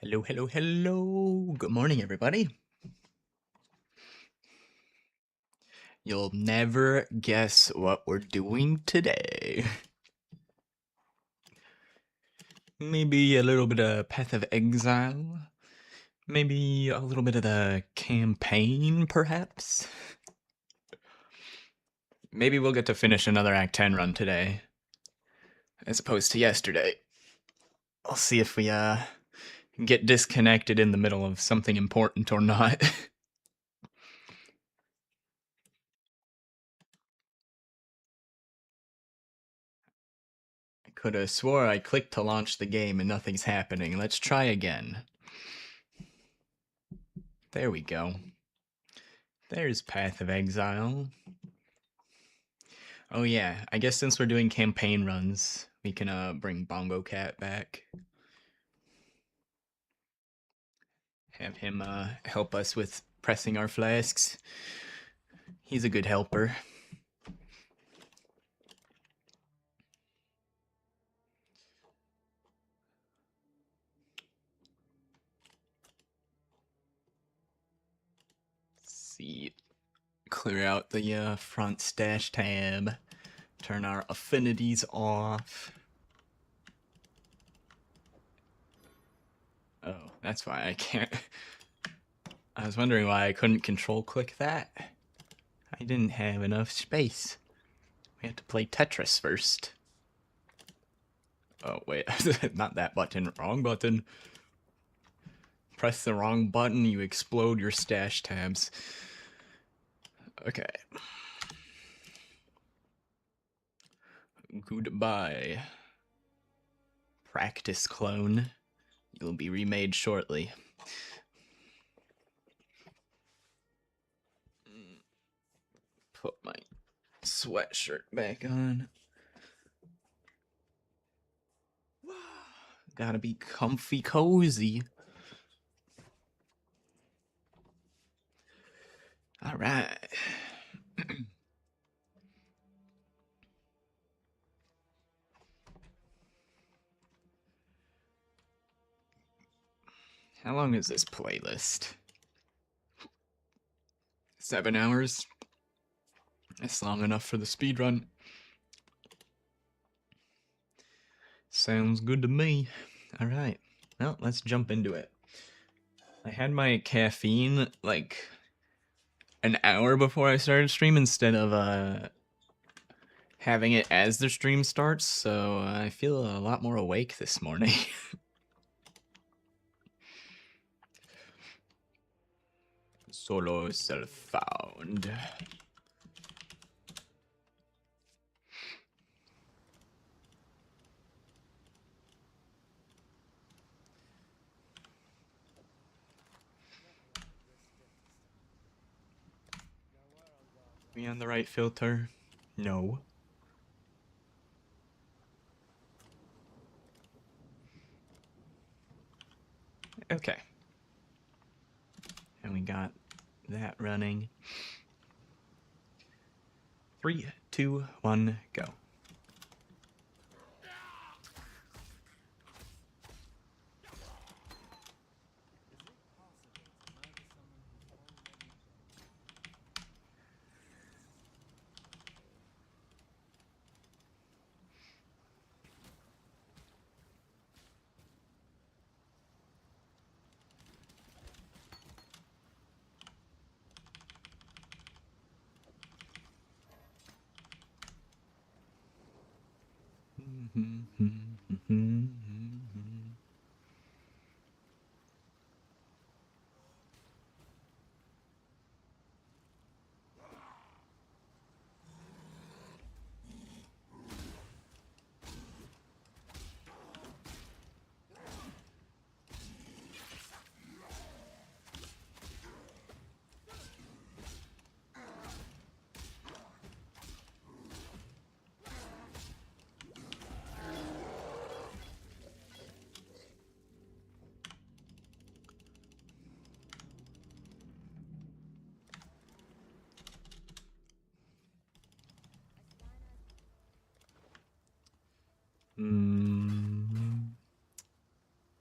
Hello, hello, hello. Good morning, everybody. You'll never guess what we're doing today. Maybe a little bit of Path of Exile. Maybe a little bit of the campaign, perhaps. Maybe we'll get to finish another Act 10 run today, as opposed to yesterday. I'll see if we get disconnected in the middle of something important or not. I could have swore I clicked to launch the game and nothing's happening. Let's try again. There we go. There's Path of Exile. Oh yeah, I guess since we're doing campaign runs, we can bring Bongo Cat back. Have him help us with pressing our flasks. He's a good helper. Let's see, clear out the front stash tab. Turn our affinities off. Oh, that's why I can't. I was wondering why I couldn't control click that. I didn't have enough space. We had to play Tetris first. Oh, wait. Not that button. Wrong button. Press the wrong button, you explode your stash tabs. Okay. Goodbye. Practice clone. You'll be remade shortly. Put my sweatshirt back on. Gotta be comfy cozy. All right. How long is this playlist? 7 hours? That's long enough for the speedrun. Sounds good to me. All right. Well, let's jump into it. I had my caffeine like an hour before I started stream instead of having it as the stream starts, so I feel a lot more awake this morning. Solo self found. We on the right filter? No. Okay. And we got that running. 3, 2, 1, go.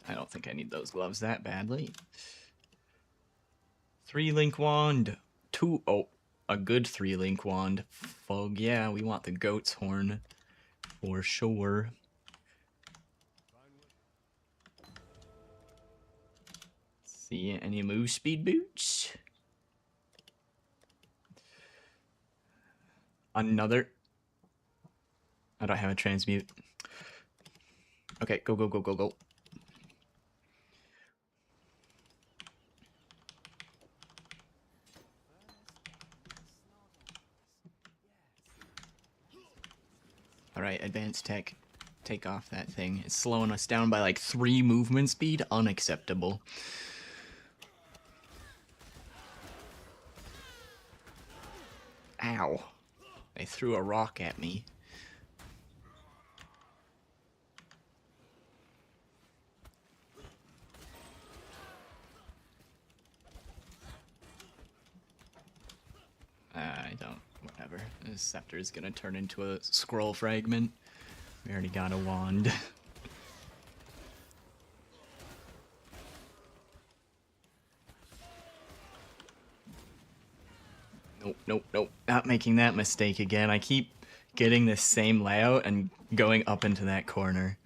I don't don't think I need those gloves that badly. 3-link wand. A good 3-link wand. Fug, yeah, we want the goat's horn for sure. See any move speed boots? Another. I don't have a transmute. Okay, go, go, go, go, go. Alright, advanced tech. Take off that thing. It's slowing us down by like 3 movement speed. Unacceptable. Ow. They threw a rock at me. I don't. Whatever. This scepter is gonna turn into a scroll fragment. We already got a wand. Nope, nope, nope. Not making that mistake again. I keep getting the same layout and going up into that corner.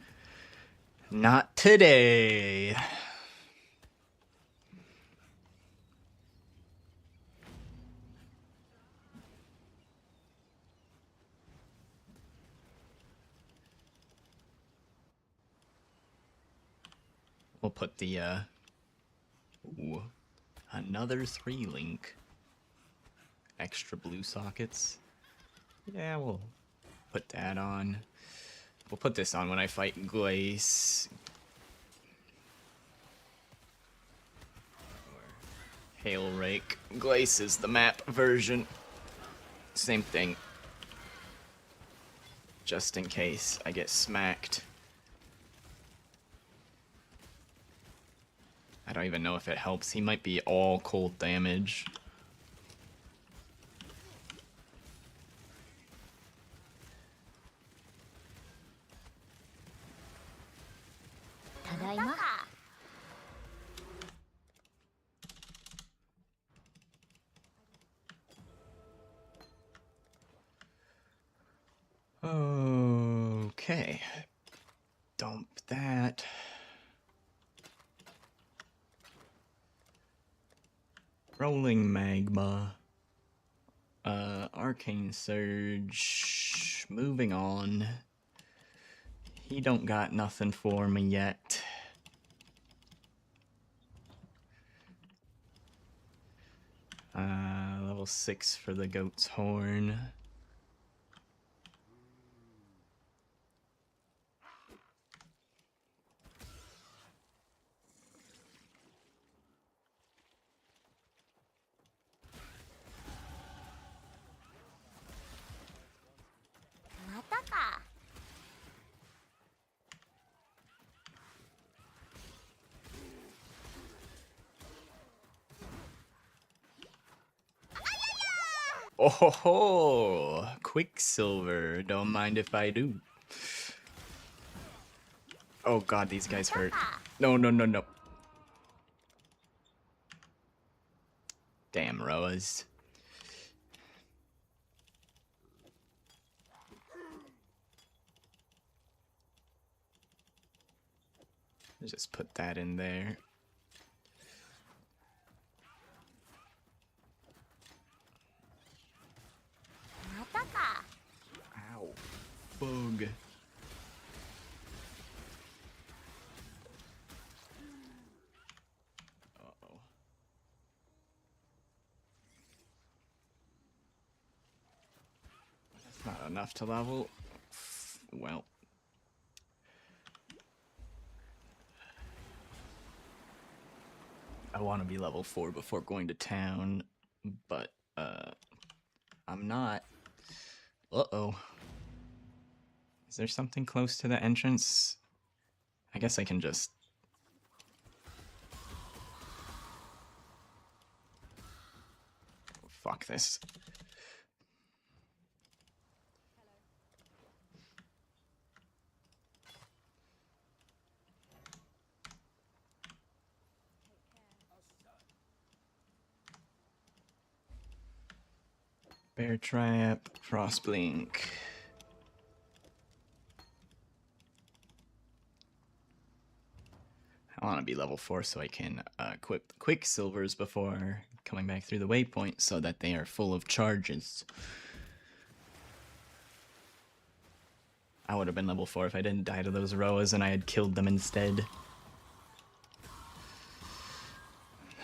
Not today. We'll put the, ooh, another 3-link. Extra blue sockets. Yeah, we'll put that on. We'll put this on when I fight Glace. Hail Rake. Glace is the map version. Same thing. Just in case I get smacked. I don't even know if it helps. He might be all cold damage. Okay. Dump that. Rolling magma. Arcane Surge. Moving on. He don't got nothing for me yet. Level 6 for the goat's horn. Oh ho ho! Quicksilver. Don't mind if I do. Oh god, these guys hurt. No, no, no, no. Damn, Roas. Just put that in there. Ow. Bug. Uh-oh. That's not enough to level. Well. I want to be level 4 before going to town, but, I'm not. Uh-oh. Is there something close to the entrance? I guess I can just... Fuck this. Bear trap, frost blink. I want to be level 4 so I can equip the Quicksilvers before coming back through the waypoint so that they are full of charges. I would have been level 4 if I didn't die to those Roas and I had killed them instead.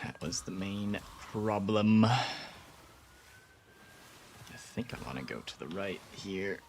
That was the main problem. I think I want to go to the right here.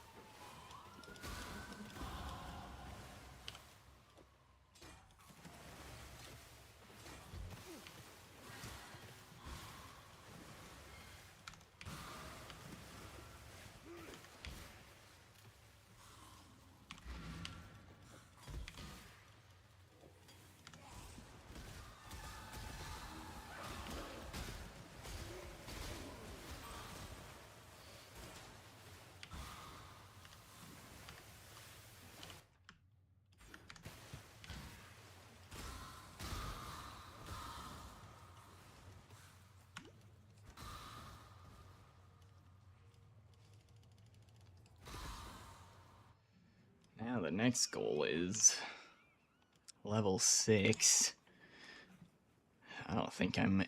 Now the next goal is level 6. I don't think I'm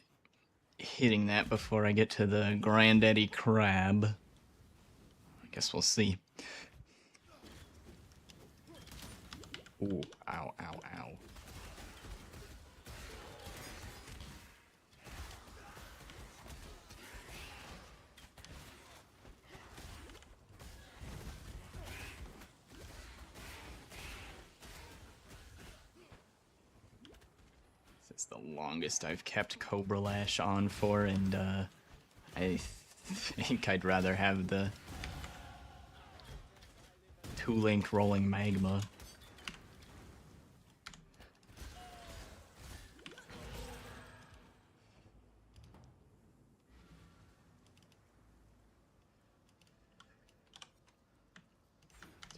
hitting that before I get to the Granddaddy Crab. I guess we'll see. Ooh, ow, ow, ow. This is the longest I've kept Cobra Lash on for, and I think I'd rather have the 2-link rolling magma.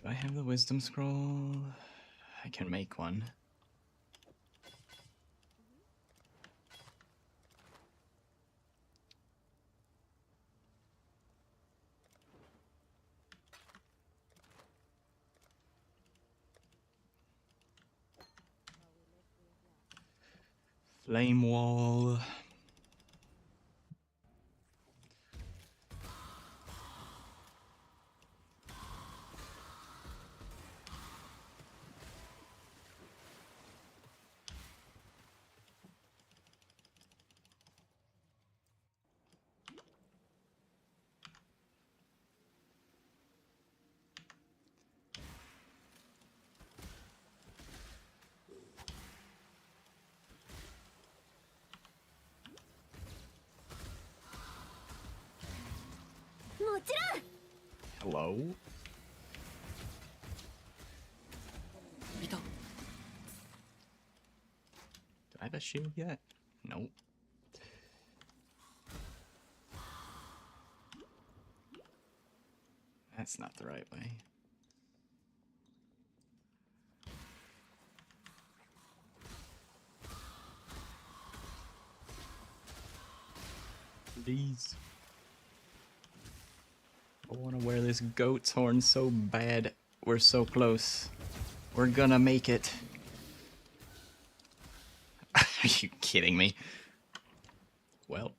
Do I have the wisdom scroll? I can make one. Flame wall. Hello? Do I have a shield yet? Nope. That's not the right way. Please. I want to wear this goat's horn so bad. We're so close. We're gonna make it. Are you kidding me? Well.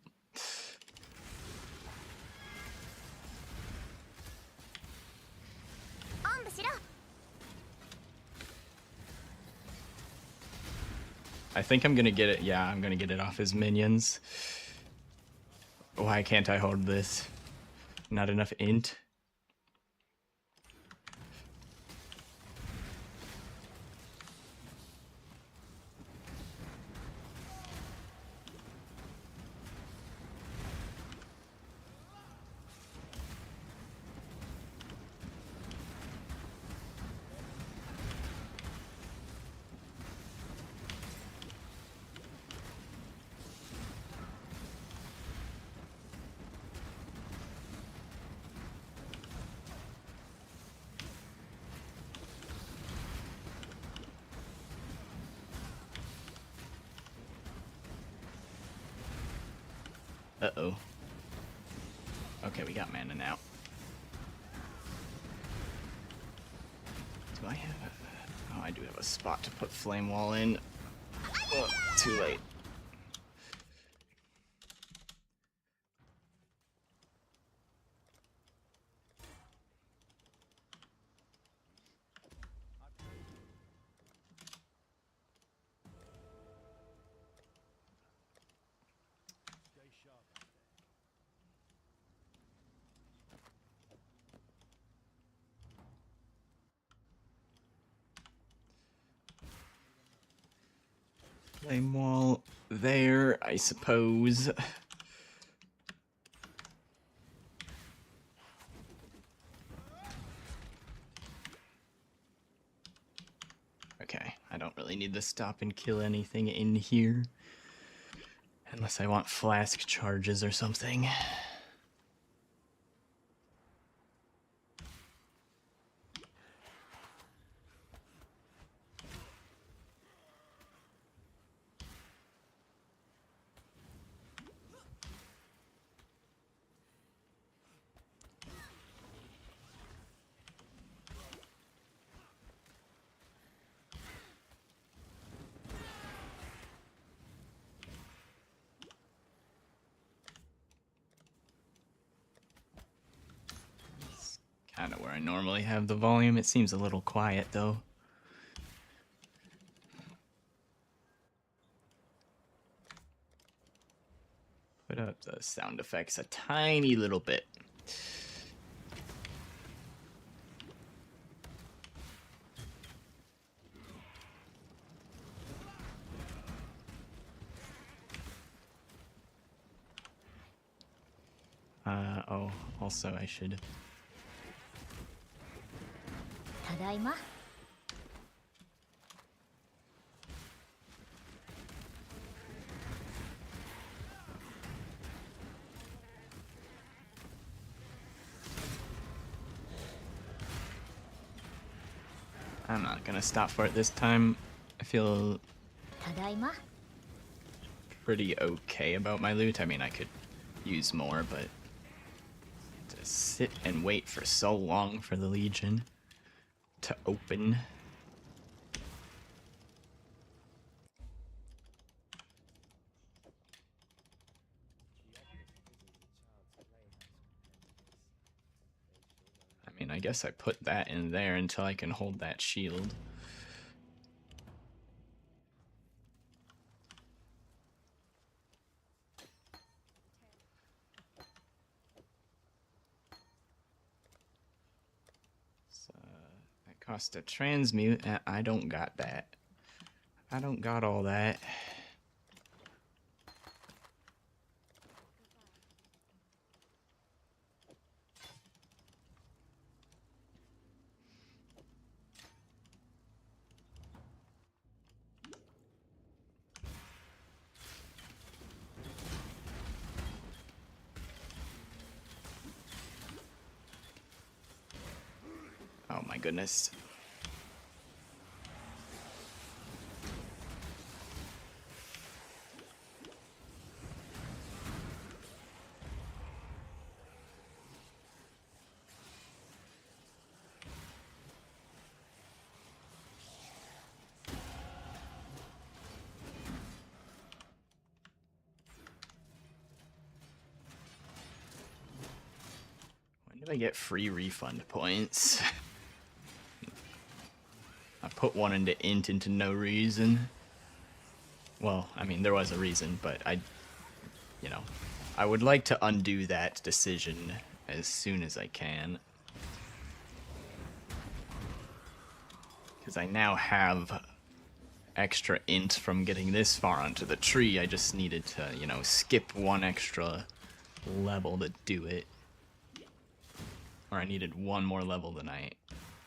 I think I'm gonna get it. Yeah, I'm gonna get it off his minions. Why can't I hold this? Not enough int? Uh-oh. Okay, we got mana now. Do I have a... Oh, I do have a spot to put Flame Wall in. Oh, too late. Flame Wall there, I suppose. Okay, I don't really need to stop and kill anything in here. Unless I want flask charges or something. Kind of where I normally have the volume. It seems a little quiet though. Put up the sound effects a tiny little bit. Oh, also I should... Tadaima. I'm not gonna stop for it this time. I feel Tadaima. pretty okay about my loot. I mean, I could use more, but to sit and wait for so long for the Legion to open. I mean, I guess I put that in there until I can hold that shield. So, that cost a transmute. I don't got that. I don't got all that. Oh my goodness. When do I get free refund points? I put one into int into no reason. Well, I mean, there was a reason, but you know, I would like to undo that decision as soon as I can. Because I now have extra int from getting this far onto the tree. I just needed to, you know, skip one extra level to do it. Or I needed one more level than I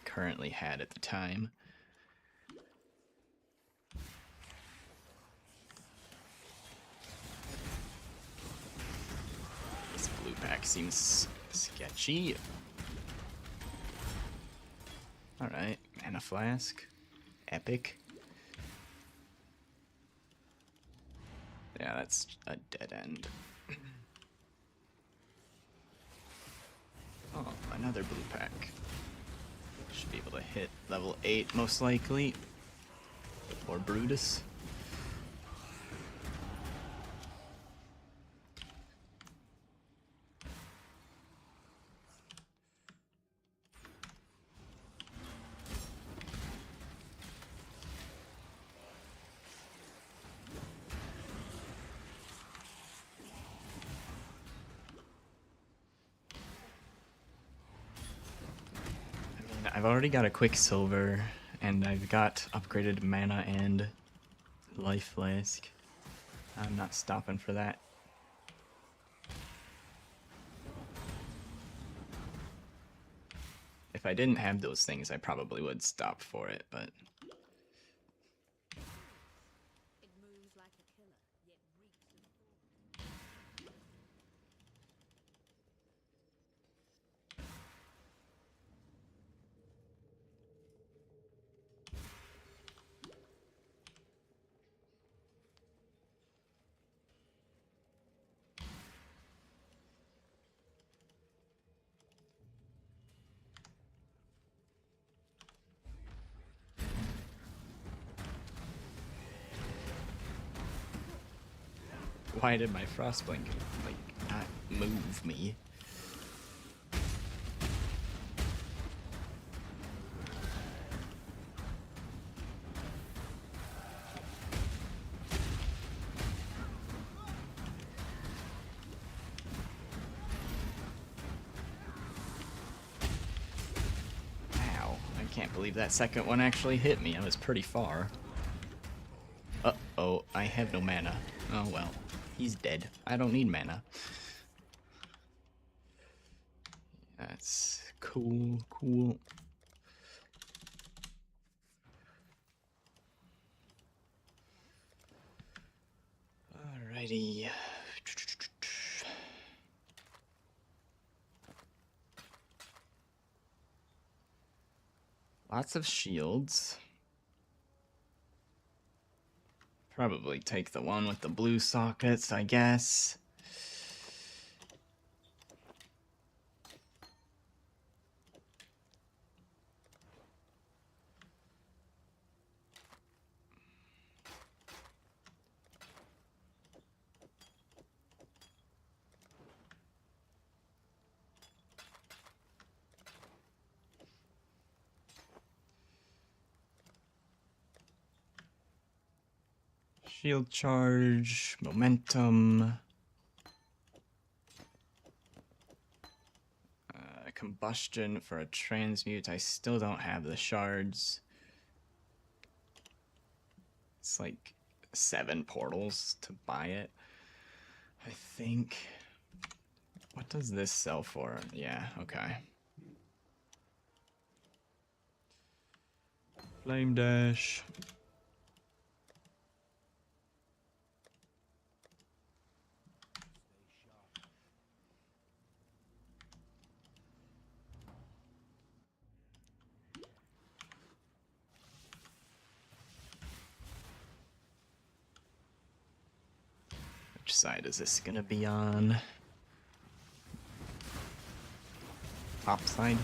currently had at the time. This blue pack seems sketchy. Alright, mana flask. Epic. Yeah, that's a dead end. another blue pack. Should be able to hit level 8 most likely. Or Brutus. I've already got a Quicksilver, and I've got upgraded mana and life flask. I'm not stopping for that. If I didn't have those things, I probably would stop for it, but... It moves like a killer, yet reeks of thorn. Why did my Frostblink, like, not move me? Ow, I can't believe that second one actually hit me. I was pretty far. Uh-oh, I have no mana. Oh well. He's dead. I don't need mana. That's cool, cool. Alrighty. Lots of shields. Probably take the one with the blue sockets, I guess. Shield charge, momentum. Combustion for a transmute. I still don't have the shards. It's like 7 portals to buy it, I think. What does this sell for? Yeah, okay. Flame dash. Which side is this gonna be on? Top side?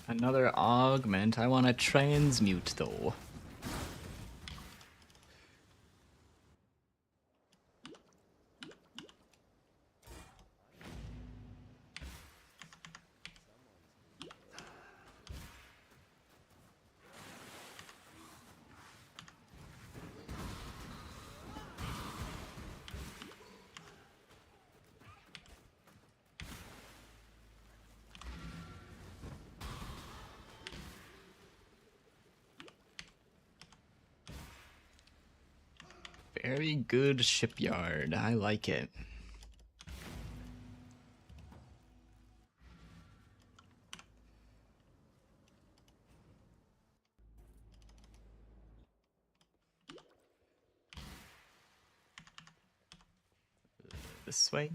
Another augment. I want to transmute though. Very good shipyard. I like it. This way.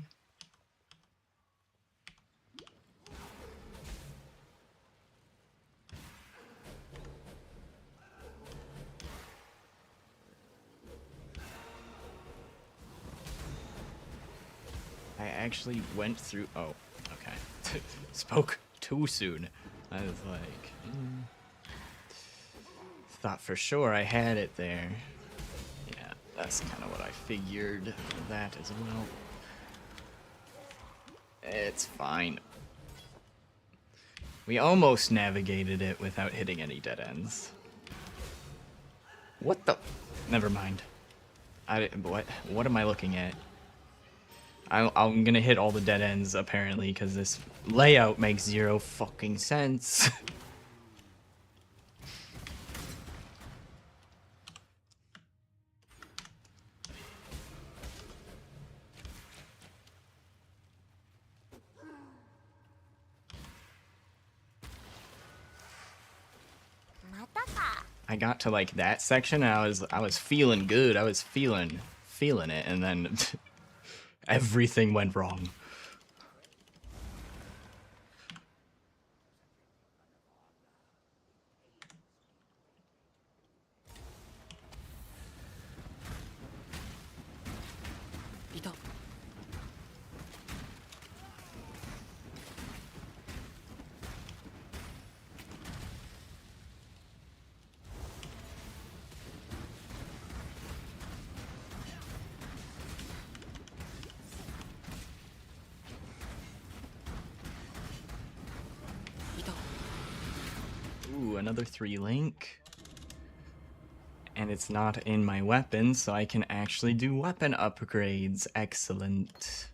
I actually went through. Oh, okay. Spoke too soon. I was like, thought for sure I had it there. Yeah, that's kind of what I figured. That as well. It's fine. We almost navigated it without hitting any dead ends. What the? Never mind. What am I looking at? I'm gonna hit all the dead ends apparently because this layout makes zero fucking sense. I got to like that section and I was feeling good. I was feeling it, and then everything went wrong. Ooh, another 3-link. And it's not in my weapon, so I can actually do weapon upgrades. Excellent.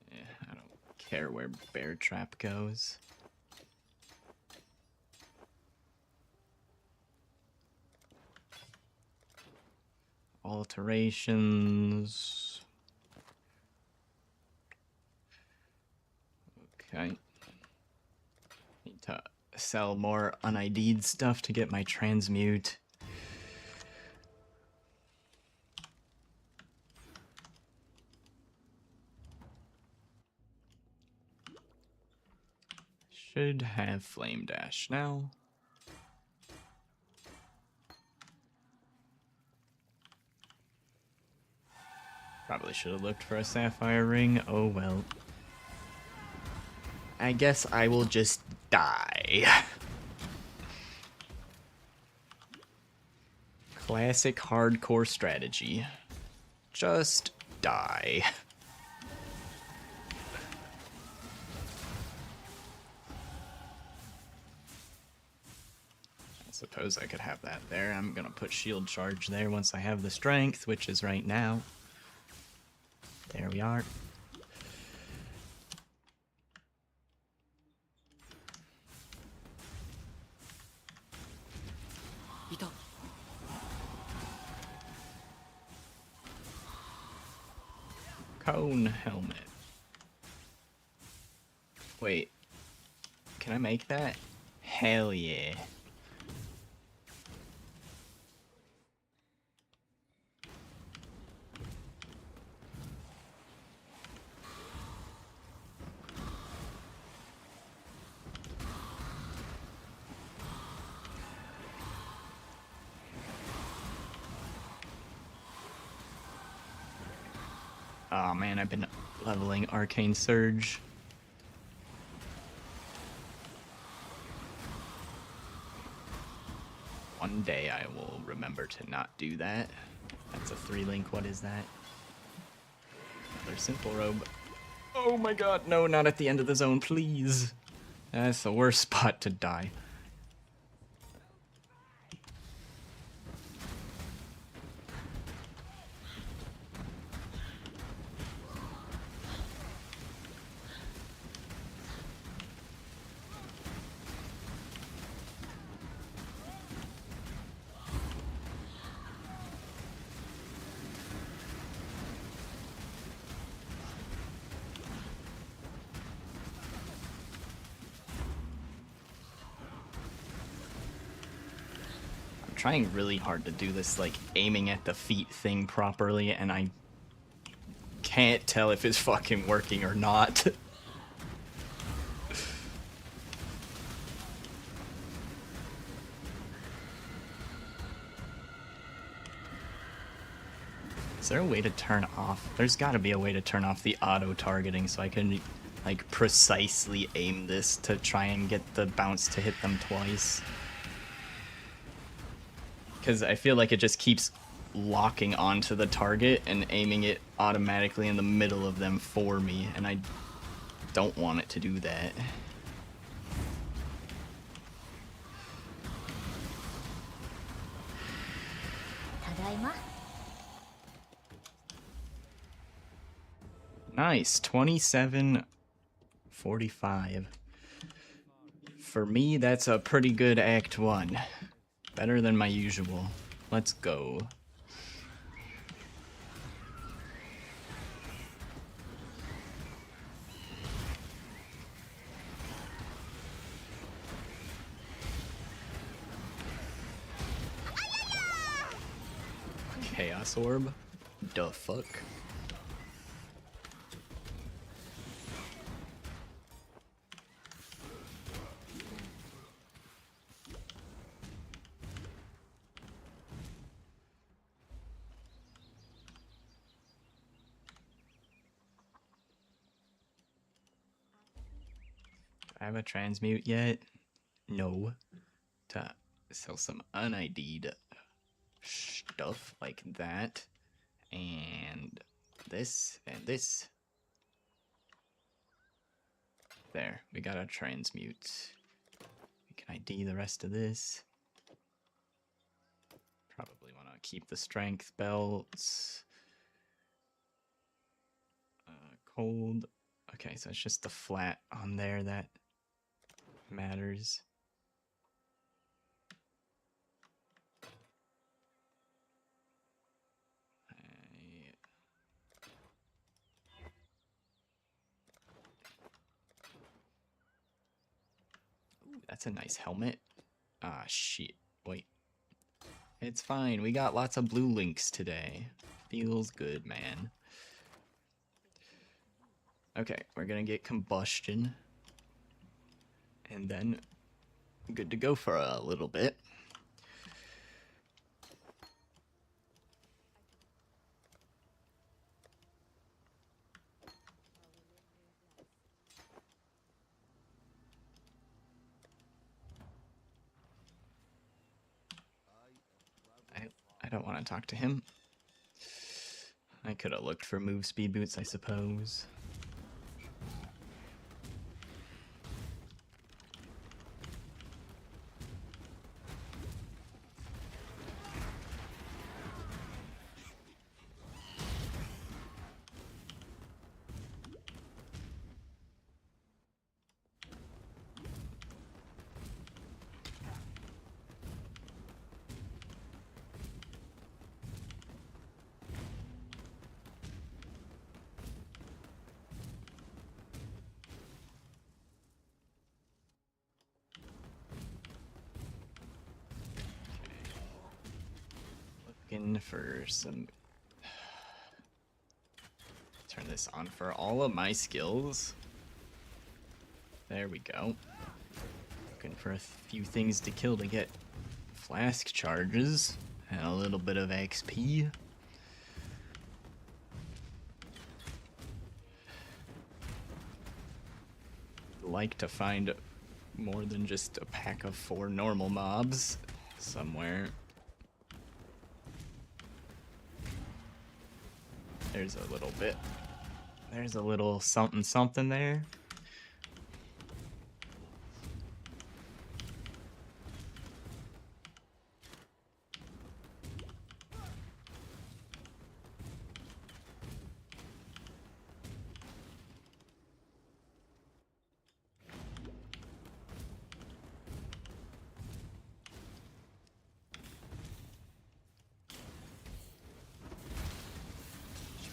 Yeah, I don't care where Bear Trap goes. Alterations. Okay. Need to sell more un-ID'd stuff to get my transmute. Should have Flame Dash now. Probably should have looked for a Sapphire Ring. Oh well. I guess I will just die. Classic hardcore strategy. Just die. I suppose I could have that there. I'm gonna put shield charge there once I have the strength, which is right now. There we are. Cone helmet. Wait. Can I make that? Hell yeah. Oh man, I've been leveling Arcane Surge. One day I will remember to not do that. That's a 3-link, what is that? Another Simple Robe. Oh my god, no, not at the end of the zone, please. That's the worst spot to die. trying really hard to do this, like, aiming at the feet thing properly, and I can't tell if it's fucking working or not. Is there a way to turn off? There's gotta be a way to turn off the auto-targeting so I can, like, precisely aim this to try and get the bounce to hit them twice. Because I feel like it just keeps locking onto the target and aiming it automatically in the middle of them for me, and I don't want it to do that. Tadaima. Nice, 27:45. For me, that's a pretty good Act 1. Better than my usual. Let's go. Chaos Orb? The fuck? I have a transmute yet? No. To sell some unID'd stuff like that. And this and this. There, we got a transmute. We can ID the rest of this. Probably want to keep the strength belts. Cold. Okay, so it's just the flat on there that matters. Ooh, that's a nice helmet. Ah, shit. Wait. It's fine. We got lots of blue links today. Feels good, man. Okay, we're gonna get combustion. And then good to go for a little bit. I don't want to talk to him. I could have looked for move speed boots, I suppose. Looking for some... Turn this on for all of my skills. There we go. Looking for a few things to kill to get flask charges and a little bit of XP. Like to find more than just a pack of 4 normal mobs somewhere. There's a little bit. There's a little something something there.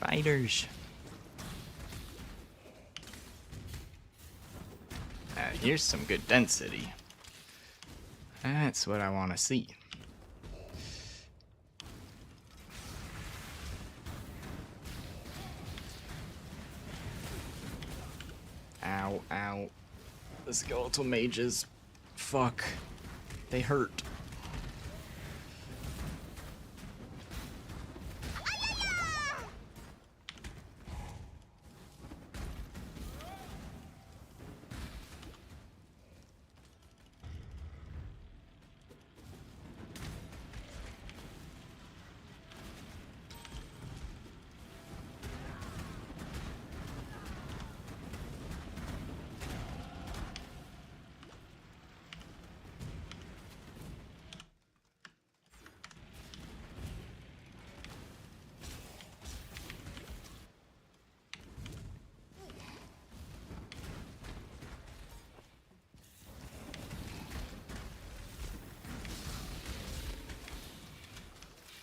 Fighters. Here's some good density. That's what I want to see. Ow, ow. The skeletal mages. Fuck. They hurt.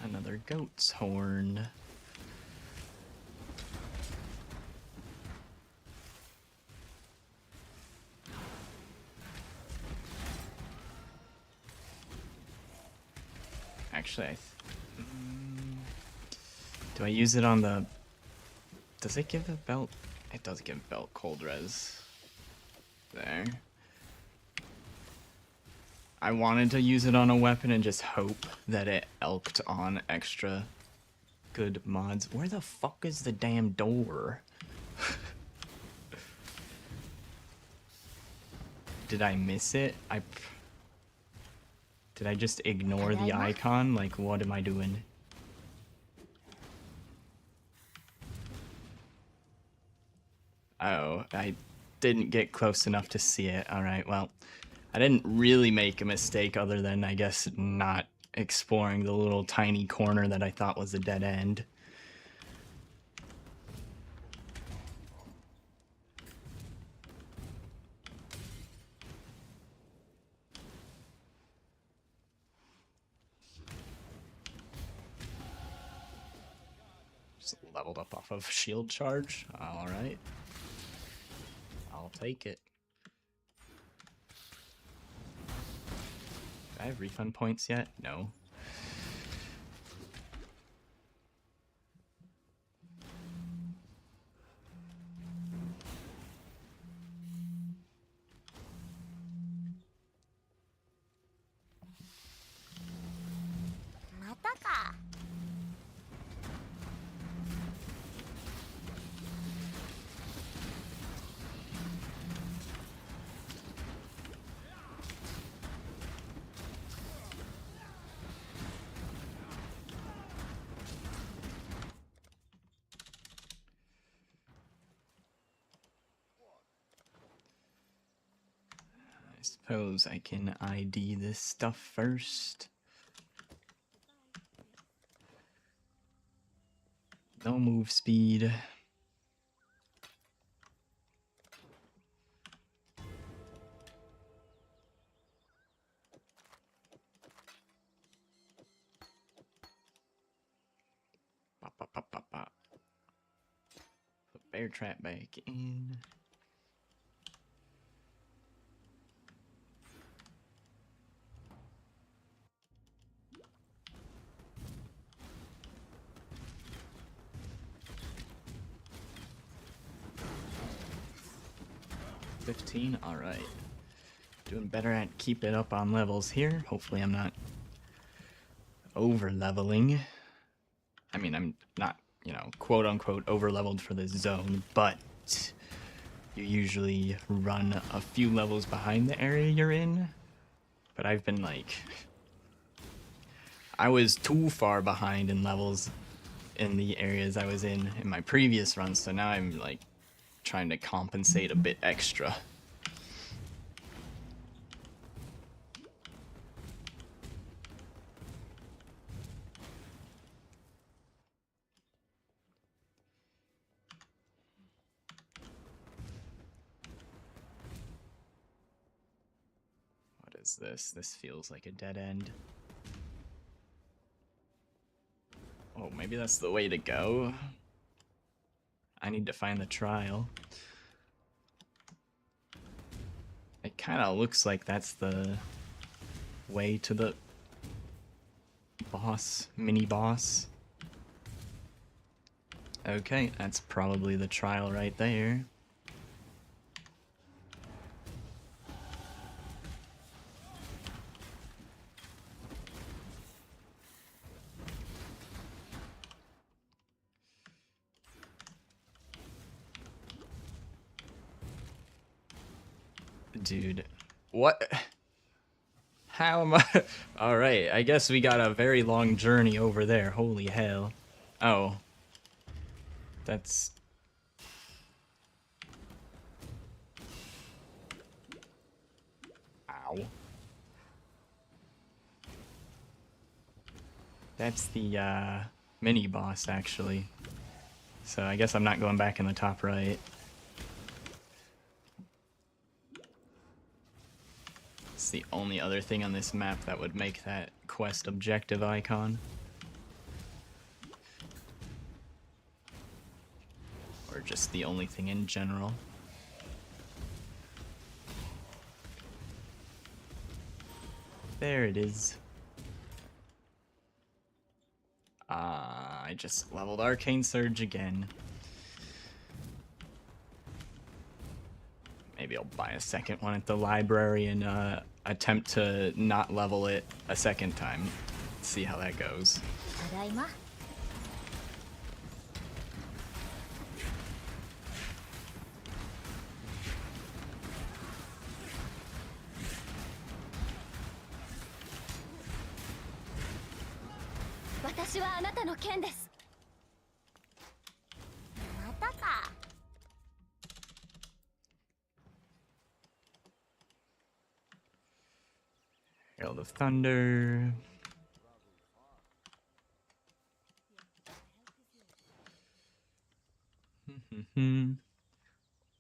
Another goat's horn. Actually, do I use it on the... Does it give a belt? It does give belt cold res. There. I wanted to use it on a weapon and just hope that it elked on extra good mods. Where the fuck is the damn door? Did I miss it? Did I just ignore the icon? Like, what am I doing? Oh, I didn't get close enough to see it. Alright, well, I didn't really make a mistake other than, I guess, not exploring the little tiny corner that I thought was a dead end. Just leveled up off of shield charge. Alright. I'll take it. Do I have refund points yet? No. Mataka. 'I suppose I can ID this stuff first. No move speed. Pop, pop, pop, pop, pop. Put bear trap back in. $15, alright. Doing better at keeping up on levels here. Hopefully I'm not over leveling. I mean, I'm not, you know, quote unquote over leveled for this zone, but you usually run a few levels behind the area you're in. But I've been like, I was too far behind in levels in the areas I was in my previous runs, so now I'm like trying to compensate a bit extra. What is this? This feels like a dead end. Oh, maybe that's the way to go. I need to find the trial. It kind of looks like that's the way to the boss, mini-boss. Okay, that's probably the trial right there. Dude, what? How am I? Alright, I guess we got a very long journey over there. Holy hell. Oh. That's... Ow. That's the, mini-boss, actually. So I guess I'm not going back in the top right. It's the only other thing on this map that would make that quest objective icon. Or just the only thing in general. There it is. I just leveled Arcane Surge again. Maybe I'll buy a second one at the library and attempt to not level it a second time. See how that goes. ただいま。私はあなたの剣です。またか。Herald of Thunder.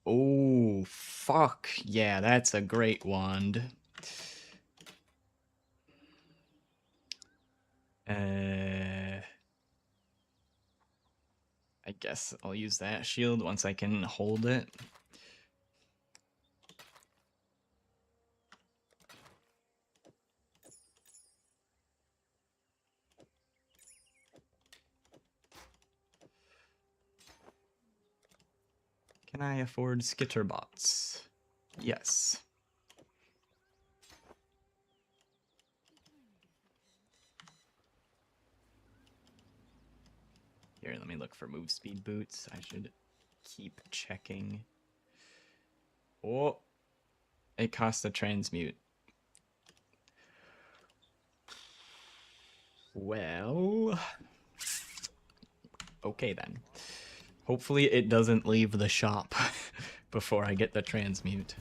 Oh, fuck. Yeah, that's a great wand. I guess I'll use that shield once I can hold it. Can I afford skitterbots? Yes. Here, let me look for move speed boots. I should keep checking. Oh, it costs a transmute. Well, okay then. Hopefully it doesn't leave the shop before I get the transmute.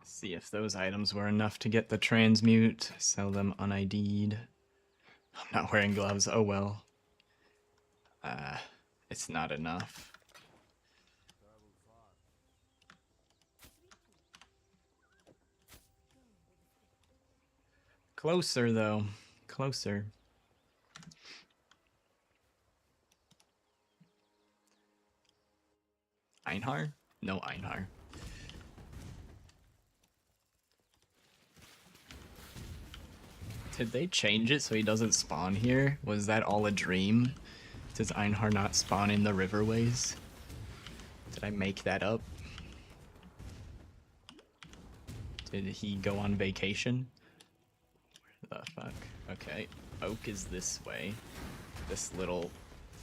See if those items were enough to get the transmute. Sell them un-ID'd. I'm not wearing gloves. Oh well. It's not enough. Closer though. Closer. Einhar? No Einhar. Did they change it so he doesn't spawn here? Was that all a dream? Does Einhar not spawn in the riverways? Did I make that up? Did he go on vacation? Where the fuck? Okay, Oak is this way. This little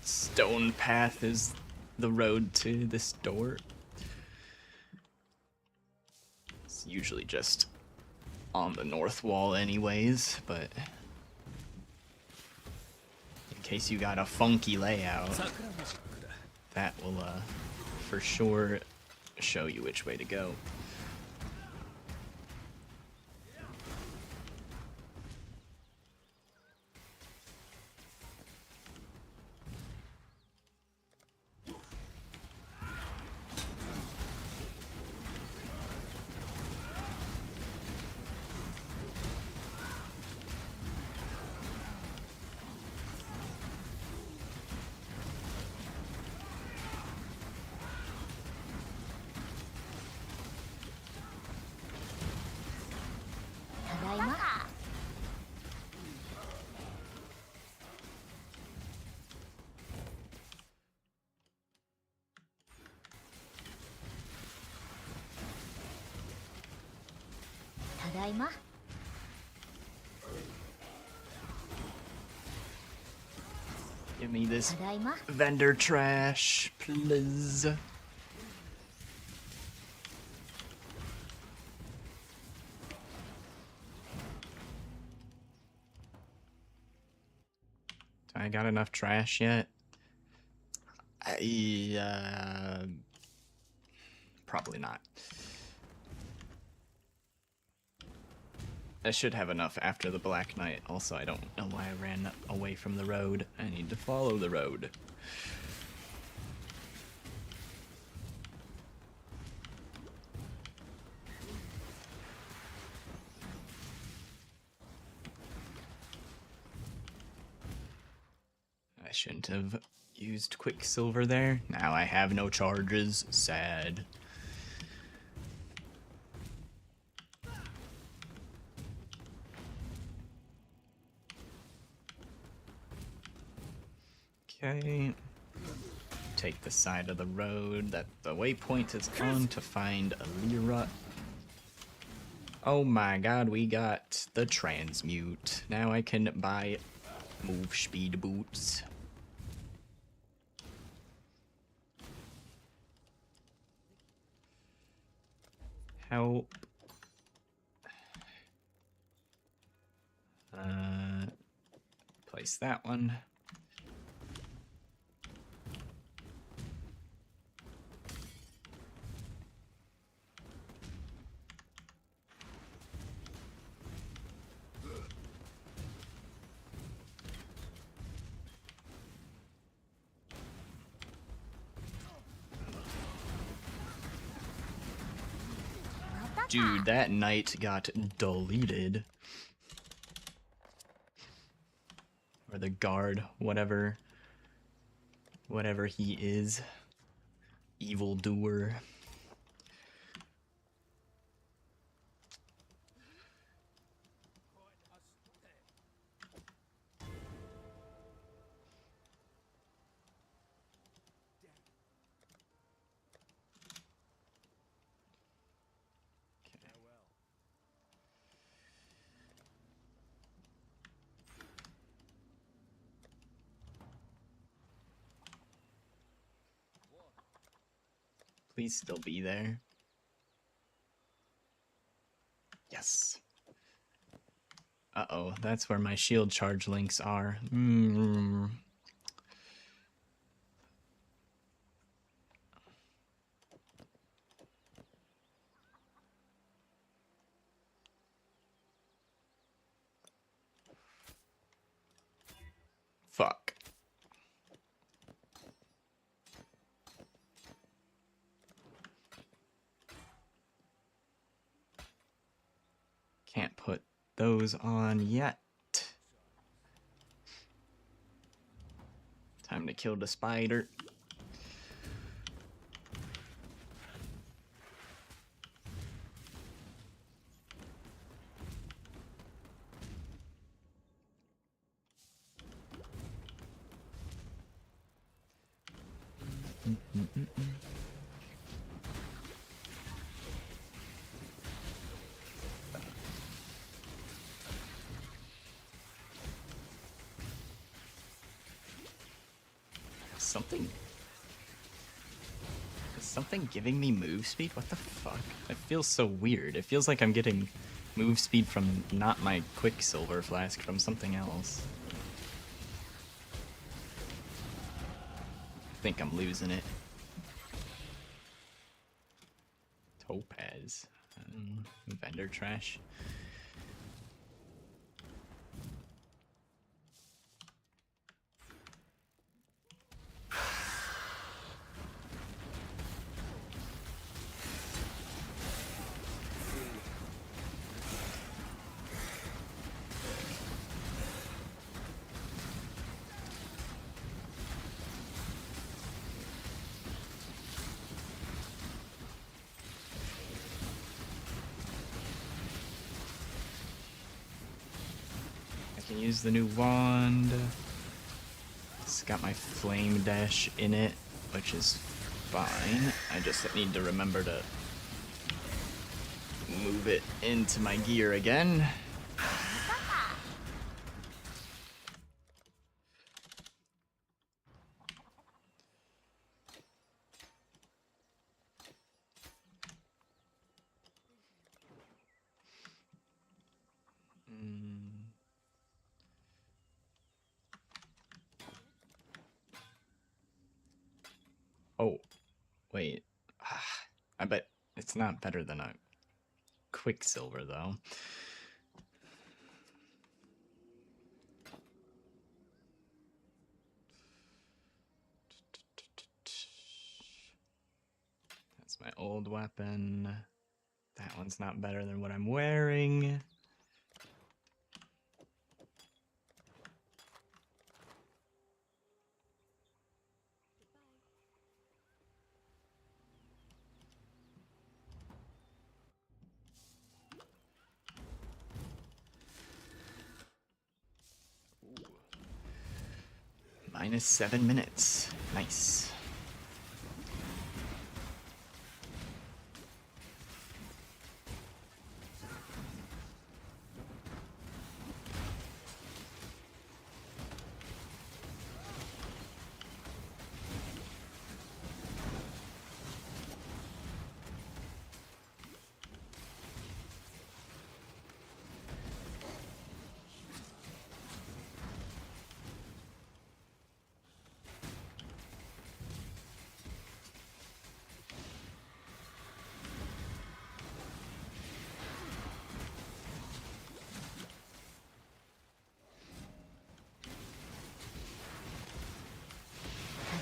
stone path is the road to this door. It's usually just on the north wall anyways, but in case you got a funky layout, that will for sure show you which way to go. だいま Give me this ただいま vendor trash, please. I got enough trash yet? Probably not. I should have enough after the Black Knight. Also, I don't know why I ran away from the road. I need to follow the road. I shouldn't have used Quicksilver there. Now I have no charges. Sad. Okay. Take the side of the road that the waypoint is on to find Alira. Oh my god, we got the transmute. Now I can buy move speed boots. Help. Place that one. Dude, that knight got deleted. Or the guard, whatever he is. Evildoer. Please still be there. Yes. Uh-oh, that's where my shield charge links are. Fuck. Can't put those on yet. Time to kill the spider. Is something giving me move speed? What the fuck? It feels so weird. It feels like I'm getting move speed from not my Quicksilver flask, from something else. I think I'm losing it. Topaz. Vendor trash. Can use the new wand. It's got my flame dash in it, which is fine. I just need to remember to move it into my gear again. Oh, wait. I bet it's not better than a Quicksilver, though. That's my old weapon. That one's not better than what I'm wearing. Minus 7 minutes. Nice.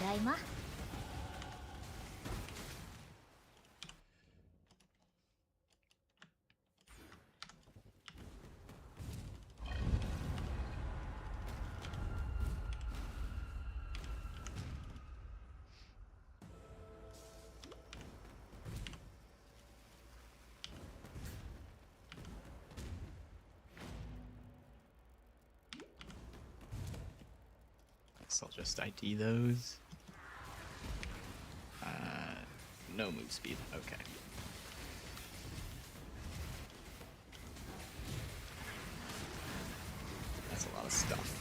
Tadaima. Guess I'll just ID those. No move speed. Okay. That's a lot of stuff.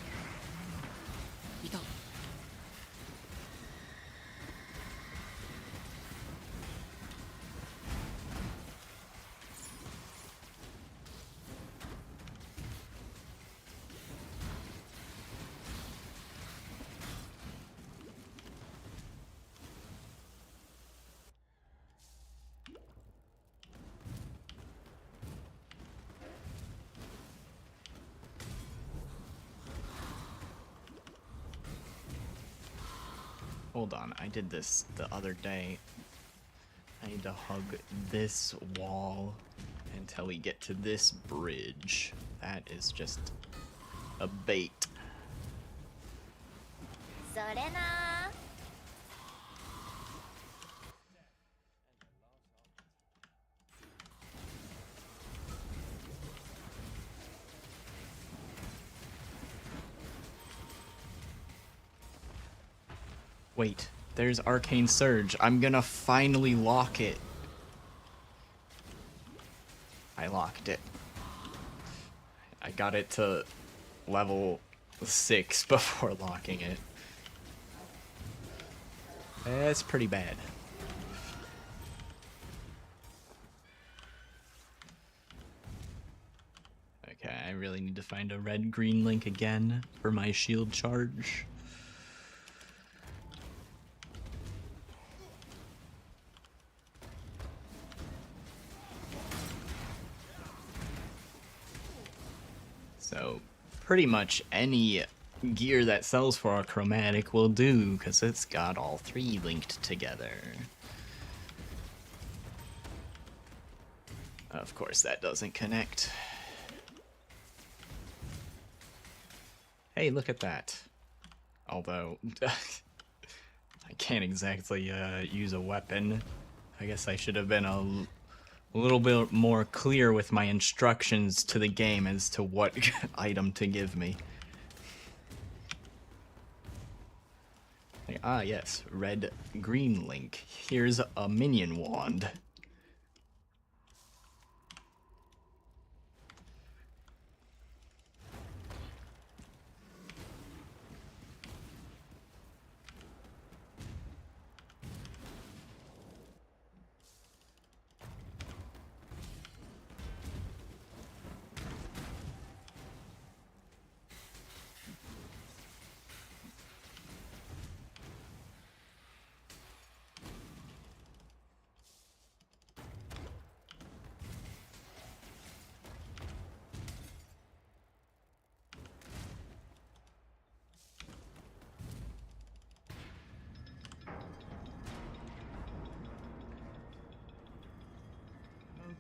Hold on, I did this the other day. I need to hug this wall until we get to this bridge. That is just a bait. それな。 Wait, there's Arcane Surge. I'm gonna finally lock it. I locked it. I got it to level 6 before locking it. That's pretty bad. Okay, I really need to find a red-green link again for my shield charge. So, pretty much any gear that sells for a chromatic will do, because it's got all 3 linked together. Of course, that doesn't connect. Hey, look at that. Although, I can't exactly use a weapon. I guess I should have been a little bit more clear with my instructions to the game as to what item to give me. Ah, yes, red-green link. Here's a minion wand.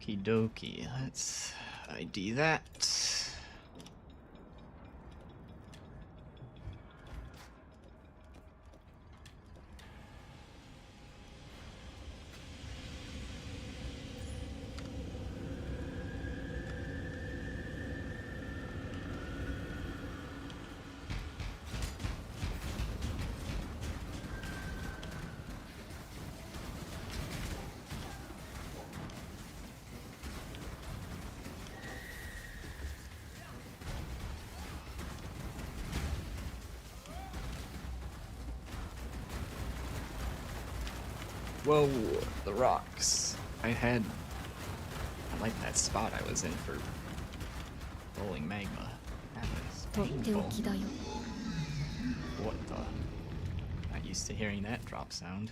Okie dokie, let's ID that. Whoa, the rocks. I like that spot I was in for rolling magma. That was とってお painful. きだよ What the? Not used to hearing that drop sound.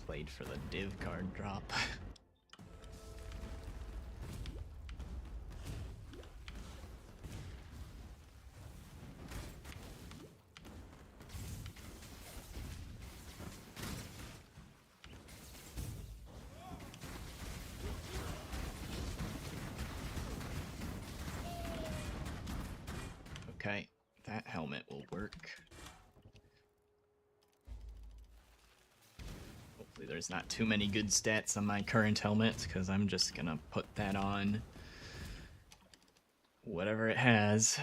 Played for the div card drop. Okay, that helmet will work. Hopefully there's not too many good stats on my current helmet, because I'm just gonna put that on whatever it has.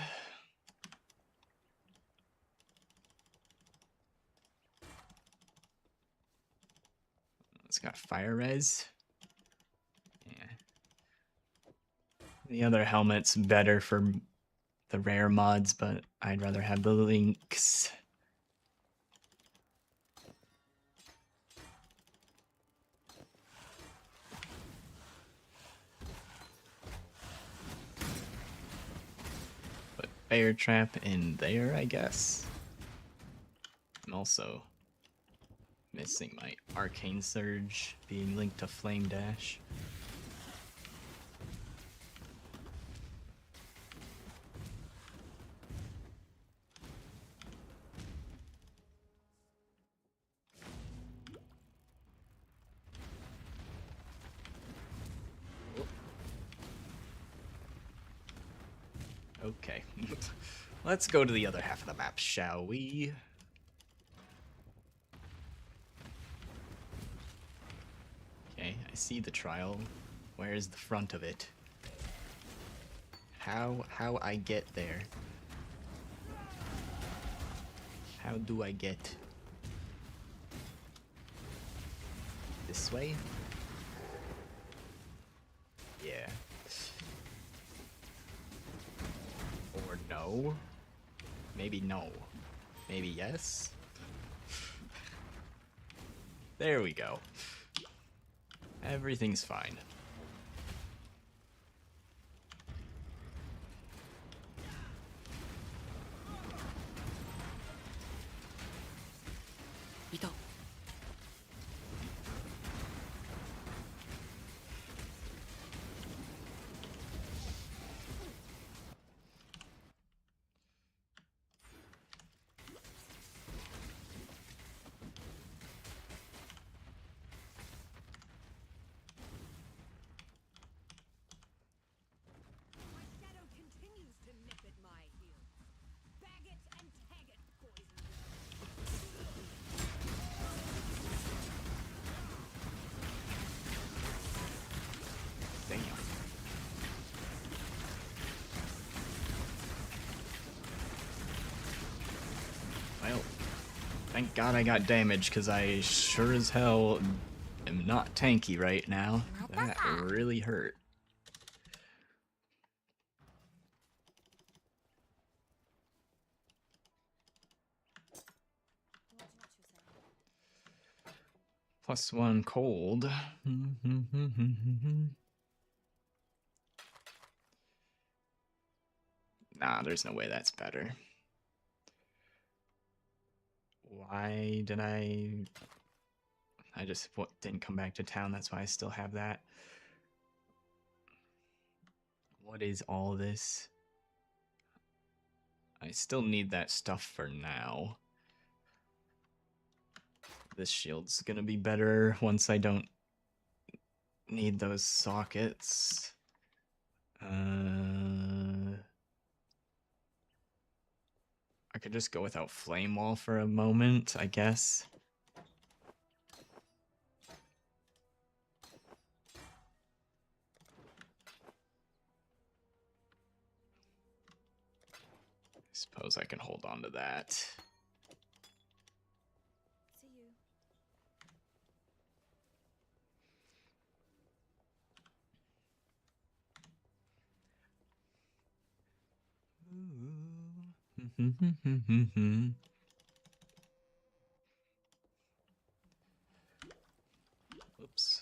It's got fire res. Yeah. The other helmet's better for the rare mods, but I'd rather have the links. Put bear trap in there, I guess. I'm also missing my arcane surge being linked to flame dash. Okay, let's go to the other half of the map, shall we? Okay, I see the trial. Where's the front of it? How I get there? How do I get this way? Yeah. Or no? Maybe no. Maybe yes? There we go. Everything's fine. My shadow continues to nip at my heels. Bag it and tag it, poison. Damn. Well, thank God I got damage, because I sure as hell am not tanky right now. That really hurt. +1 cold. Nah, there's no way that's better. Why did I just didn't come back to town, that's why I still have that. What is all this? I still need that stuff for now. This shield's gonna be better once I don't need those sockets. I could just go without flame wall for a moment, I guess. I suppose I can hold on to that. See you. Oops.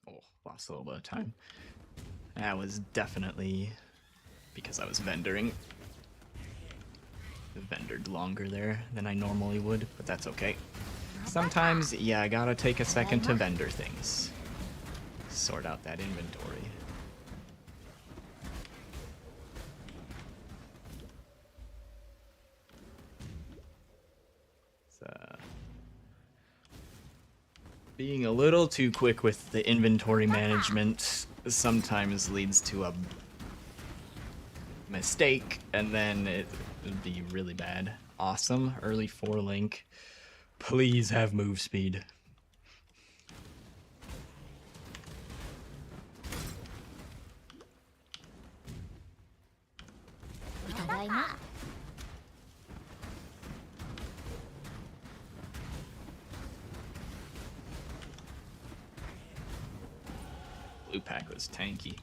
Oh, lost a little bit of time. That was definitely because I was vendoring. Vendored longer there than I normally would, but that's okay. Sometimes, yeah, I gotta take a second to vendor things. Sort out that inventory. Being a little too quick with the inventory management sometimes leads to a mistake, and then it would be really bad. Awesome, early 4-link. Please have move speed. Blue pack was tanky.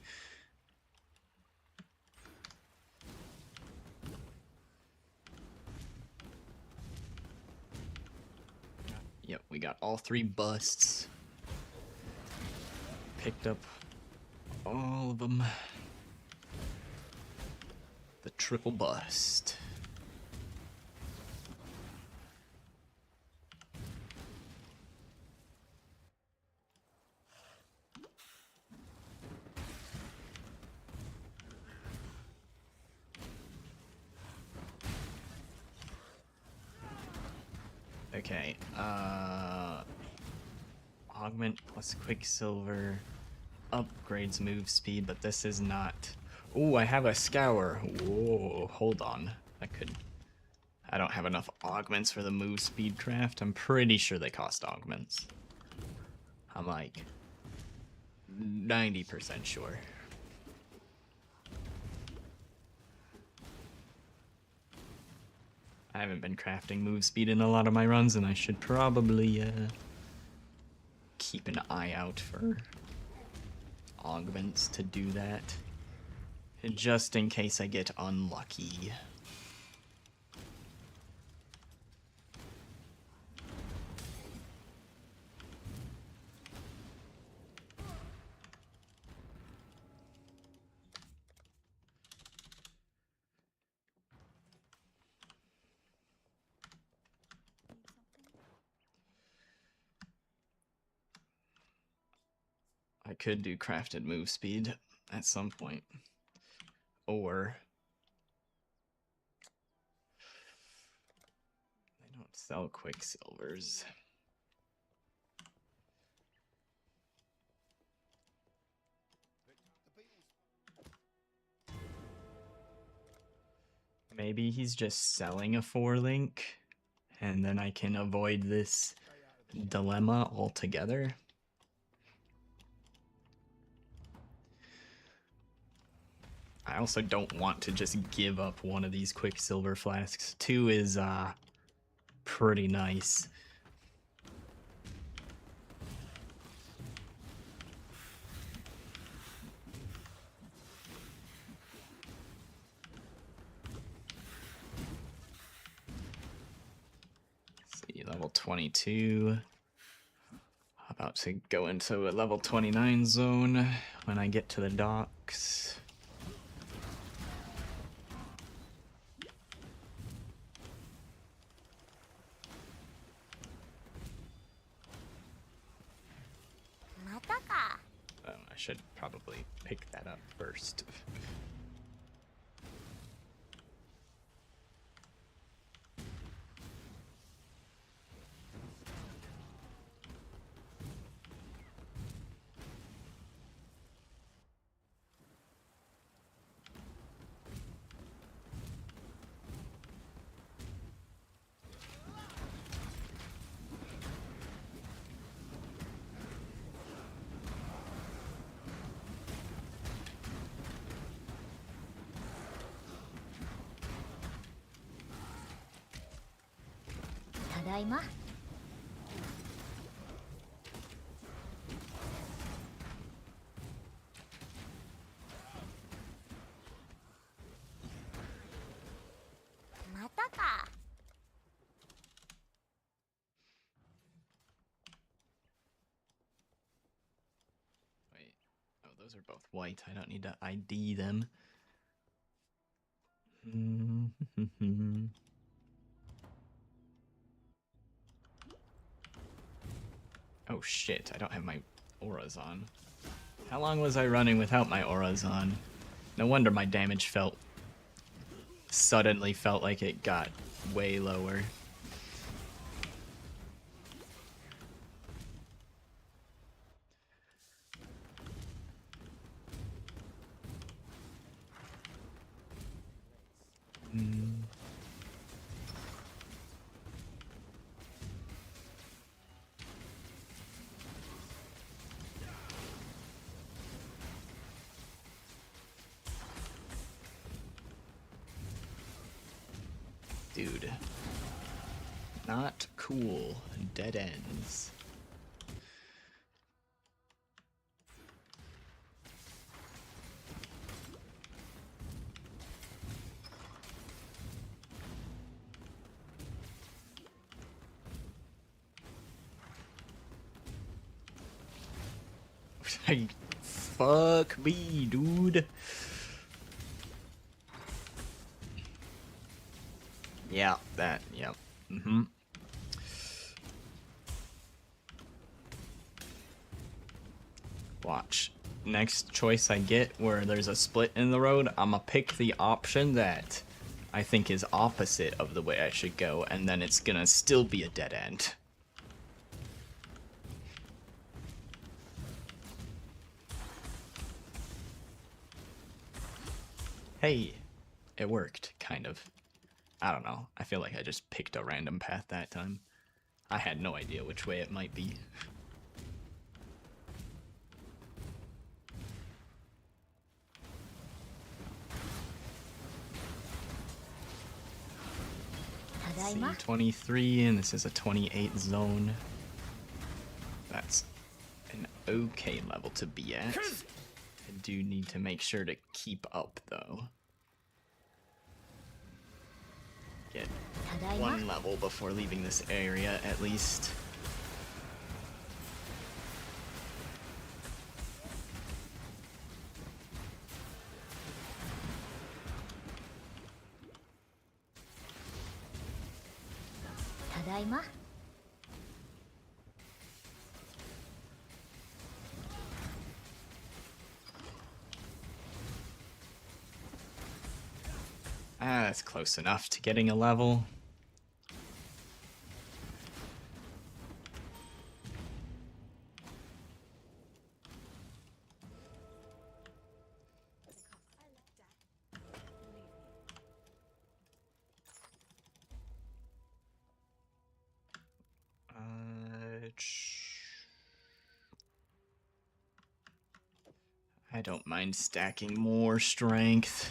Yep, we got all 3 busts. Picked up all of them. The triple bust. Okay, augment plus Quicksilver upgrades move speed, but this is not. Ooh, I have a scour. Whoa, hold on. I don't have enough augments for the move speed craft. I'm pretty sure they cost augments. I'm like 90% sure. I haven't been crafting move speed in a lot of my runs, and I should probably keep an eye out for augments to do that, just in case I get unlucky. I could do crafted move speed at some point, or they don't sell Quicksilvers. Maybe he's just selling a 4-link, and then I can avoid this dilemma altogether. I also don't want to just give up one of these Quicksilver flasks. 2 is pretty nice. Let's see, level 22. About to go into a level 29 zone when I get to the docks. Oh, I should probably pick that up first. Tadaima. Mata ka. Wait. Oh, those are both white. I don't need to ID them. Oh shit, I don't have my auras on. How long was I running without my auras on? No wonder my damage suddenly felt like it got way lower. Dude. Not cool. Dead ends. Fuck me, dude. Yeah, that, yep. Watch. Next choice I get where there's a split in the road, I'ma pick the option that I think is opposite of the way I should go, and then it's gonna still be a dead end. Hey, it worked, kind of. I don't know. I feel like I just picked a random path that time. I had no idea which way it might be. Tadaima. 23, and this is a 28 zone. That's an okay level to be at. I do need to make sure to keep up, though. Get one level before leaving this area, at least. Tadaima. Ah, that's close enough to getting a level. I don't mind stacking more strength.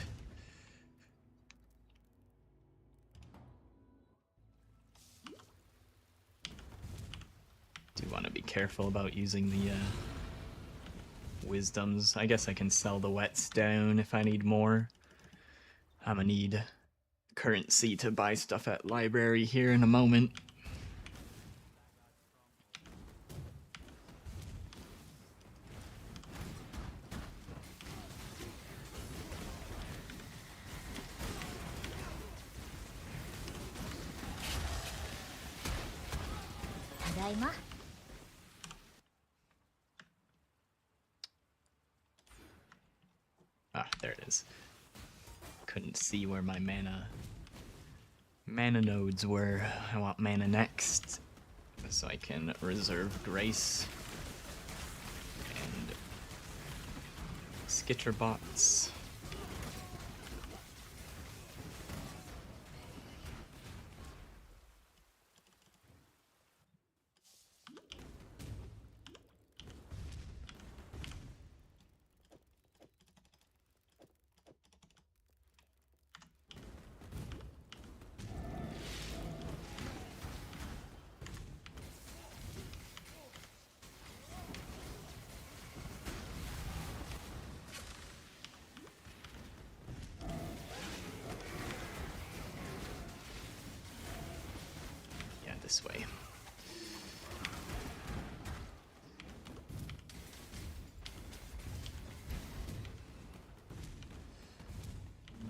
Do want to be careful about using the wisdoms. I guess I can sell the wets down if I need more. I'm gonna need currency to buy stuff at library here in a moment. Tadaima. because couldn't see where my mana nodes were. I want mana next, so I can reserve Grace and Skitter bots. This way.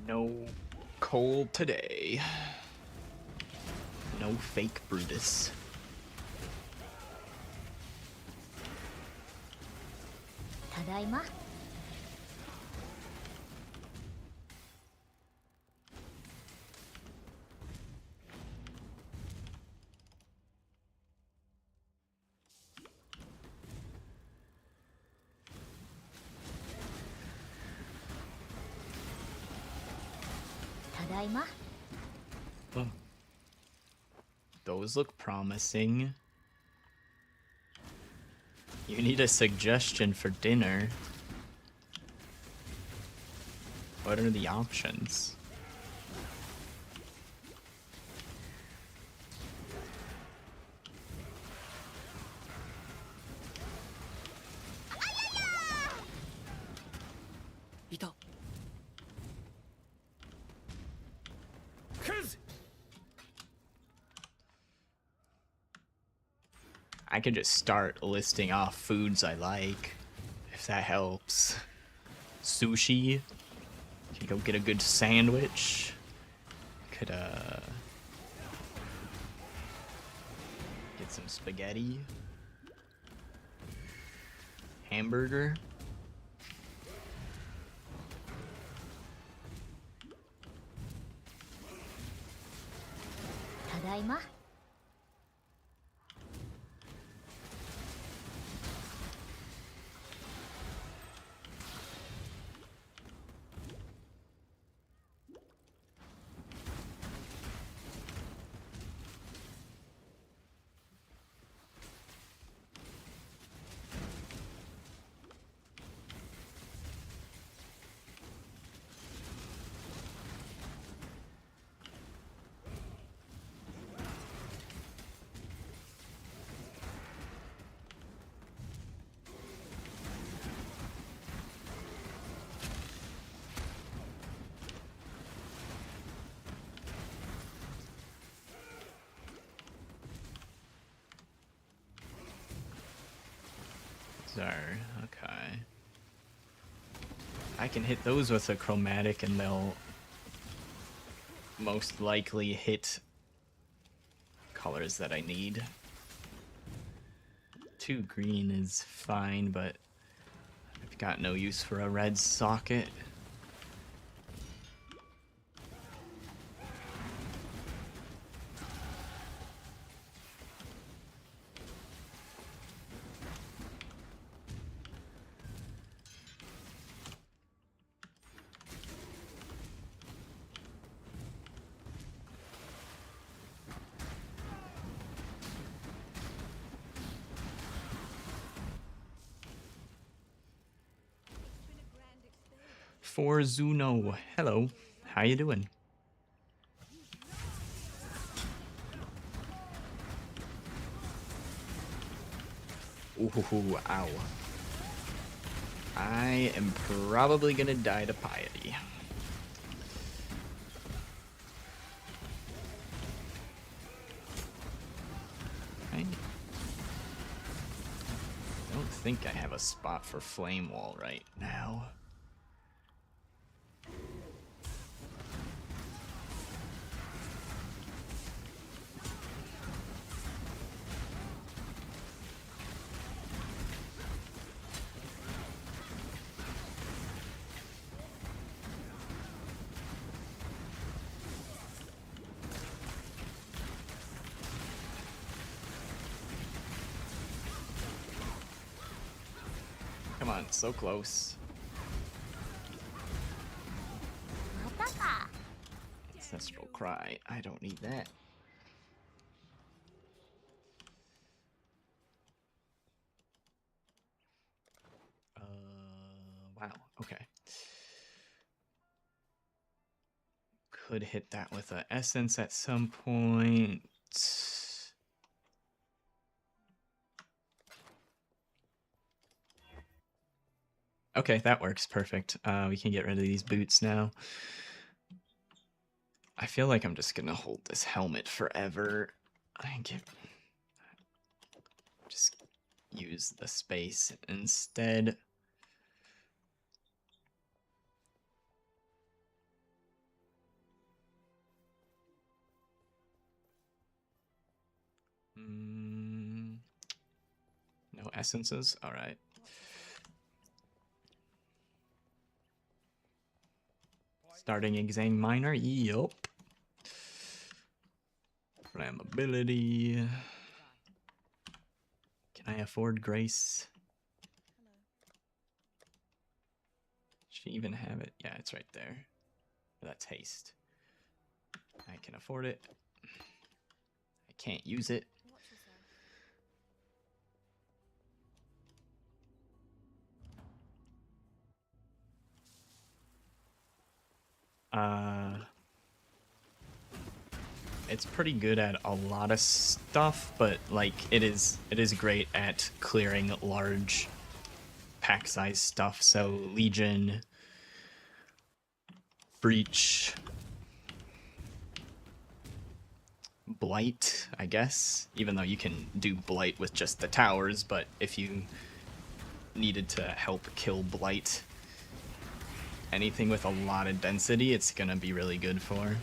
No cold today. No fake Brutus. ただいま。ただいま。 Oh. Those look promising. You need a suggestion for dinner. What are the options? I could just start listing off foods I like, if that helps. Sushi. Could go get a good sandwich. Could get some spaghetti. Hamburger. Tadaima. Okay. I can hit those with a chromatic and they'll most likely hit colors that I need. 2 green is fine, but I've got no use for a red socket. For Zuno, hello, how you doing? Ooh, ow. I am probably gonna die to piety. I don't think I have a spot for flame wall right now. Come on, so close. またか。 Ancestral Cry. I don't need that. Wow. Okay. Could hit that with an essence at some point. Okay, that works perfect. We can get rid of these boots now. I feel like I'm just gonna hold this helmet forever. I can just use the space instead. No essences? Alright. Starting exam minor? Yup. Flammability. Can I afford Grace? She even have it? Yeah, it's right there. That's haste. I can afford it. I can't use it. It's pretty good at a lot of stuff, but like it is great at clearing large pack size stuff. So Legion, Breach, Blight, I guess, even though you can do Blight with just the towers, but if you needed to help kill Blight, anything with a lot of density, it's gonna be really good for.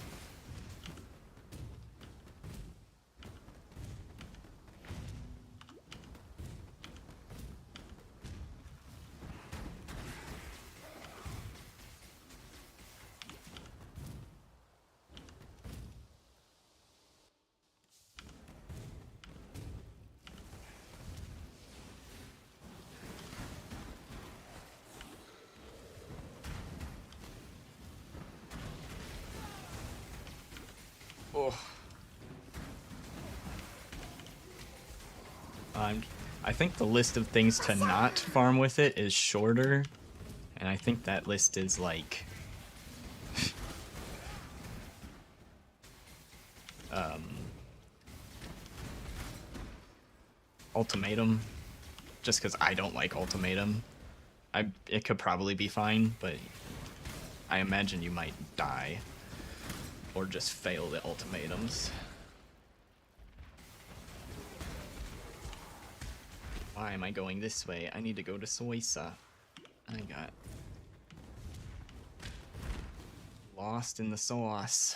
Oh. I think the list of things to not farm with it is shorter, and I think that list is like Ultimatum, just because I don't like Ultimatum. It could probably be fine, but I imagine you might die or just fail the ultimatums. Why am I going this way? I need to go to Suiza. I got lost in the sauce.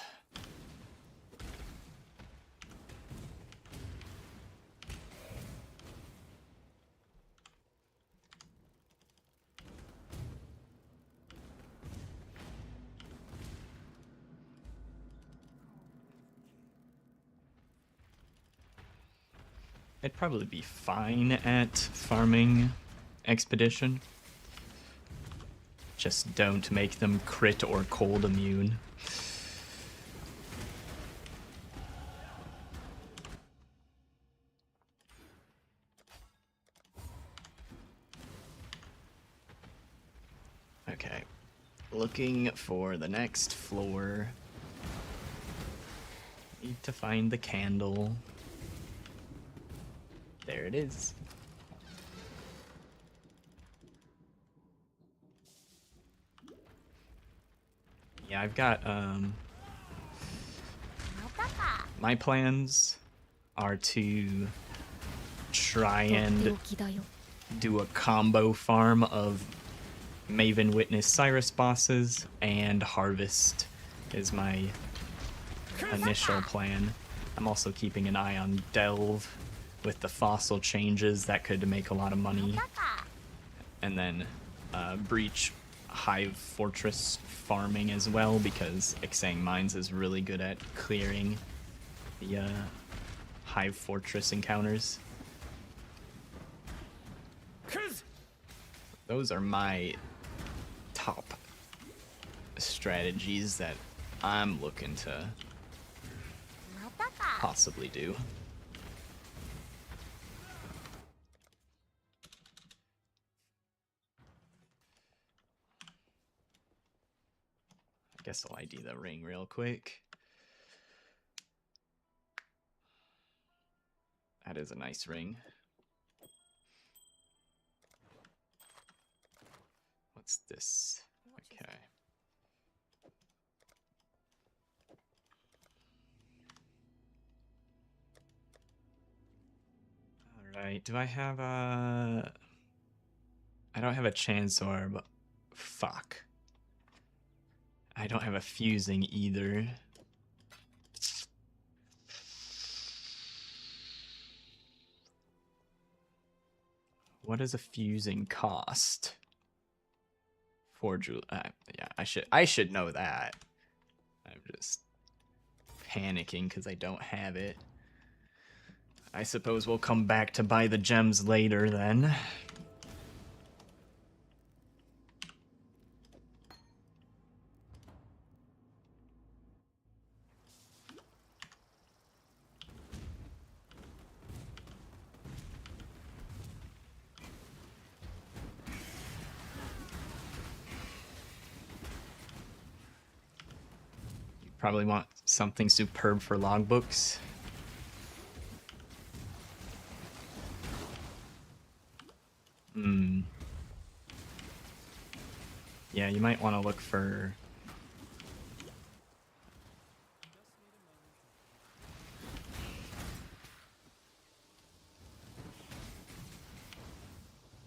I'd probably be fine at farming Expedition. Just don't make them crit or cold immune. Okay. Looking for the next floor. Need to find the candle. There it is. Yeah, I've got, my plans are to try and do a combo farm of Maven Witness Cyrus bosses and Harvest is my initial plan. I'm also keeping an eye on Delve with the fossil changes that could make a lot of money. And then Breach Hive Fortress farming as well, because Ixang Mines is really good at clearing the Hive Fortress encounters. those are my top strategies that I'm looking to またか。 possibly do. I guess I'll ID the ring real quick. That is a nice ring. What's this? Okay. Alright, do I have a... I don't have a chance orb. Fuck. I don't have a fusing either. What does a fusing cost? 4 jewel. Yeah, I should know that. I'm just panicking because I don't have it. I suppose we'll come back to buy the gems later then. You probably want something superb for logbooks. Hmm. Yeah, you might want to look for...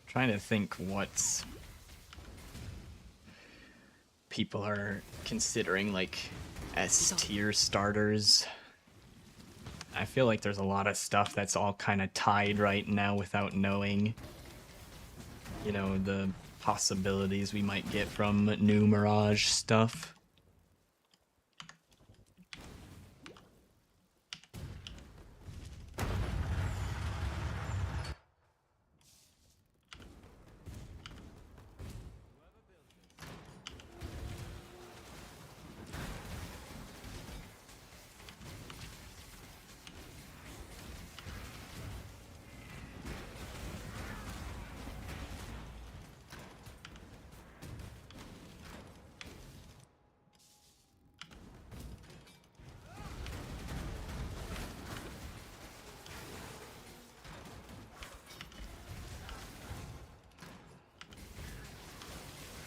Trying to think what people are considering, like, S tier starters. I feel like there's a lot of stuff that's all kind of tied right now without knowing, you know, the possibilities we might get from new Mirage stuff.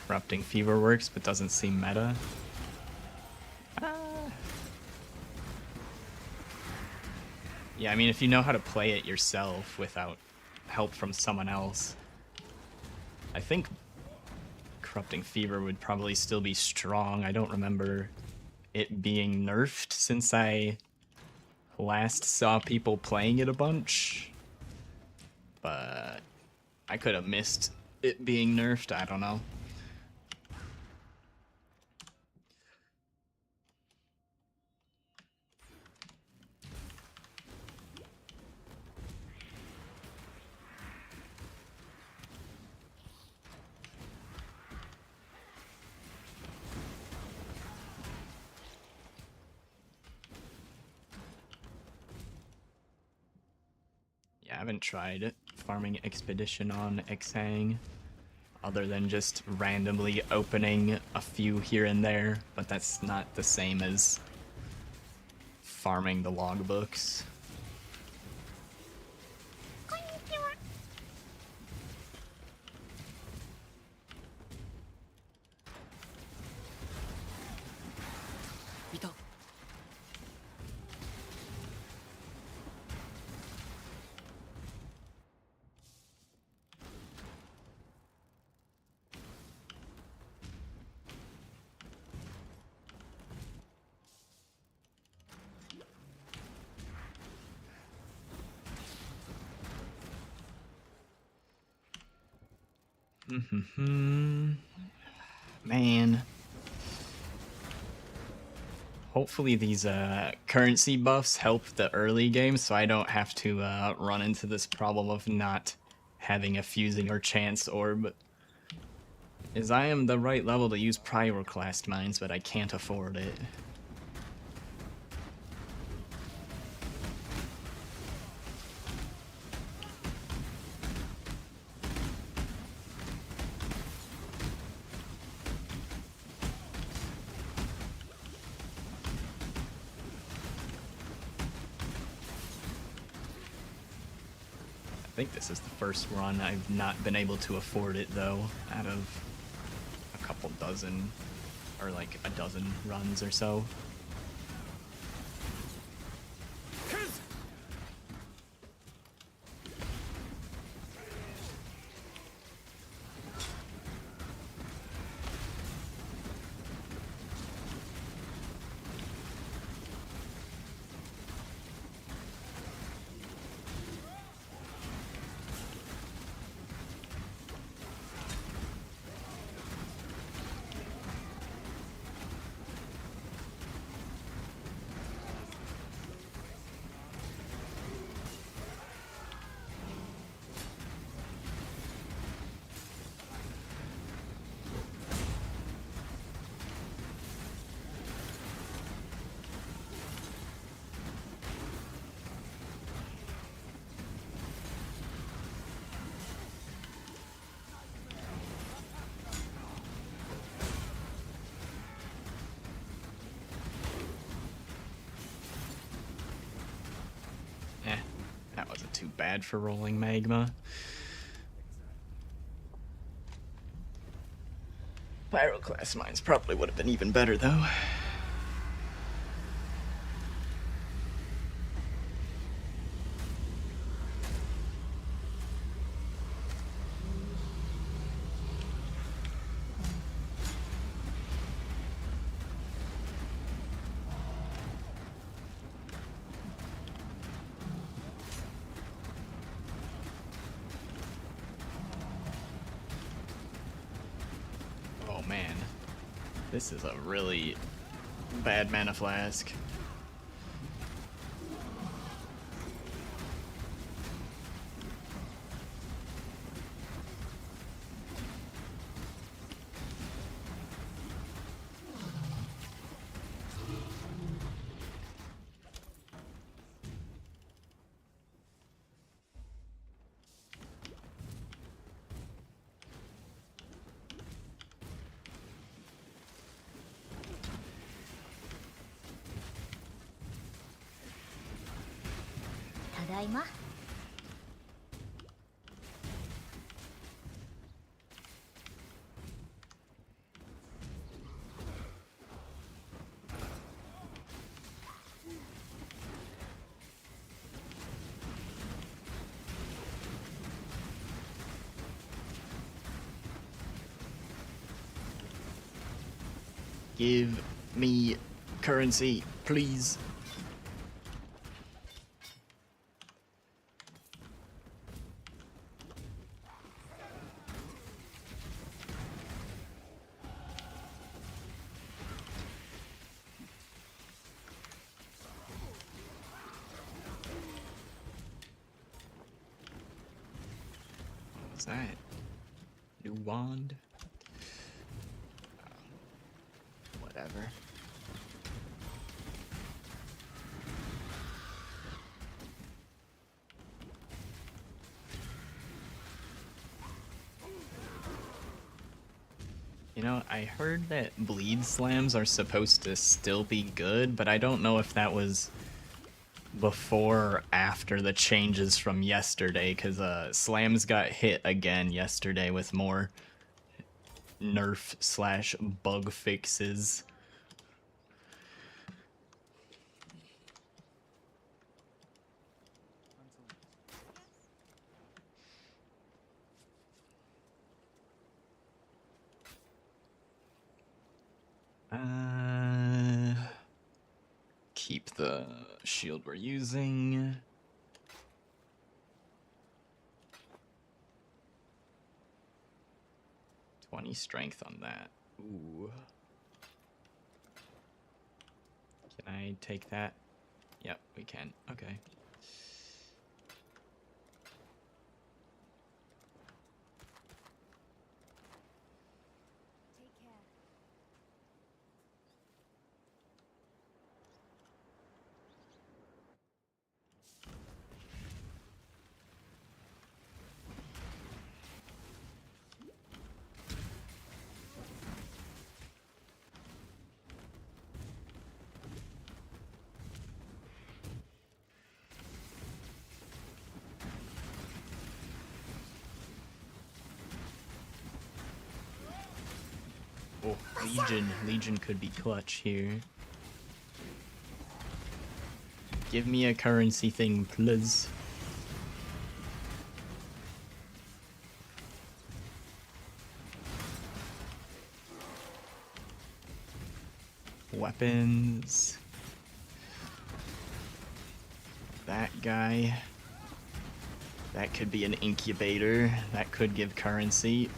Corrupting Fever works, but doesn't seem meta. Yeah, I mean, if you know how to play it yourself without help from someone else, I think Corrupting Fever would probably still be strong. I don't remember it being nerfed since I last saw people playing it a bunch. But I could have missed it being nerfed, I don't know. Yeah, I haven't tried farming Expedition on Xang, other than just randomly opening a few here and there, but that's not the same as farming the logbooks. こんにちは。 いた。 Man. Hopefully these currency buffs help the early game so I don't have to run into this problem of not having a fusing or chance orb is I am the right level to use pyroclast mines, but I can't afford it. I think this is the first run I've not been able to afford it, though, out of a couple dozen, or like a dozen runs or so. That wasn't too bad for rolling magma. Pyroclast mines probably would have been even better, though. Oh man, this is a really bad mana flask. Tadaima. Give me currency, please. What was that? New wand? Whatever. You know, I heard that bleed slams are supposed to still be good, but I don't know if that was before or after the changes from yesterday, because slams got hit again yesterday with more nerf slash bug fixes. Keep the shield we're using. '20 strength on that. Ooh. Can I take that? Yep, we can. Okay. Legion could be clutch here. Give me a currency thing, please. Weapons. That guy. That could be an incubator. That could give currency.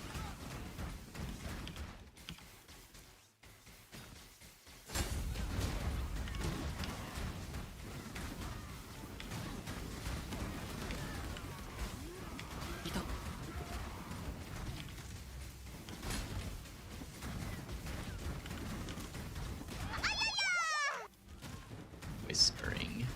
Whispering.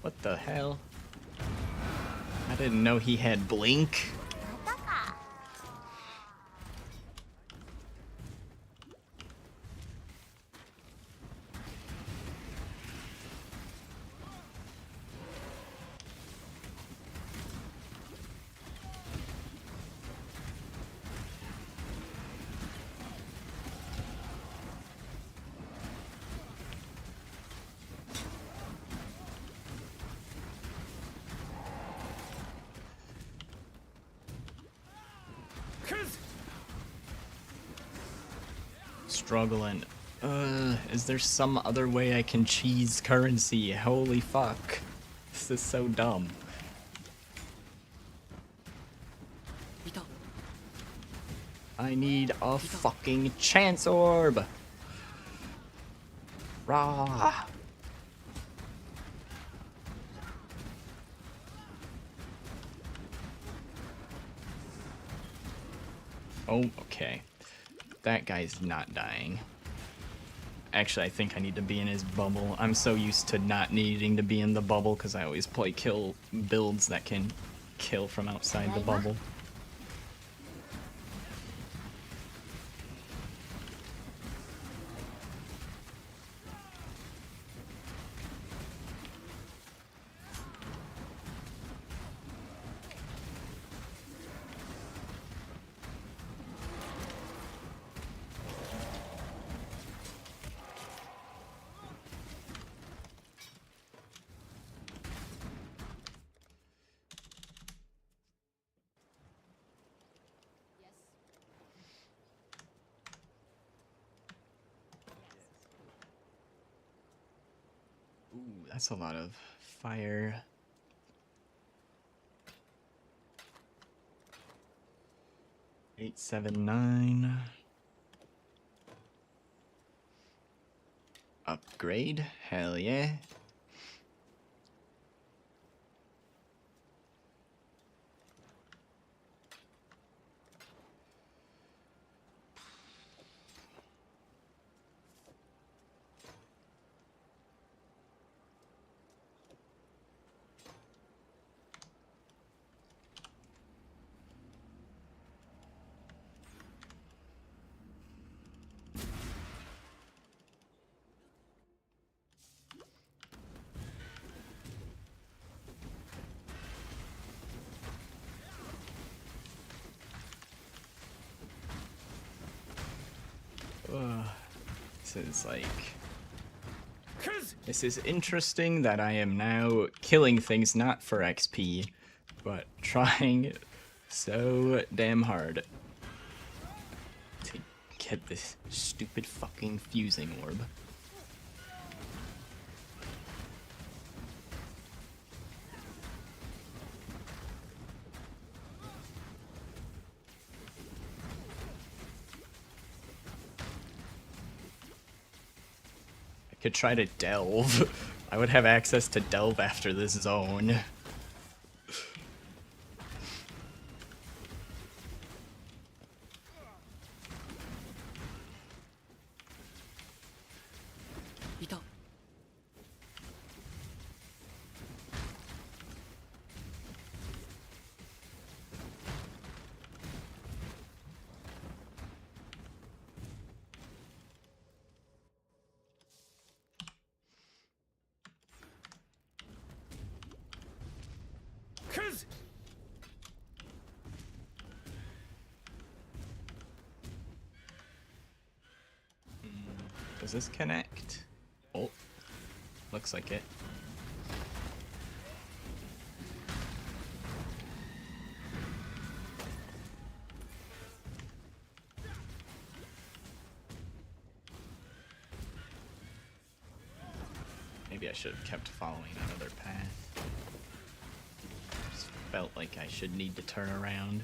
What the hell? I didn't know he had blink. またか。 Struggling. Is there some other way I can cheese currency? Holy fuck. This is so dumb. I need a fucking chance orb. Rah. Oh, okay. That guy's not dying. Actually, I think I need to be in his bubble. I'm so used to not needing to be in the bubble because I always play kill builds that can kill from outside the bubble. Ooh, that's a lot of fire. Eight, 7, 9. Upgrade? Hell yeah. This is like... This is interesting that I am now killing things not for XP, but trying so damn hard to get this stupid fucking fusing orb. Could try to delve. I would have access to delve after this zone. いた。 Does this connect? Oh, looks like it. Maybe I should have kept following another path. Just felt like I should need to turn around.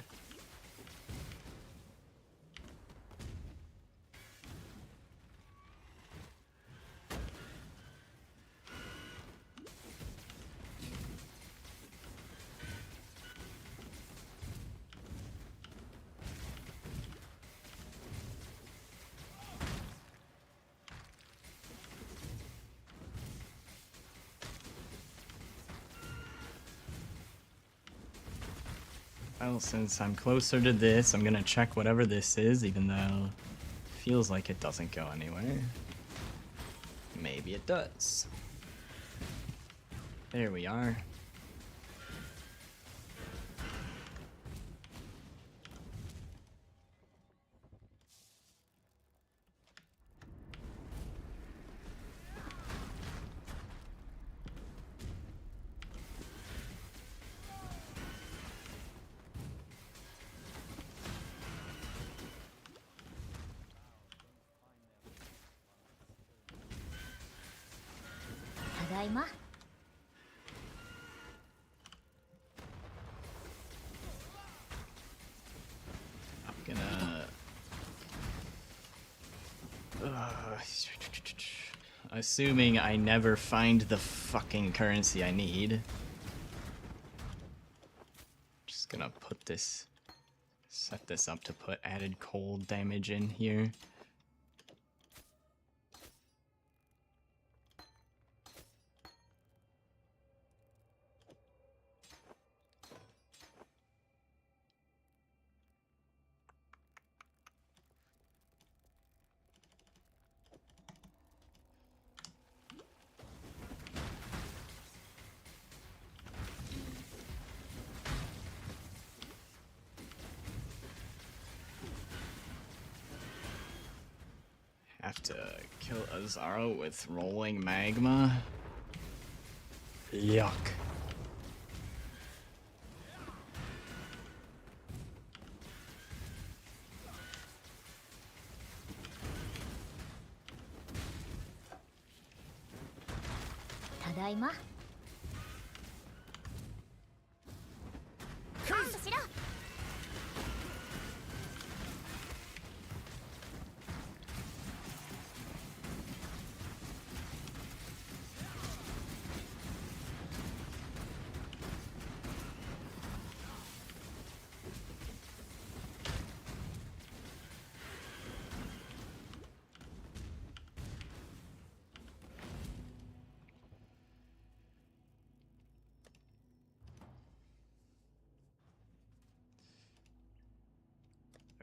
Well, since I'm closer to this, I'm gonna check whatever this is, even though it feels like it doesn't go anywhere. Maybe it does. There we are. Tadaima. I'm gonna... assuming I never find the fucking currency I need. Just gonna put this... set this up to put added cold damage in here. Have to kill Azaro with rolling magma. Yuck. Tadaima. 感謝しろ。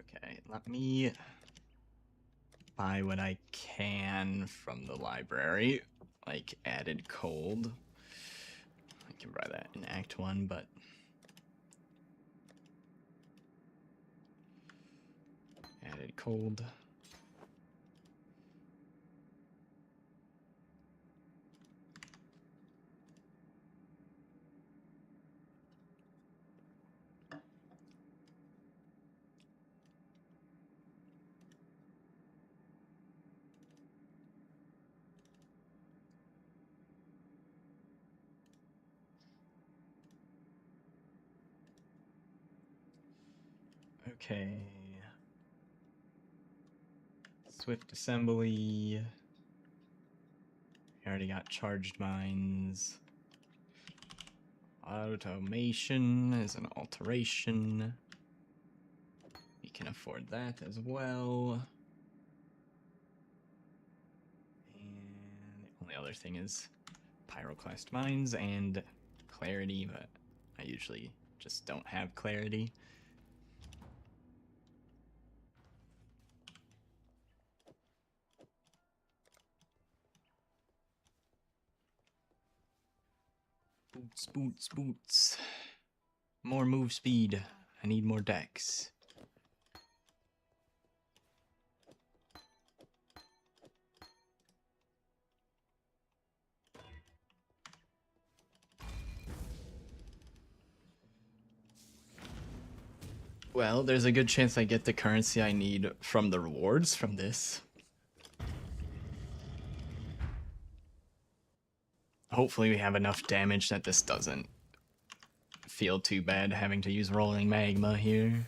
Okay, let me buy what I can from the library, like added cold. I can buy that in Act 1, but... added cold. Okay. Swift assembly. We already got charged mines. Automation is an alteration. We can afford that as well. And other thing is pyroclast mines and clarity, but I usually just don't have clarity. Boots, boots, boots. More move speed. I need more dex. Well, there's a good chance I get the currency I need from the rewards from this. Hopefully we have enough damage that this doesn't feel too bad having to use rolling magma here.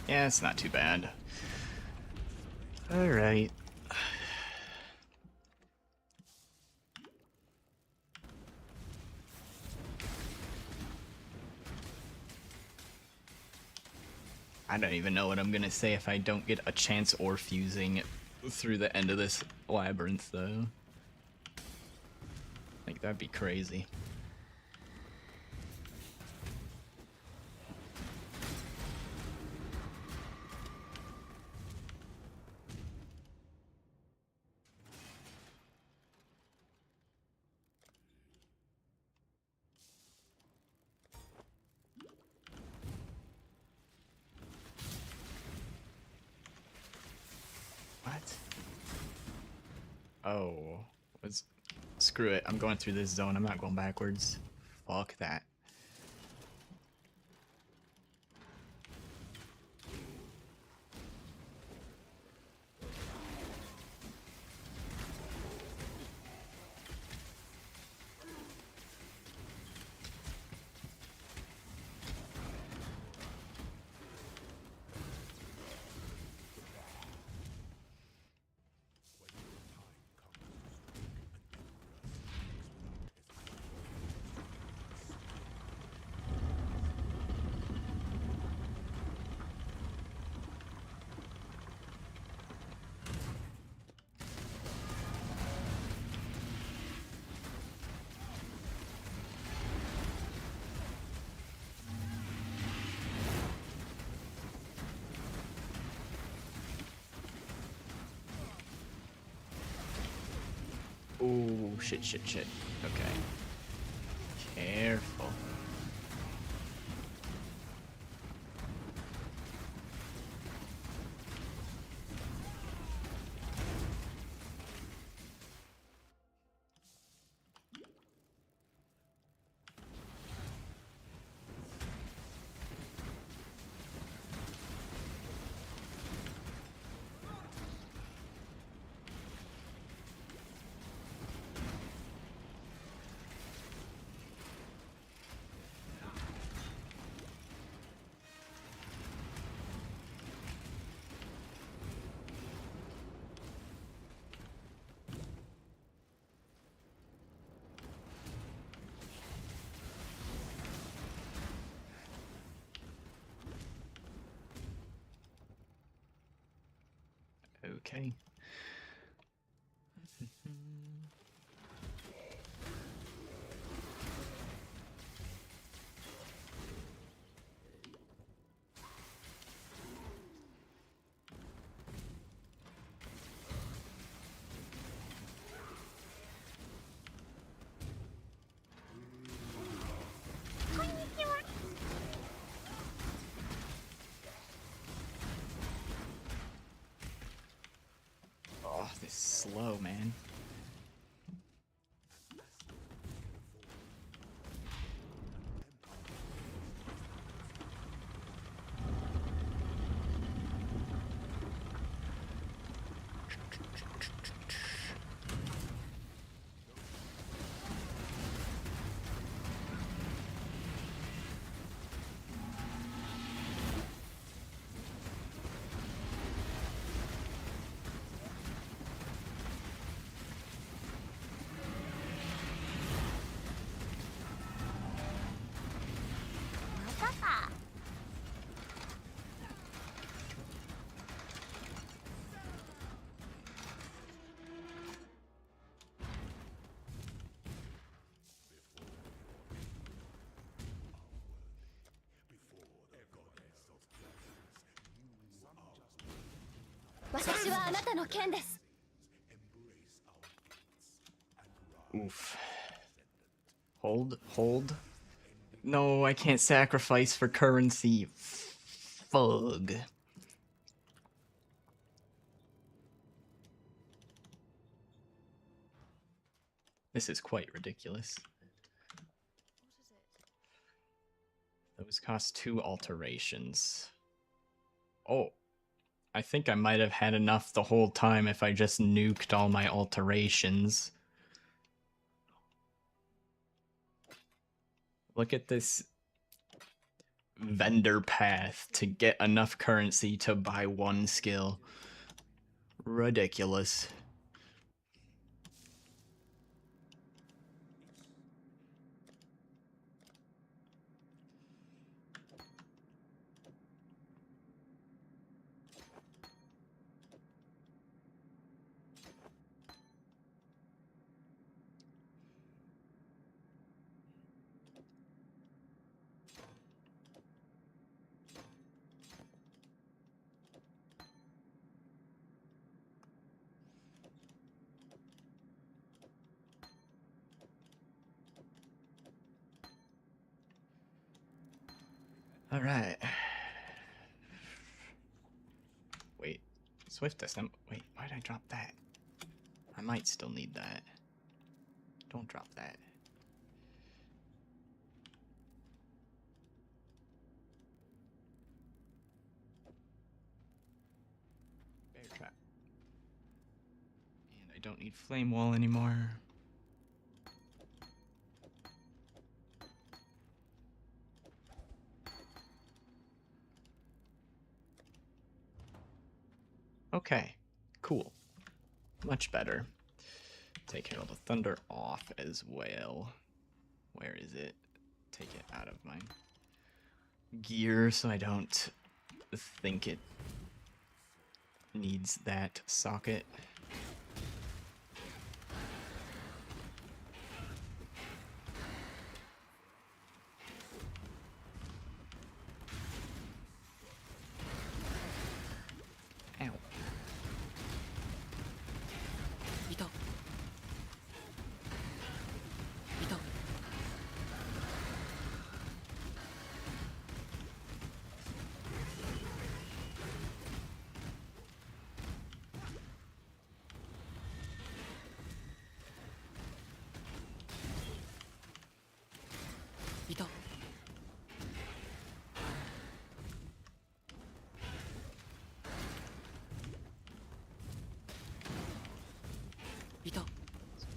Yeah, it's not too bad. Alright. I don't even know what I'm gonna say if I don't get a chance or fusing through the end of this labyrinth, though. Like, that'd be crazy. What? Oh, screw it. I'm going through this zone. I'm not going backwards. Fuck that. Ooh, shit, shit, shit. Okay. Careful. Okay. slow, man. Oof. Hold. No, I can't sacrifice for currency. Fug. This is quite ridiculous. Those cost 2 alterations. Oh. I think I might have had enough the whole time if I just nuked all my alterations. Look at this vendor path to get enough currency to buy 1 skill. Ridiculous. Alright. Wait. Swift assembly. Wait, why did I drop that? I might still need that. Don't drop that. Bear trap. And I don't need flame wall anymore. Okay, cool. Much better. Take Herald of Thunder off as well. Where is it? Take it out of my gear so I don't think it needs that socket. Ow.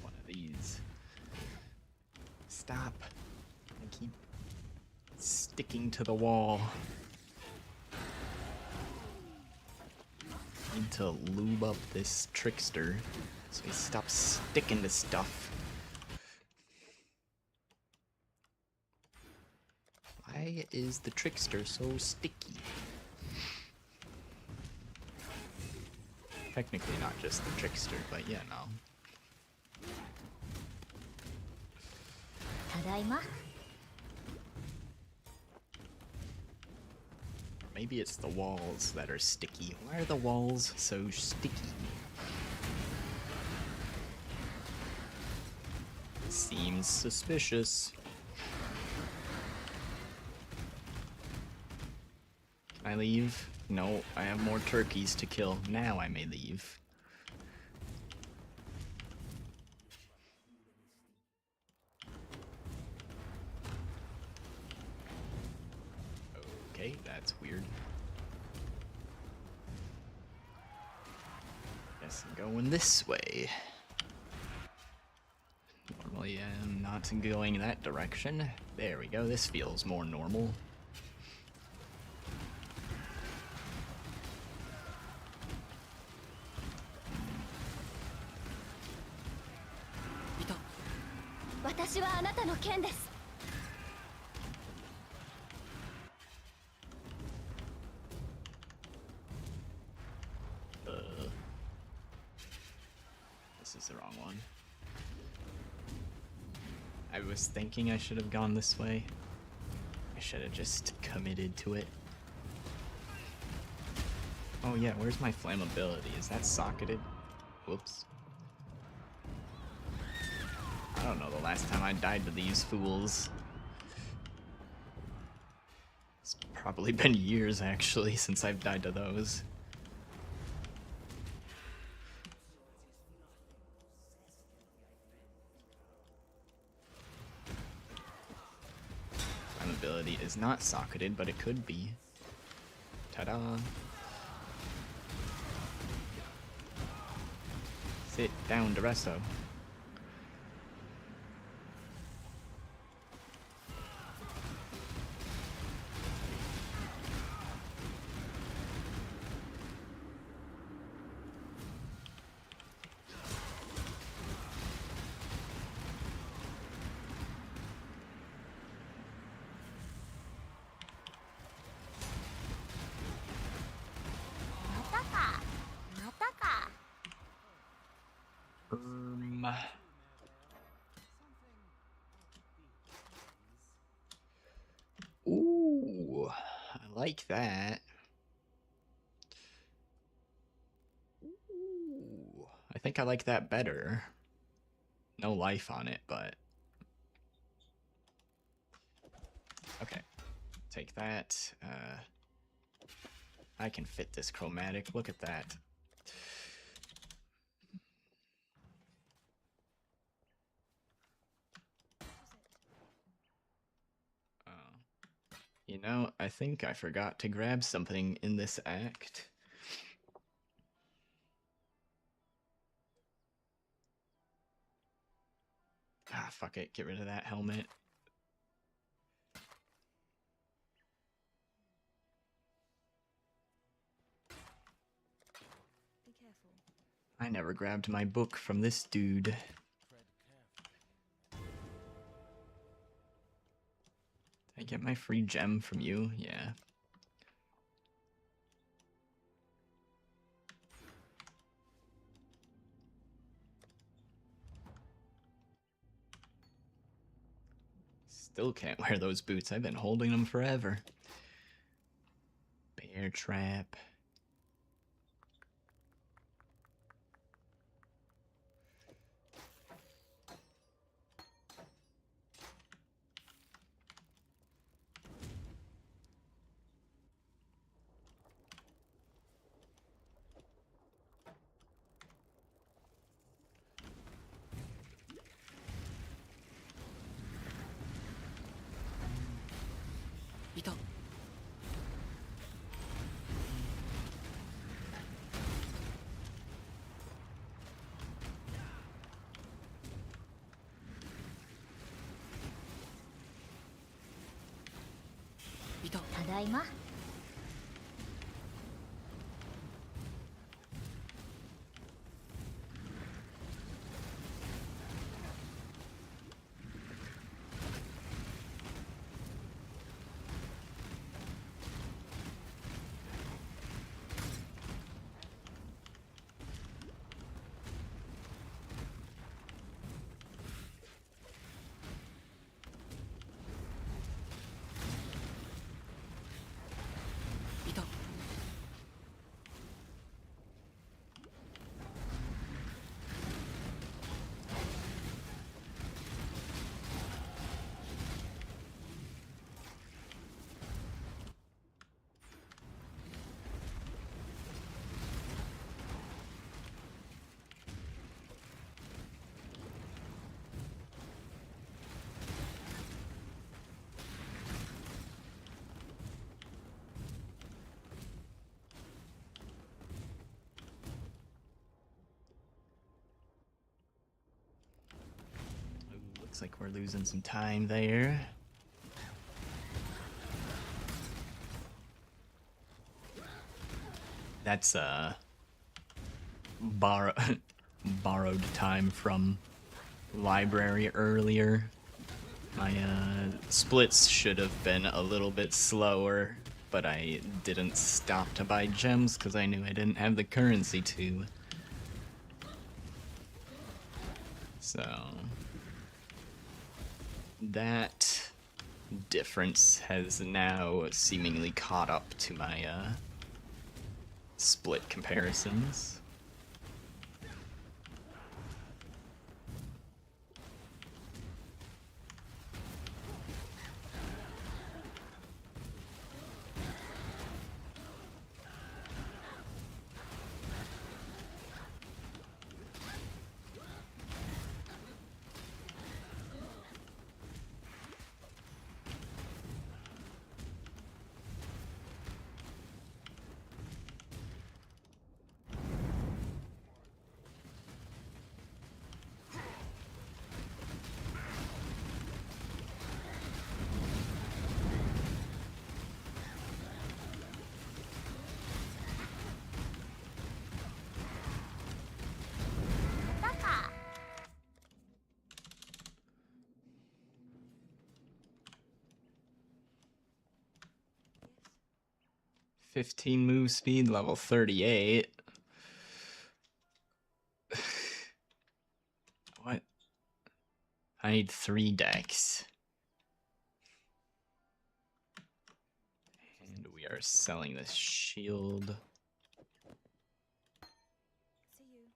One of these. Stop. I keep sticking to the wall. Need to lube up this trickster so he stops sticking to stuff. Why is the trickster so sticky? Technically not just the trickster, but yeah, no. Maybe it's the walls that are sticky. Why are the walls so sticky? Seems suspicious. Can I leave? No, I have more turkeys to kill. Now I may leave. weird. Guess I'm going this way. Normally I'm not going that direction. There we go, this feels more normal. This is the wrong one. I was thinking I should have gone this way. I should have just committed to it. Oh yeah, where's my flammability? Is that socketed? Whoops. I don't know the last time I died to these fools. It's probably been years actually since I've died to those. Flammability is not socketed, but it could be. Ta-da! Sit down, Deresso. Ooh, I like that. Ooh, I think I like that better. No life on it, but okay. Take that. I can fit this chromatic. Look at that. You know, I think I forgot to grab something in this act. Ah, fuck it. Get rid of that helmet. Be careful. I never grabbed my book from this dude. Did I get my free gem from you? Yeah. Still can't wear those boots. I've been holding them forever. Bear trap.ただいま。Looks like we're losing some time there. That's borrowed time from library earlier. My splits should have been a little bit slower, but I didn't stop to buy gems because I knew I didn't have the currency to. So that difference has now seemingly caught up to my split comparisons. Taka. 15 move speed, level 38. What? I need 3 decks. And we are selling this shield. See you.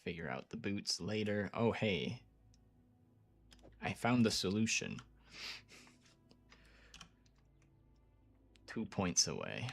Figure out the boots later. Oh, hey. I found the solution. 2 points away.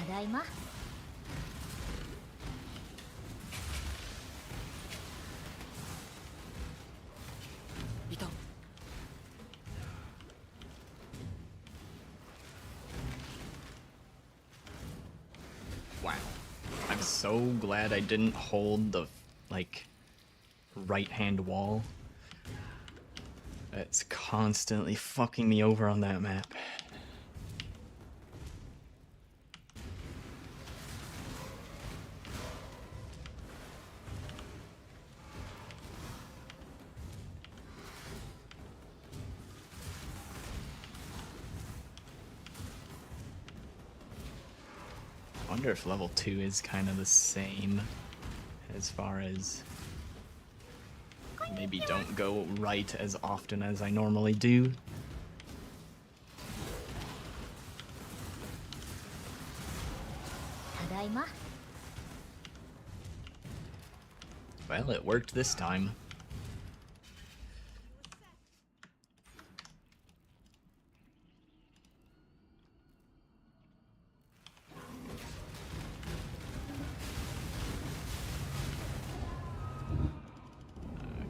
Tadaima. Wow. I'm so glad I didn't hold the, like, right-hand wall. It's constantly fucking me over on that map. I wonder if level 2 is kind of the same as far as maybe don't go right as often as I normally do. Tadaima. Well, it worked this time.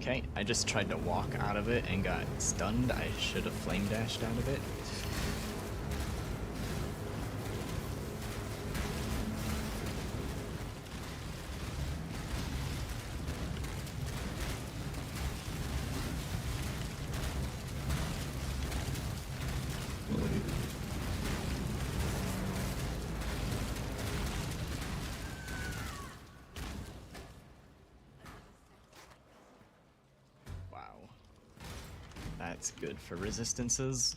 Okay, I just tried to walk out of it and got stunned. I should have flame dashed out of it. Wow. That's good for resistances.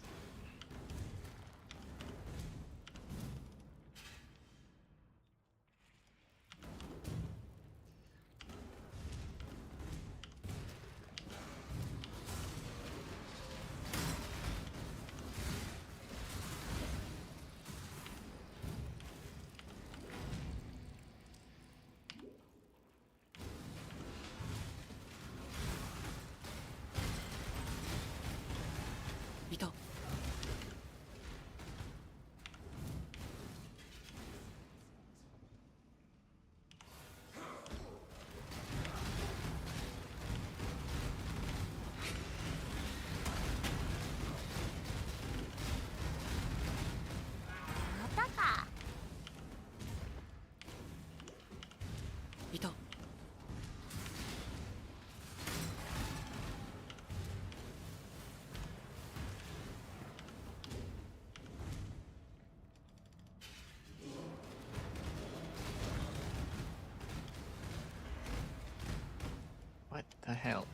What the hell?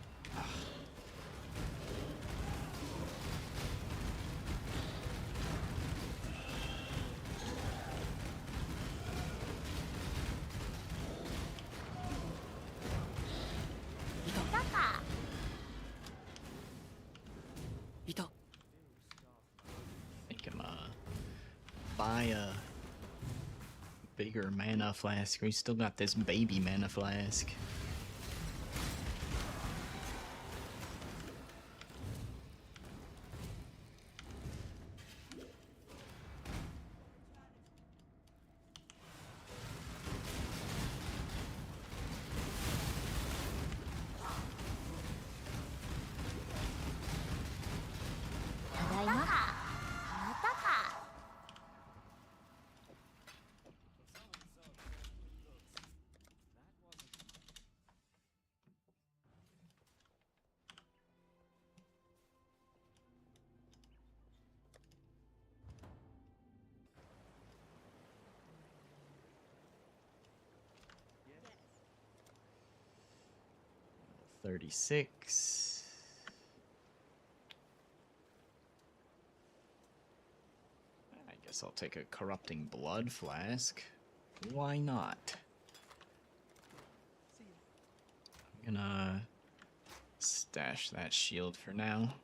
Think I'm buy a bigger mana flask. We still got this baby mana flask. Yes. 36. I guess I'll take a corrupting blood flask. Why not? I'm gonna stash that shield for now.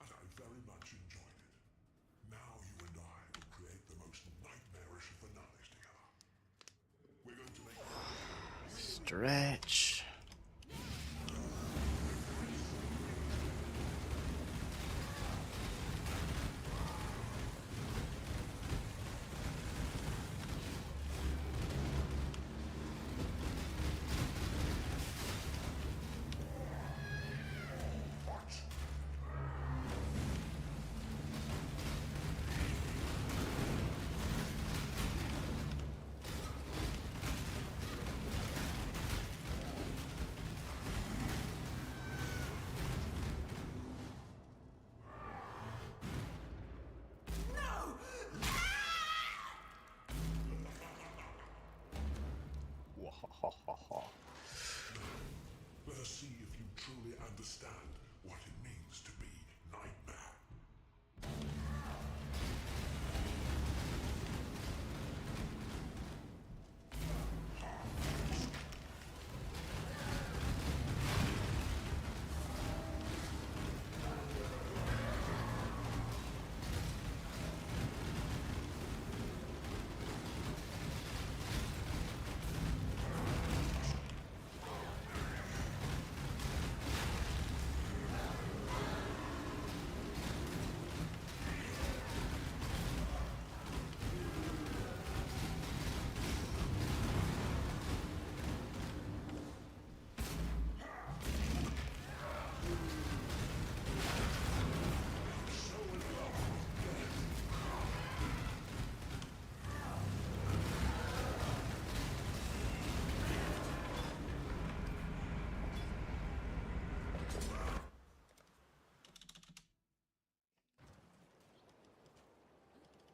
And I very much enjoyed it. Now you and I will create the most nightmarish of finales together. We're going to make Stretch. Wahahaha. Let us see if you truly understand what it means to be Nightmare.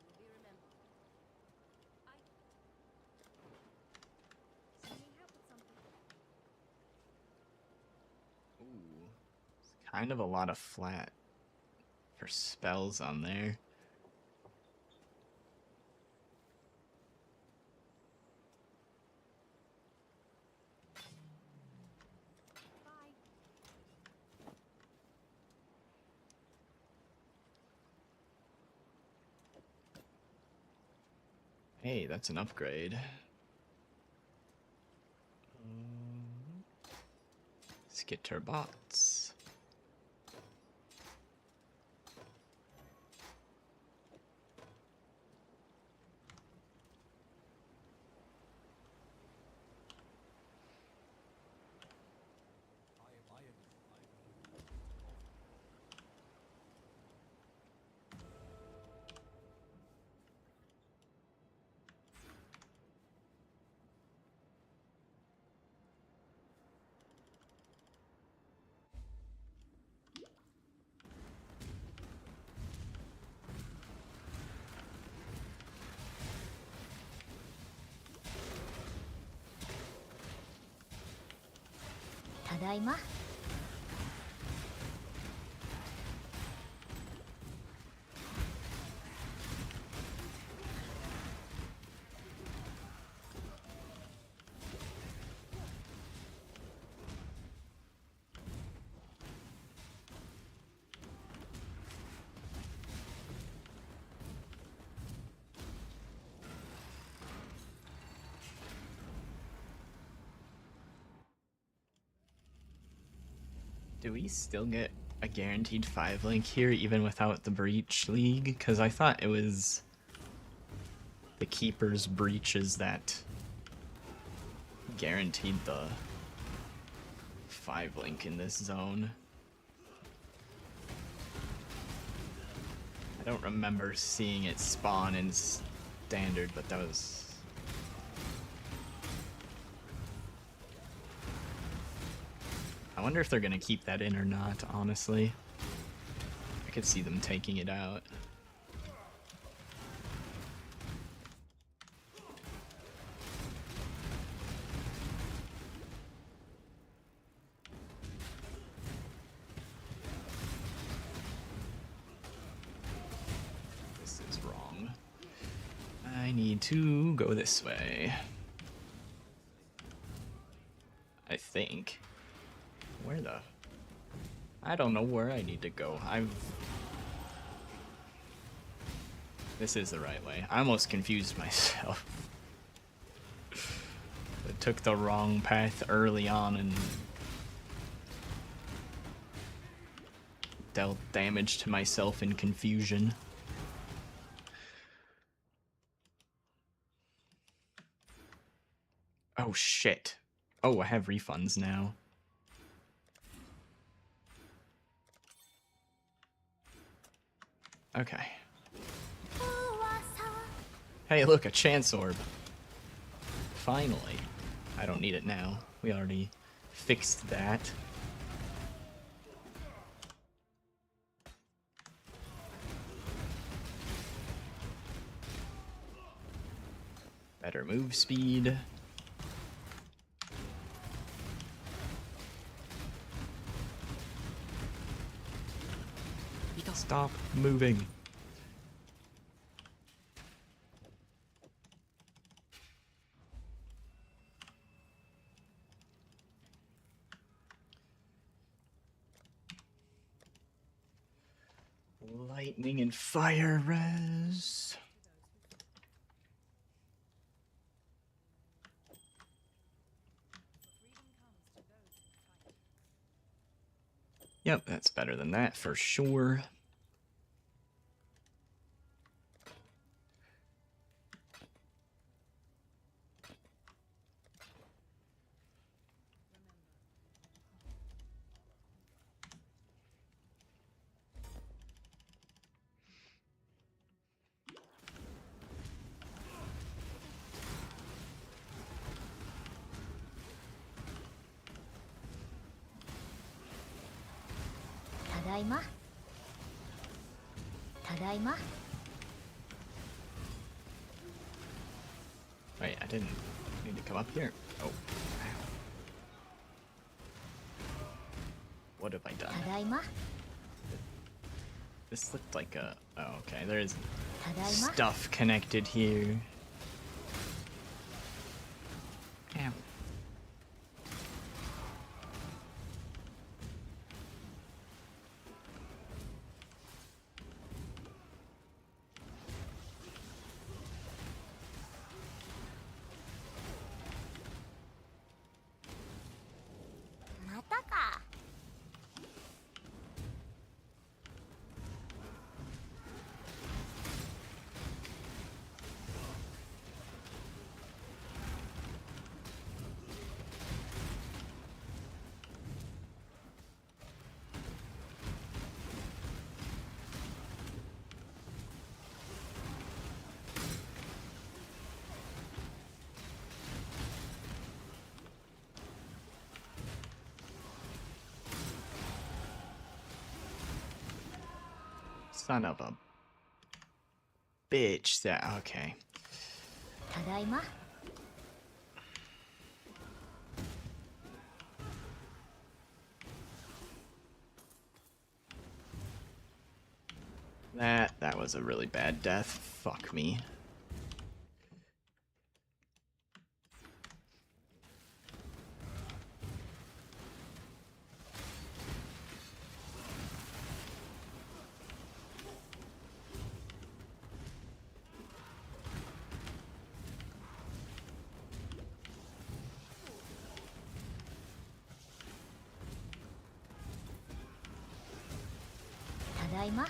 Will be remembered. Send me help with something. Ooh. It's kind of a lot of flat for spells on there. Bye. Hey, that's an upgrade. Skitter bots. ただいま Do we still get a guaranteed 5 link here even without the Breach League? Because I thought it was the Keeper's breaches that guaranteed the 5 link in this zone. I don't remember seeing it spawn in Standard, but that was... I wonder if they're gonna keep that in or not, honestly. I could see them taking it out. This is wrong. I need to go this way. I think. Where the... I don't know where I need to go. This is the right way. I almost confused myself. I took the wrong path early on and dealt damage to myself in confusion. Oh shit. Oh, I have refunds now. Okay. Hey, look, a chance orb. Finally. I don't need it now. We already fixed that. Better move speed. Stop moving. Lightning and fire res. Yep, that's better than that for sure. Tadaima. Tadaima. Wait, I didn't need to come up here. Oh. What have I done? Tadaima. This looked like a... Oh, okay. There is Tadaima. stuff connected here. Ow. Mata ka. Son of a bitch. That... Okay. Tadaima. That was a really bad death. Fuck me. Tadaima.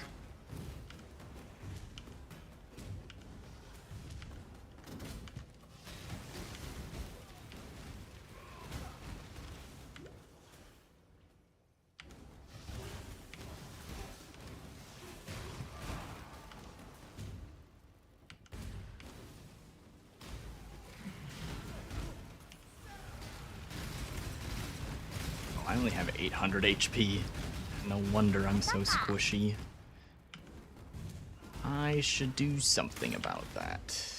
Oh, I only have 800 HP. No wonder I'm so squishy. I should do something about that.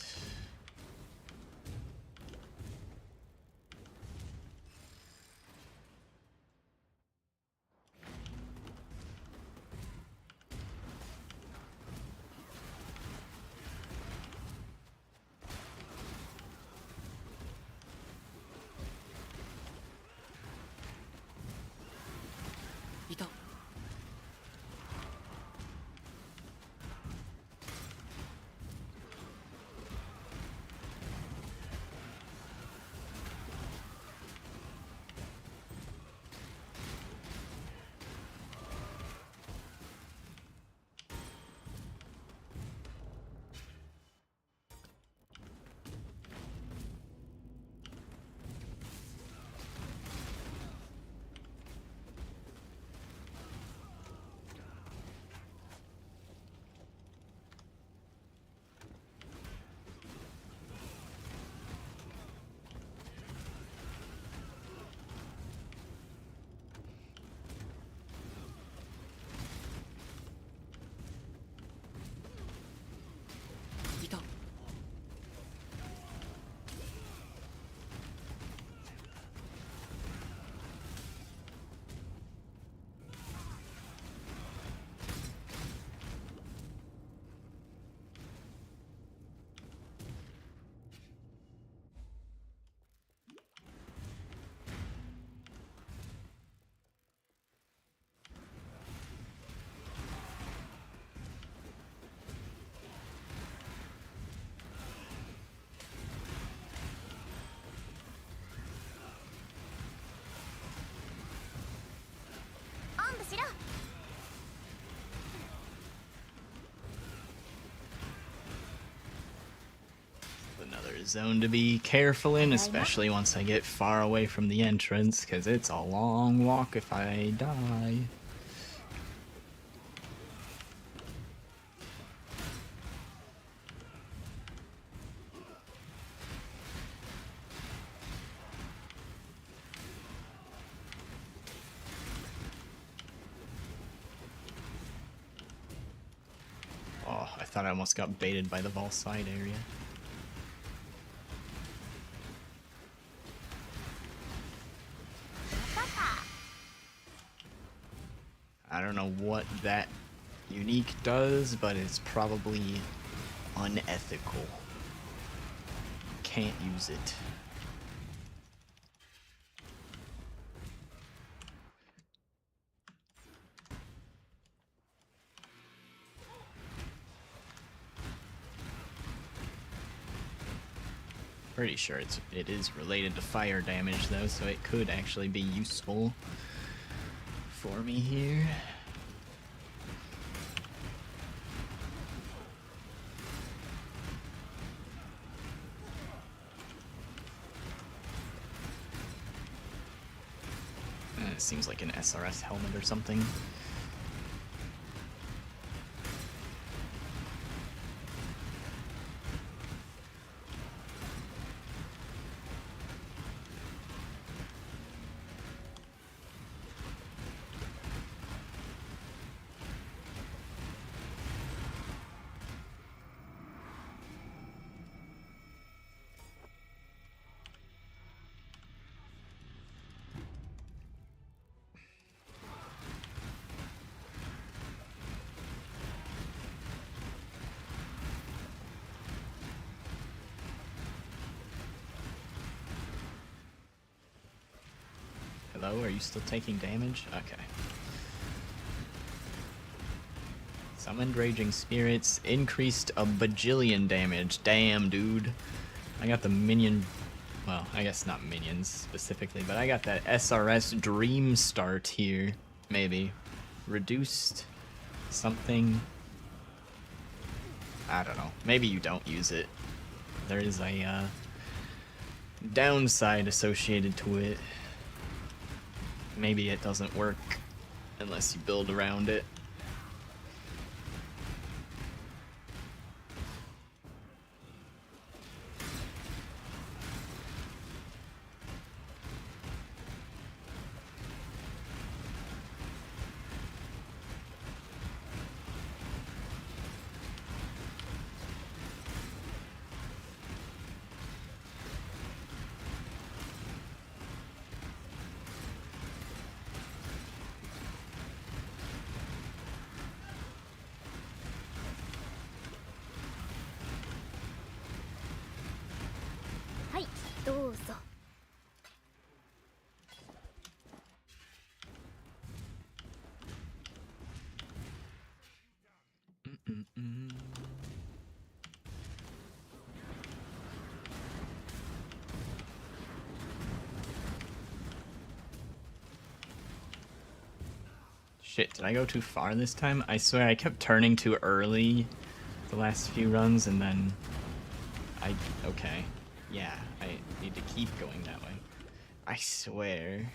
Another zone to be careful in, especially once I get far away from the entrance, because it's a long walk if I die. Oh, I thought I almost got baited by the Vol side area. I don't know what that unique does, but it's probably unethical. Can't use it. Pretty sure it is related to fire damage though, so it could actually be useful for me here. It seems like an SRS helmet or something. low? Are you still taking damage? Okay. Summoned Raging Spirits, increased a bajillion damage. Damn, dude. I got the minion... Well, I guess not minions specifically, but I got that SRS Dream Start here. Maybe. Reduced something. I don't know. Maybe you don't use it. There is a downside associated to it. Maybe it doesn't work unless you build around it. Shit, did I go too far this time? I swear I kept turning too early the last few runs, and then okay. Yeah, I need to keep going that way. I swear.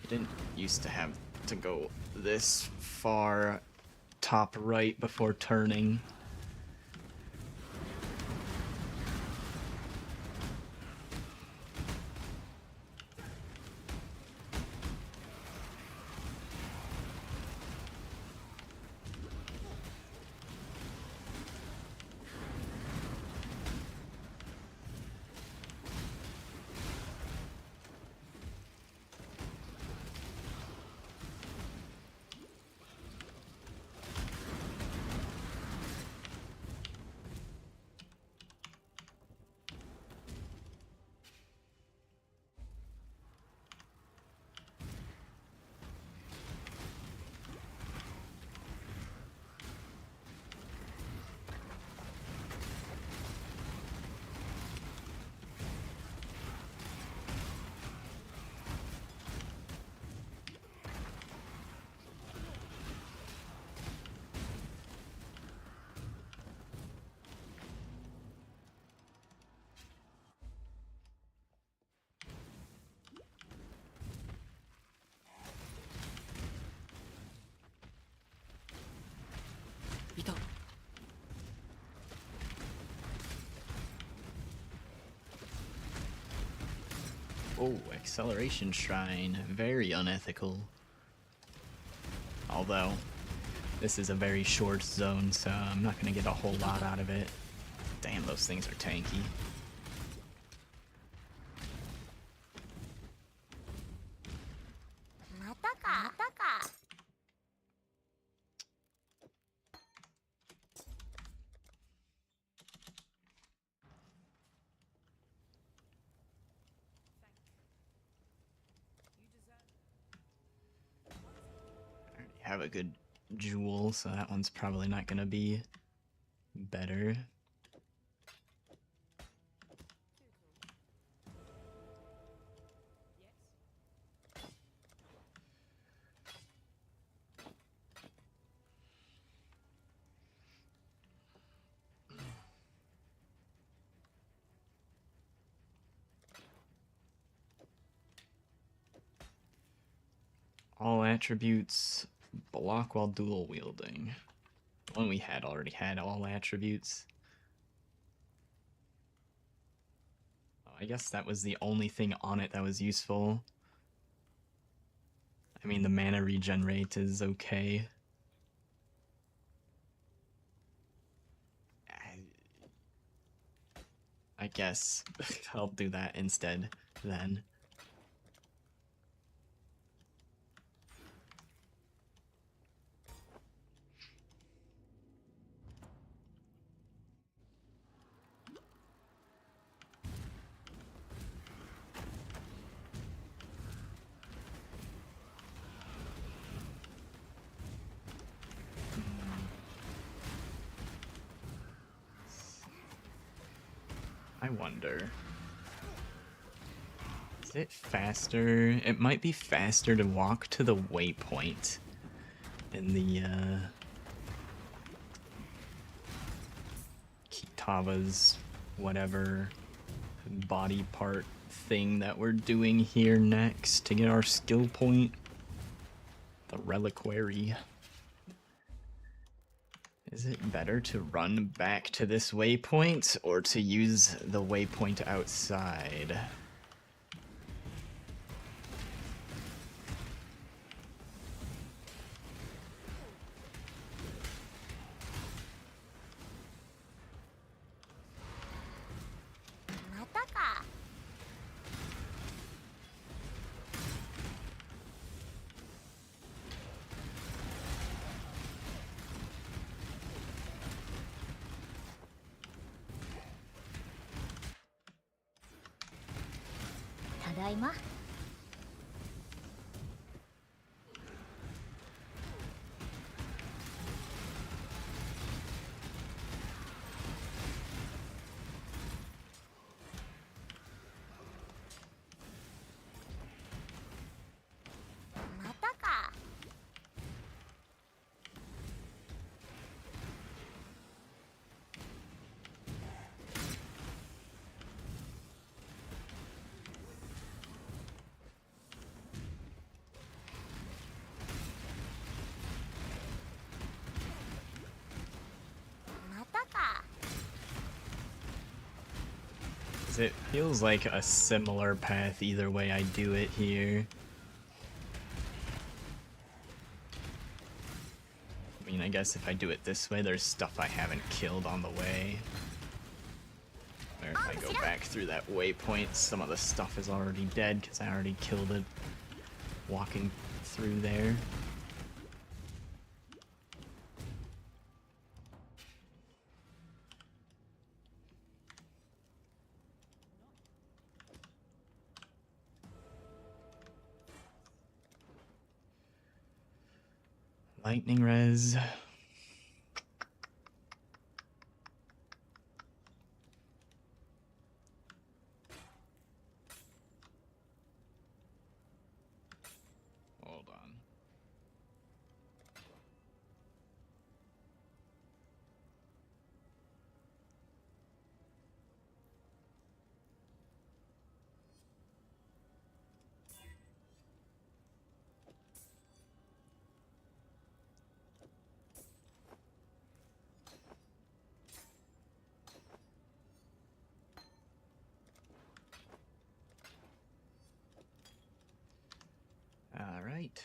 You didn't used to have to go this far top right before turning. Oh, Acceleration Shrine. Very unethical. Although, this is a very short zone, so I'm not going to get a whole lot out of it. Damn, those things are tanky. Have a good jewel, so that one's probably not gonna be better. All attributes block while dual wielding. The one we had already had all attributes. Oh, I guess that was the only thing on it that was useful. I mean, the mana regen rate is okay. I guess I'll do that instead then. I wonder. Is it faster? It might be faster to walk to the waypoint in the Kitava's whatever body part thing that we're doing here next to get our skill point. The reliquary. Is it better to run back to this waypoint or to use the waypoint outside? Tadaima. It feels like a similar path either way I do it here. I mean, I guess if I do it this way, there's stuff I haven't killed on the way. Or if I go back through that waypoint, some of the stuff is already dead because I already killed it walking through there. Lightning res. Hold on. All right.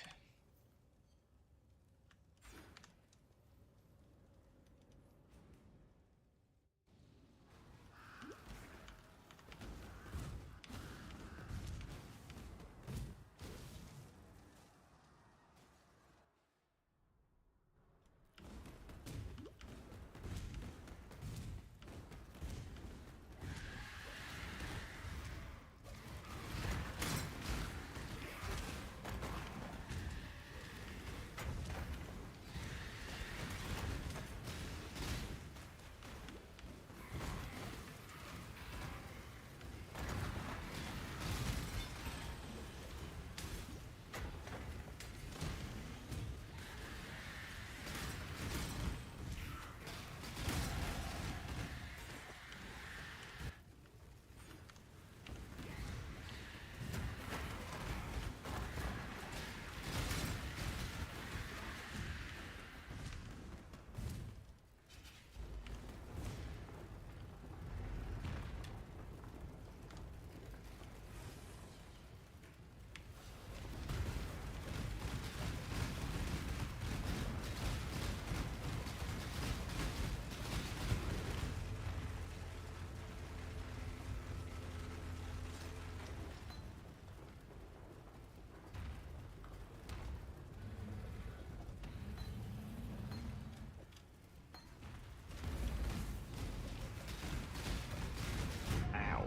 Ow.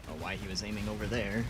I don't know why he was aiming over there.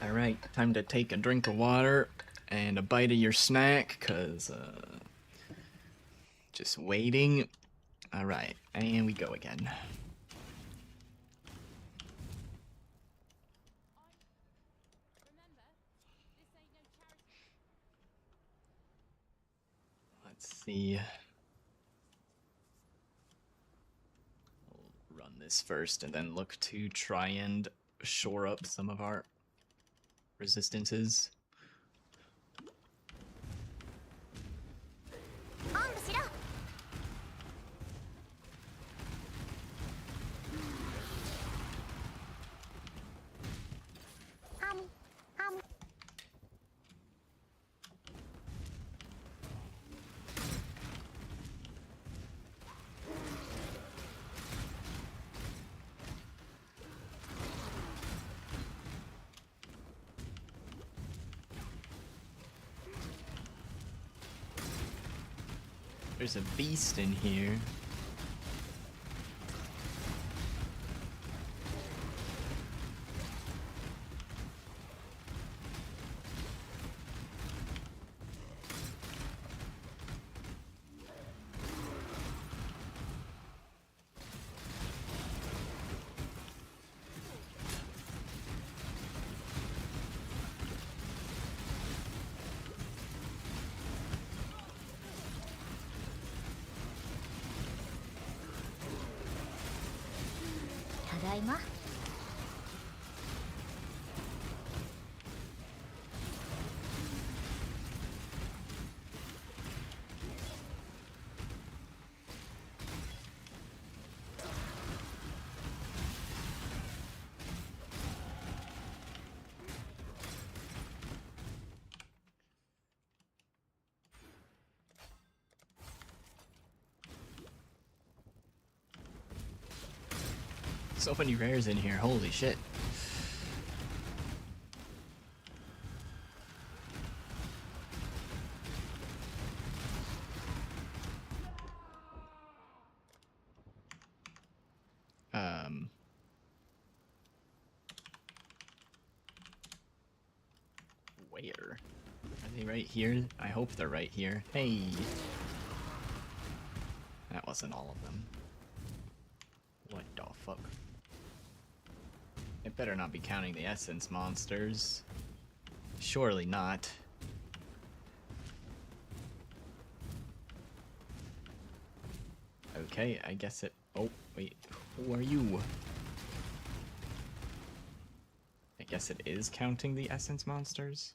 Alright, time to take a drink of water and a bite of your snack, cause, just waiting. Alright, and we go again. Let's see. We'll run this first and then look to try and shore up some of our resistances. おんぶしろ。ハムハム。There's a beast in here. Tadaima. So many rares in here, holy shit. Where? Are they right here? I hope they're right here. Hey! That wasn't all of them. What the fuck? It better not be counting the essence monsters. Surely not. Okay, I guess it... Oh, wait. Who are you? I guess it is counting the essence monsters?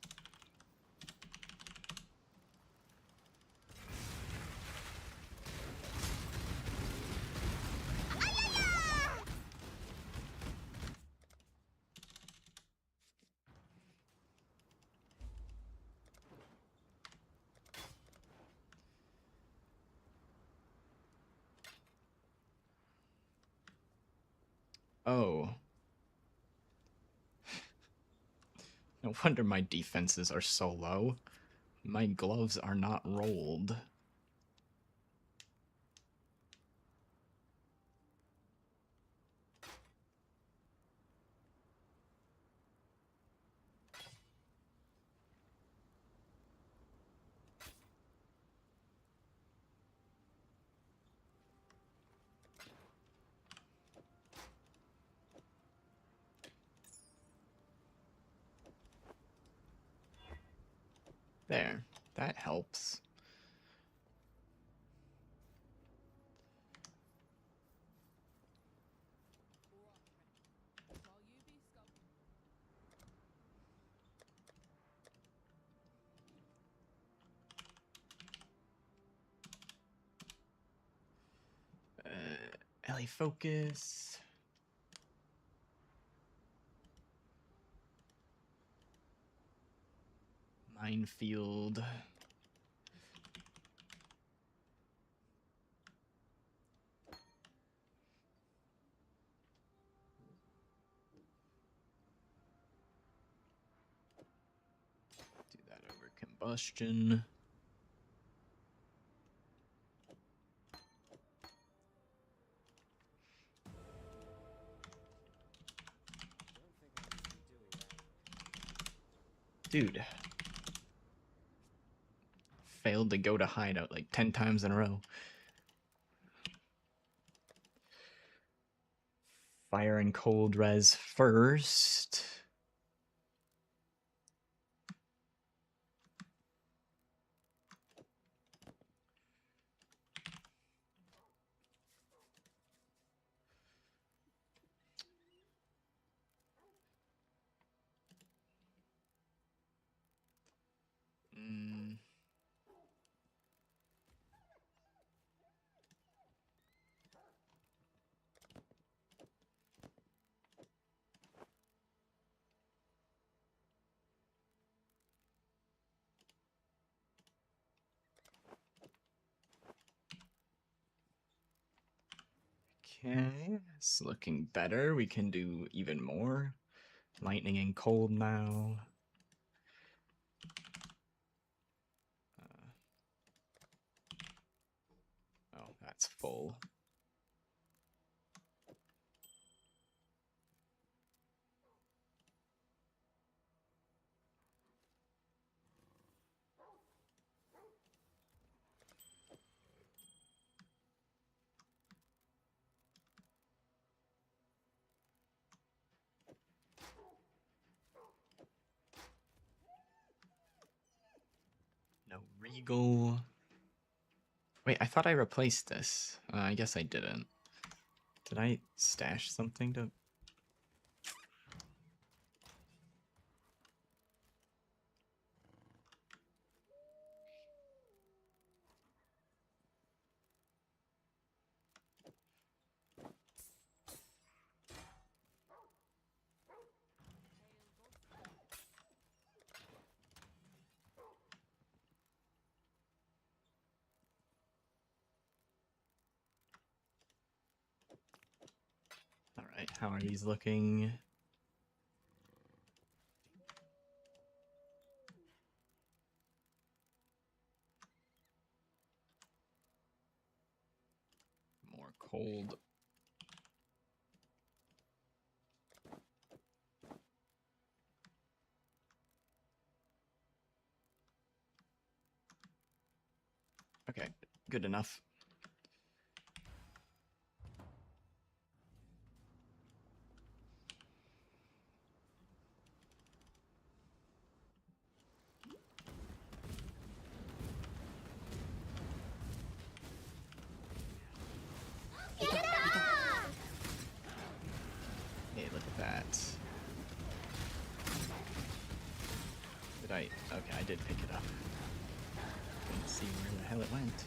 Oh. No wonder my defenses are so low. My gloves are not rolled. There, that helps. Ellie, focus. Minefield. Do that over combustion. Dude. Failed to go to hideout like 10 times in a row. Fire and cold res first. Okay, it's looking better. We can do even more. Lightning and cold now. Oh, that's full. No regal. Wait, I thought I replaced this. I guess I didn't. Did I stash something to... Alright, how are these looking? More cold. Okay, good enough. Hey, look at that. Did I... Okay, I did pick it up. Couldn't see where the hell it went.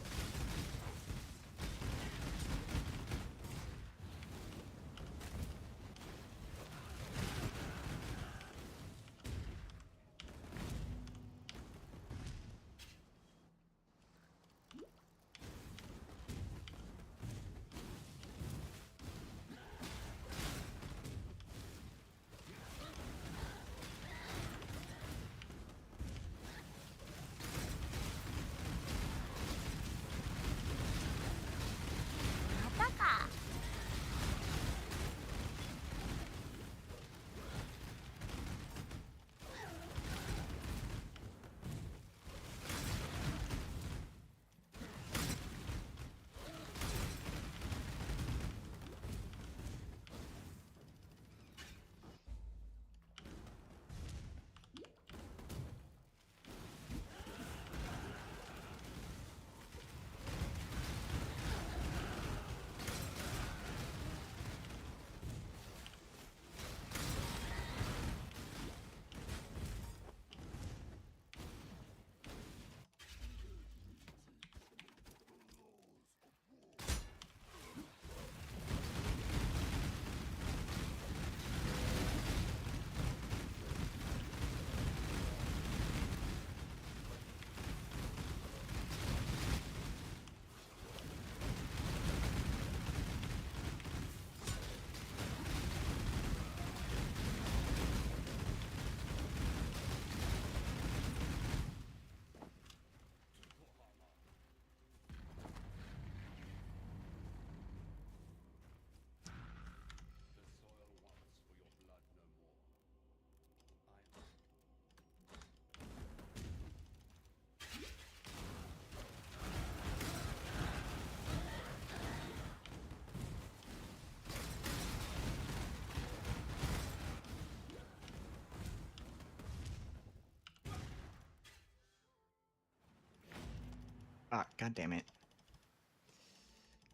Ah, god damn it.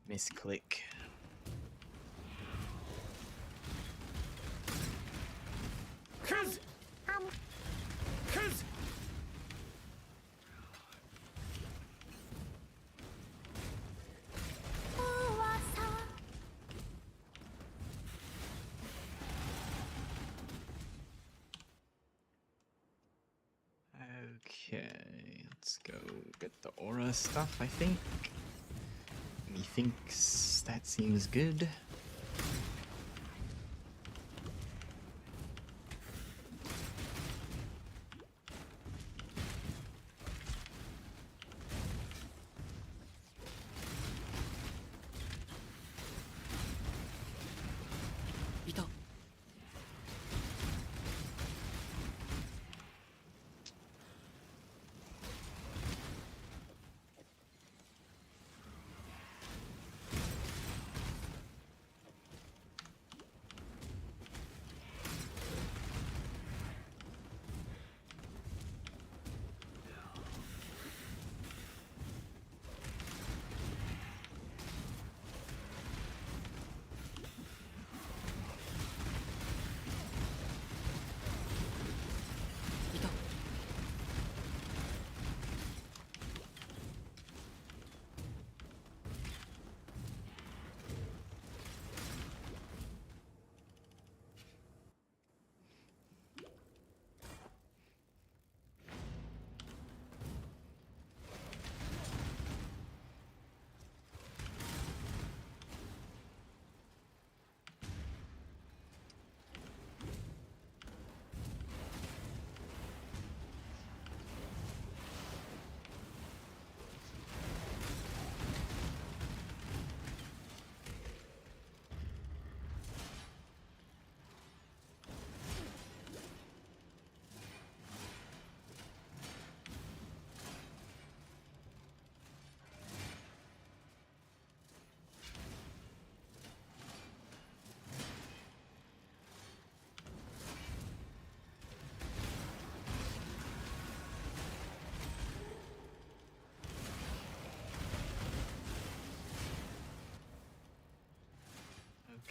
Misclick. Hum. Okay, let's go get the aura stuff, I think. Methinks that seems good.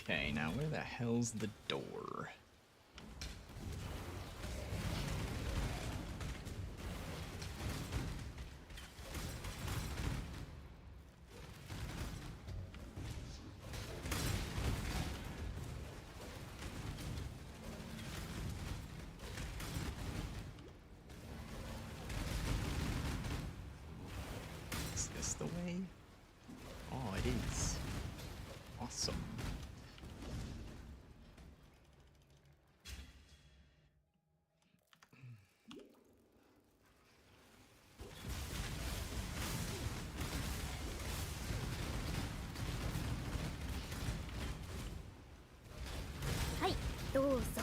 Okay, now where the hell's the door? Is this the way? Oh, it is. Awesome. Hai, どうぞ。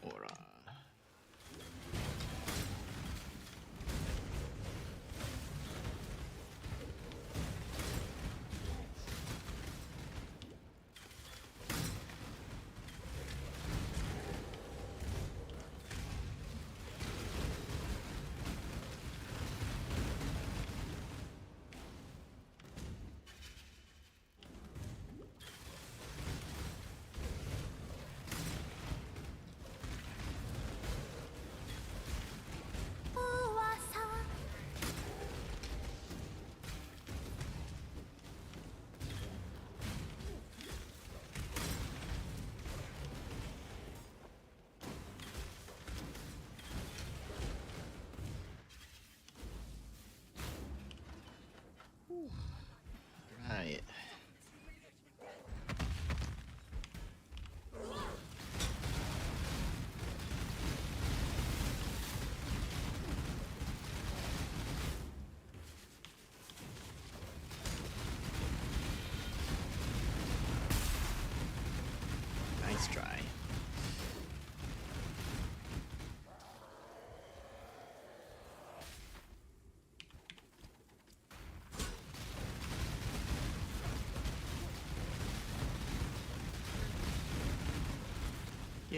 Aura.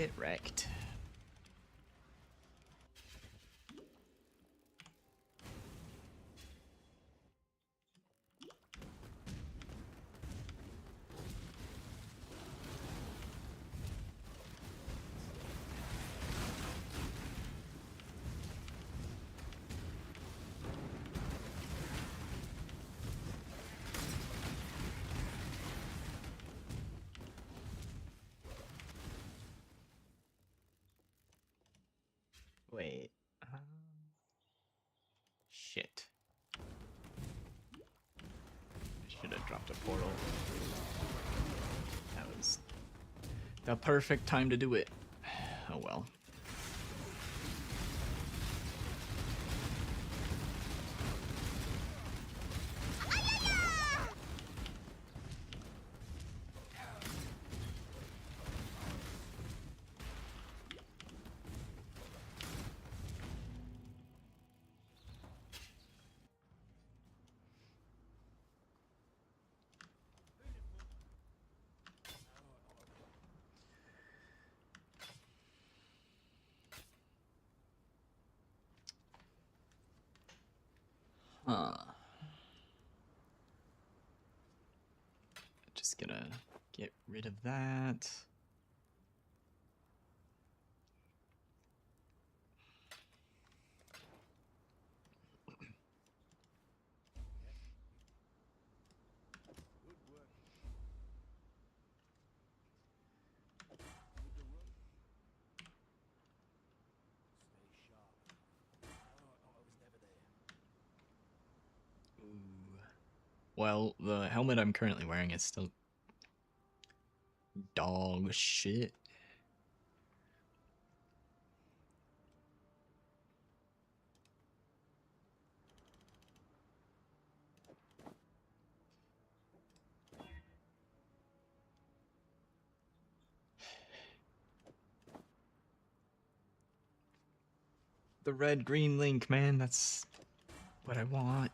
Get wrecked. Wait. Shit. I should have dropped a portal. That was the perfect time to do it. Oh well. Huh. Just gonna get rid of that. Ooh. Well, the helmet I'm currently wearing is still dog shit. The red green link, man, that's what I want.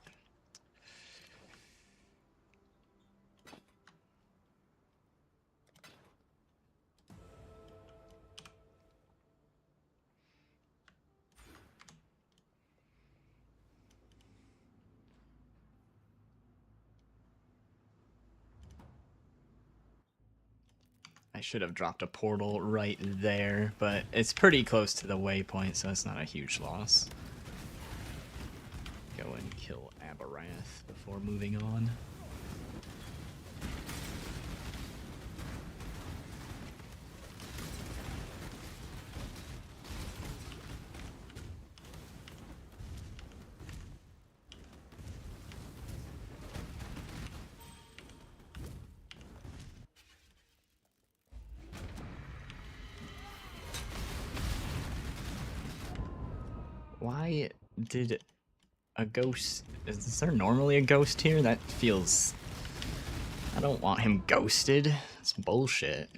I should have dropped a portal right there, but it's pretty close to the waypoint, so it's not a huge loss. Go and kill Aberrath before moving on. Why did a ghost... Is there normally a ghost here? That feels... I don't want him ghosted. It's bullshit.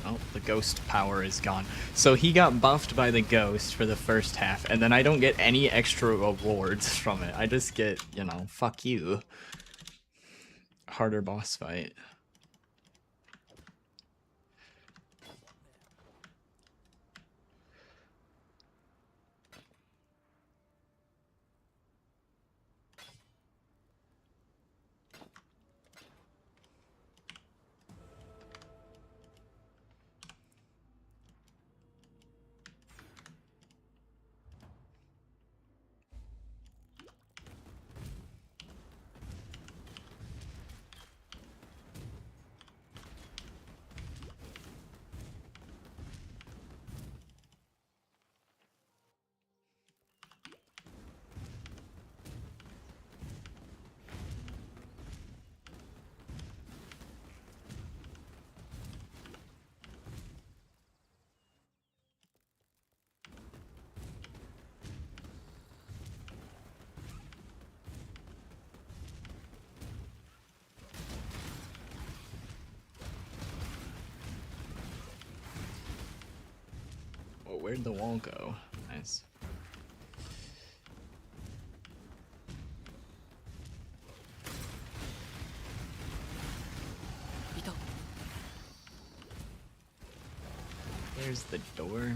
Oh, the ghost power is gone. So he got buffed by the ghost for the first half, and then I don't get any extra rewards from it. I just get, you know, fuck you. Harder boss fight. where'd the wall go? Nice. There's the door.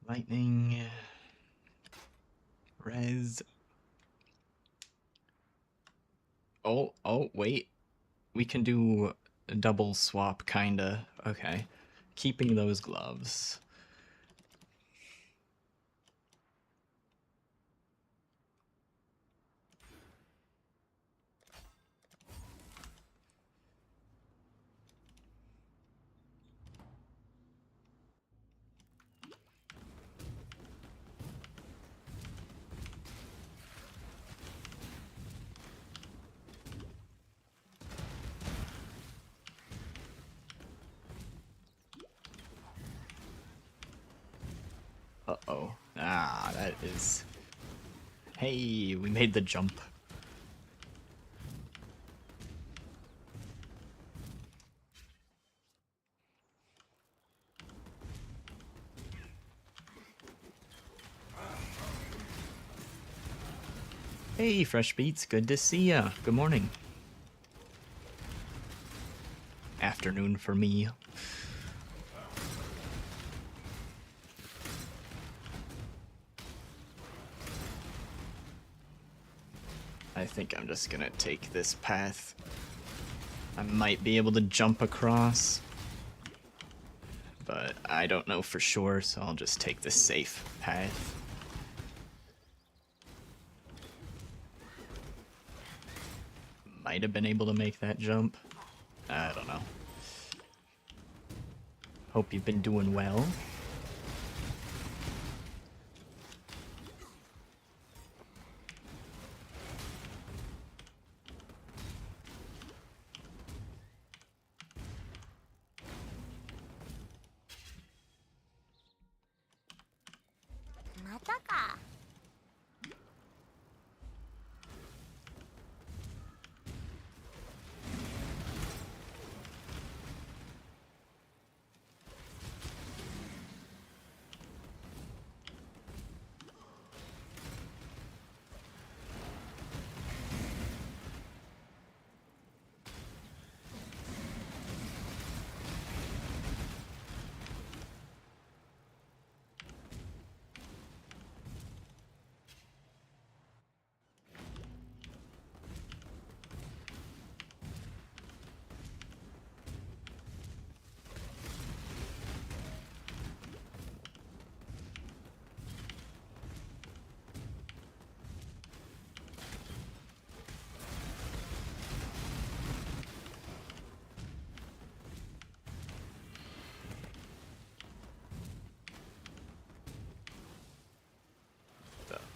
Lightning. Res. Oh, wait. We can do a double swap, kinda. Okay. Keeping those gloves. Uh-oh. Ah, that is... Hey, we made the jump. Hey, Fresh Beats, good to see ya. Good morning. Afternoon for me. I think I'm just gonna take this path. I might be able to jump across, but I don't know for sure, so I'll just take the safe path. Might have been able to make that jump. I don't know. Hope you've been doing well.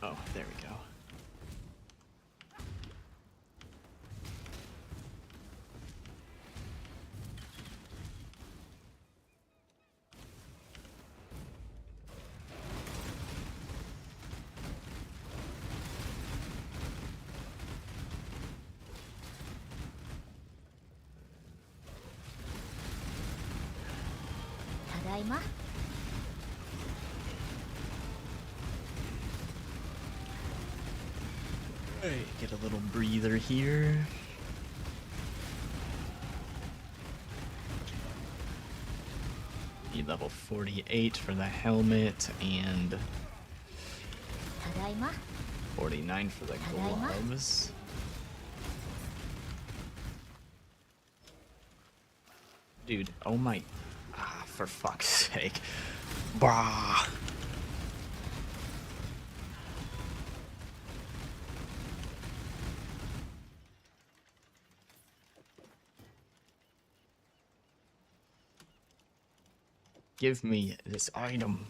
Oh, there we go. Tadaima. Hey, get a little breather here. Need level 48 for the helmet and ただいま 49 for the gloves. Dude, oh my... Ah, for fuck's sake. Bah! give me this item.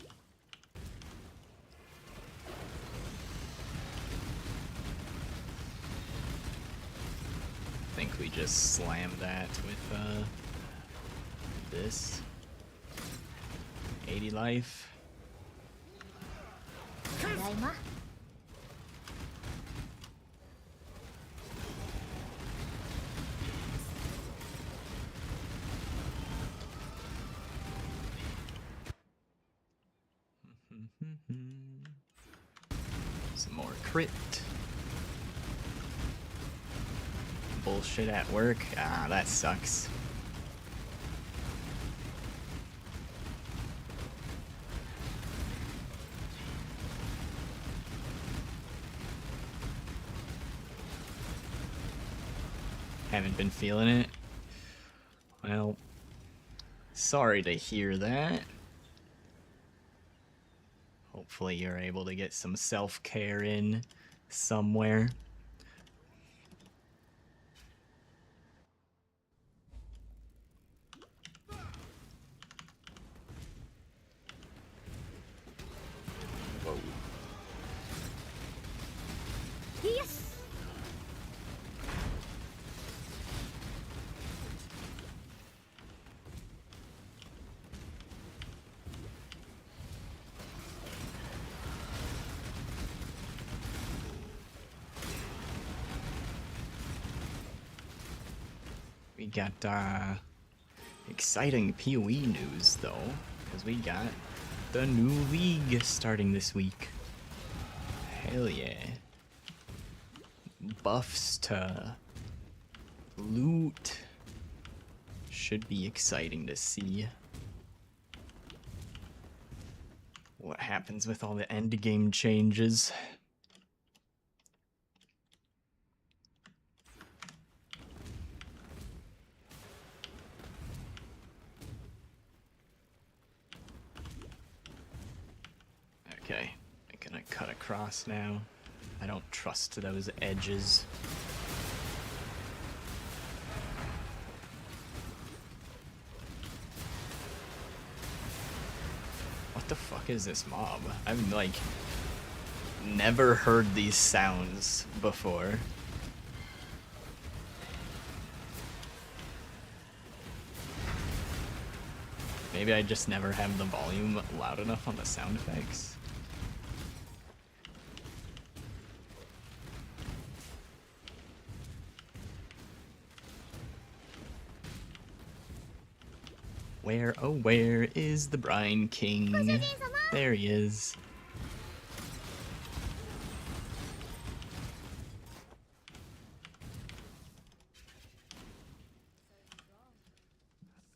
I think we just slammed that with this. 80 life. ただいま Some more crit. Bullshit at work. Ah, that sucks. Haven't been feeling it. Well, sorry to hear that. Hopefully you're able to get some self-care in somewhere. Whoa. Yes. We got exciting PoE news though, because we got the new league starting this week. Hell yeah. Buffs to loot. Should be exciting to see what happens with all the end game changes. Okay, I'm gonna cut across now. I don't trust those edges. What the fuck is this mob? I've like never heard these sounds before. Maybe I just never have the volume loud enough on the sound effects. Where, oh where is the Brine King? There he is.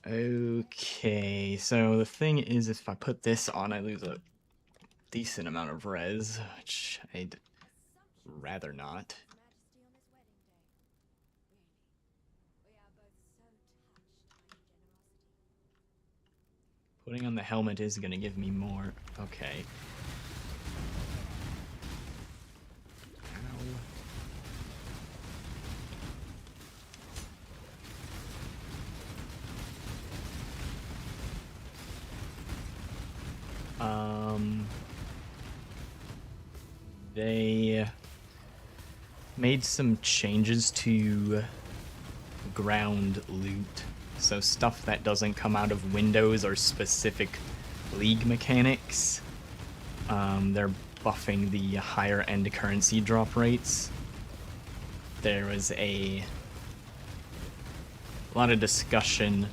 Okay, so the thing is, if I put this on, I lose a decent amount of res, which I'd rather not. Majesty on this wedding day. Really. We are both so touched by your generosity. Putting on the helmet is gonna give me more. Okay. Ow. They made some changes to ground loot. So stuff that doesn't come out of windows or specific league mechanics. They're buffing the higher end currency drop rates. There was a lot of discussion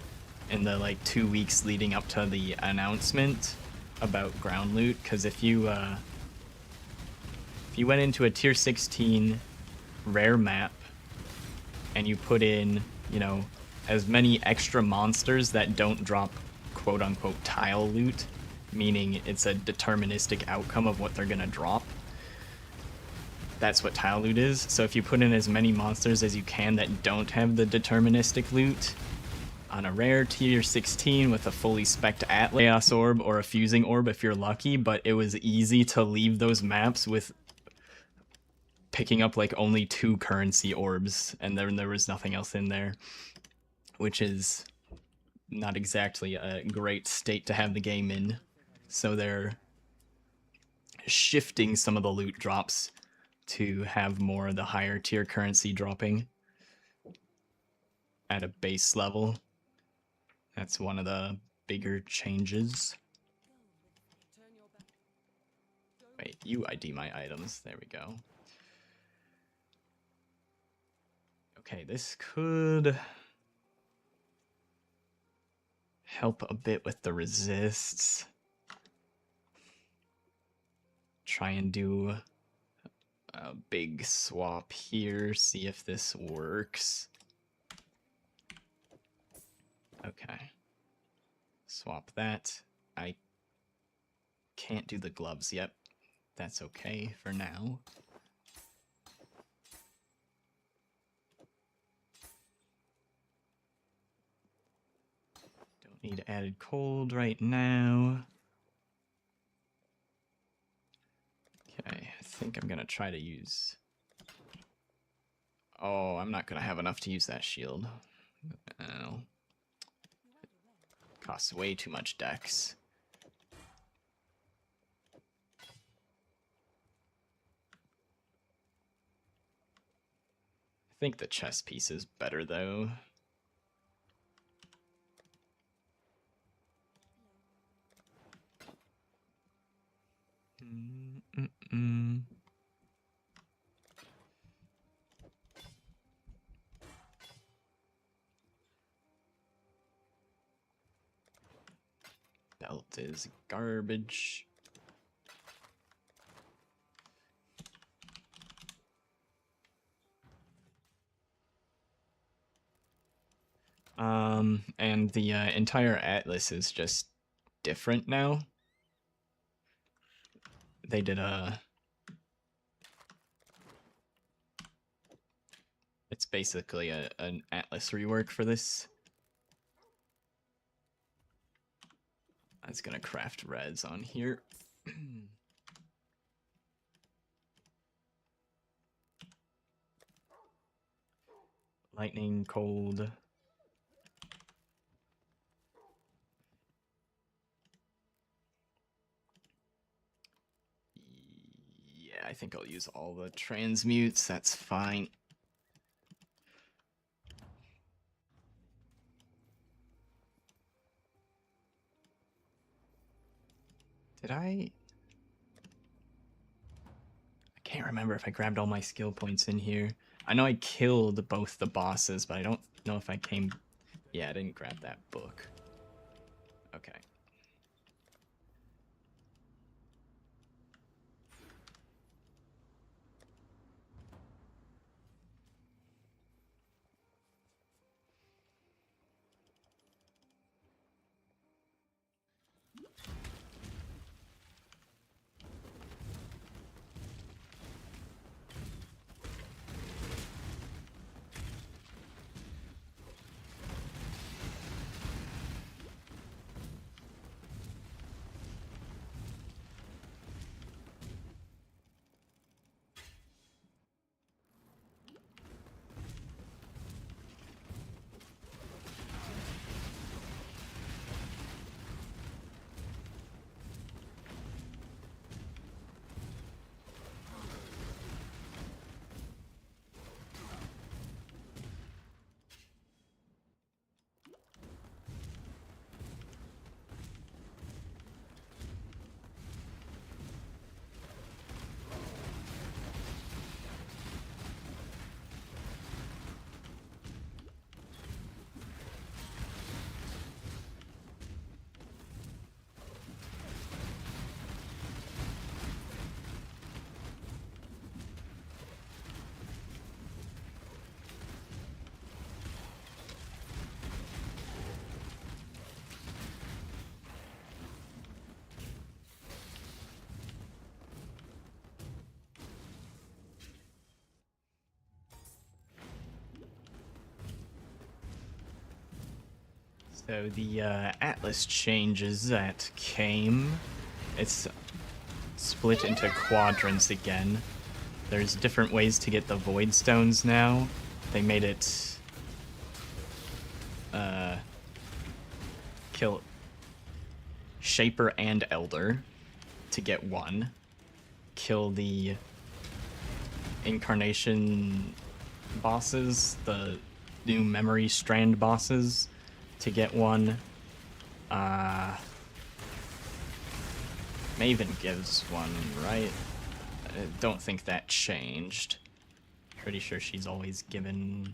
in the like 2 weeks leading up to the announcement about ground loot, because if you went into a tier 16 rare map and you put in, you know, as many extra monsters that don't drop quote-unquote tile loot, meaning it's a deterministic outcome of what they're gonna drop. That's what tile loot is. So if you put in as many monsters as you can that don't have the deterministic loot on a rare tier 16 with a fully spec'd Atlas orb or a fusing orb if you're lucky, but it was easy to leave those maps with picking up like only 2 currency orbs, and then there was nothing else in there, which is not exactly a great state to have the game in. So they're shifting some of the loot drops to have more of the higher tier currency dropping at a base level. That's one of the bigger changes. Wait, you ID my items. There we go. Okay, this could help a bit with the resists. Try and do a big swap here, see if this works. Okay. Swap that. I can't do the gloves yet. That's okay for now. Don't need added cold right now. Okay, I think I'm gonna try to use... Oh, I'm not gonna have enough to use that shield. Oh. Costs way too much dex. I think the chest piece is better though. Belt is garbage. And the entire atlas is just different now. They did a... It's basically an atlas rework for this. I was gonna craft reds on here. Lightning, cold. Yeah, I think I'll use all the transmutes. That's fine. Did I can't remember if I grabbed all my skill points in here. I know I killed both the bosses, but I don't know if I came... Yeah, I didn't grab that book. Okay. So the Atlas changes that came, it's split into quadrants again. There's different ways to get the Void Stones now. They made it kill Shaper and Elder to get 1. Kill the Incarnation bosses, the new Memory Strand bosses to get 1. Maven gives 1, right? I don't think that changed. Pretty sure she's always given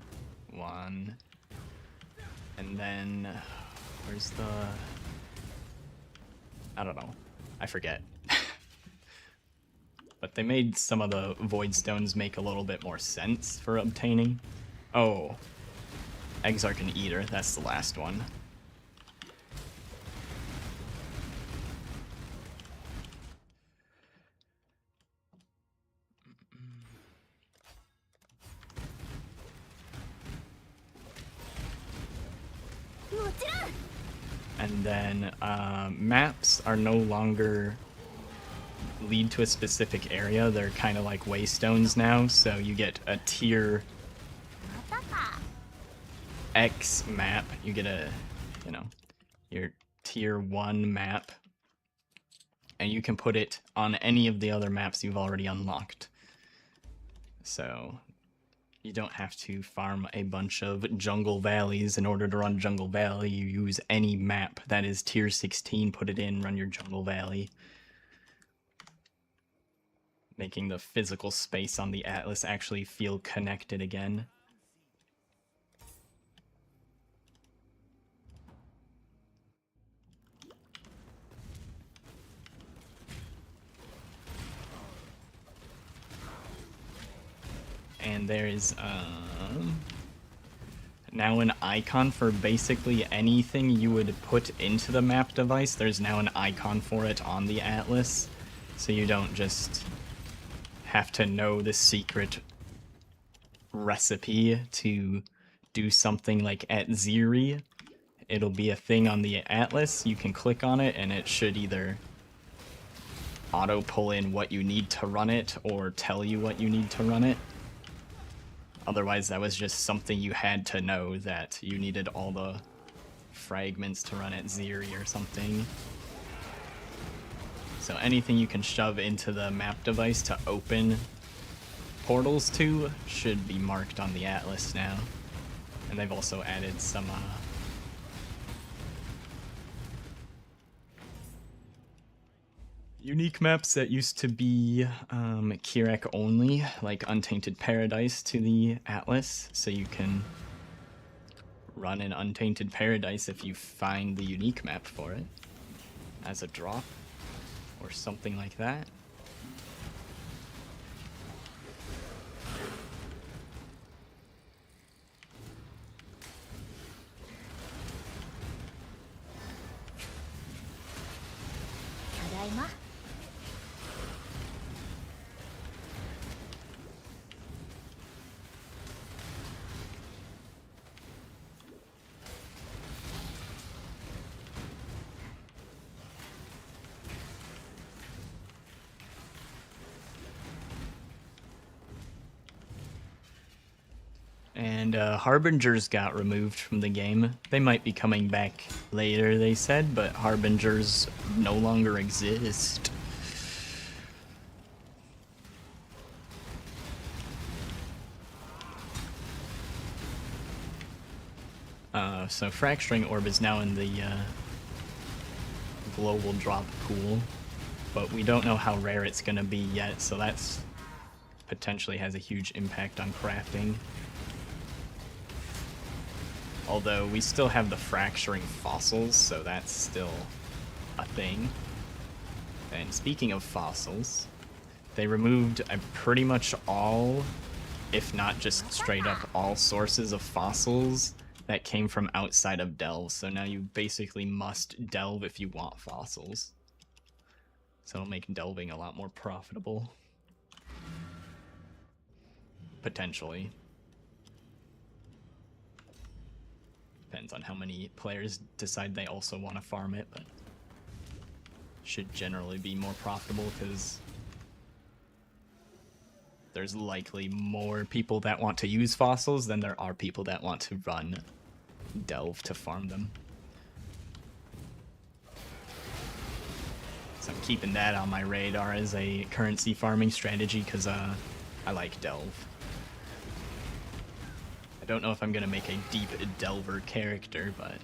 1. And then, where's the... I don't know. I forget. But they made some of the Void Stones make a little bit more sense for obtaining. Oh. Exarch and Eater, that's the last one. And then maps are no longer lead to a specific area. They're kind of like waystones now, so you get a tier X map. You get a, you know, your tier 1 map, and you can put it on any of the other maps you've already unlocked. So you don't have to farm a bunch of jungle valleys in order to run Jungle Valley. You use any map that is tier 16, put it in, run your Jungle Valley. Making the physical space on the Atlas actually feel connected again. And there is now an icon for basically anything you would put into the map device. There's now an icon for it on the Atlas, so you don't just have to know the secret recipe to do something like at Ziri. It'll be a thing on the Atlas. You can click on it and it should either auto pull in what you need to run it or tell you what you need to run it. Otherwise, that was just something you had to know, that you needed all the fragments to run at Ziri or something. So anything you can shove into the map device to open portals to should be marked on the Atlas now. And they've also added some unique maps that used to be Kirak only, like Untainted Paradise, to the Atlas, so you can run an Untainted Paradise if you find the unique map for it as a drop or something like that. Tadaima. And Harbingers got removed from the game. They might be coming back later, they said, but Harbingers no longer exist. So Fracturing Orb is now in the global drop pool, but we don't know how rare it's going to be yet, so that's potentially has a huge impact on crafting. Although we still have the fracturing fossils, so that's still a thing. And speaking of fossils, they removed pretty much all, if not just straight up all, sources of fossils that came from outside of Delve. So now you basically must delve if you want fossils. So it'll make delving a lot more profitable. Potentially. Depends on how many players decide they also want to farm it, but should generally be more profitable because there's likely more people that want to use fossils than there are people that want to run delve to farm them. So I'm keeping that on my radar as a currency farming strategy because I like Delve. I don't know if I'm going to make a deep Delver character, but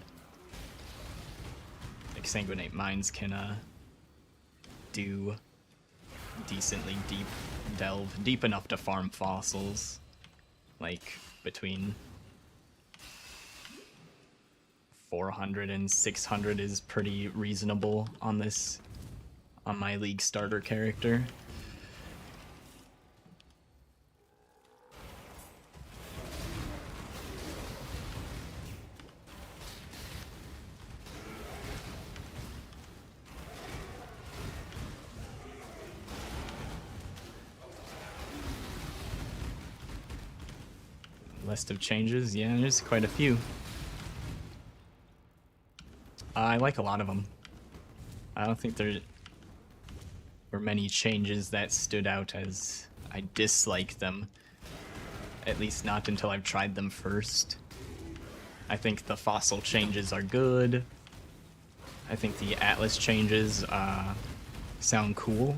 Exsanguinate Mines can do decently deep Delve, deep enough to farm fossils, like between 400 and 600 is pretty reasonable on this, on my league starter character. List of changes, yeah, there's quite a few. I like a lot of them. I don't think there were many changes that stood out as I dislike them. At least not until I've tried them first. I think the fossil changes are good. I think the Atlas changes sound cool.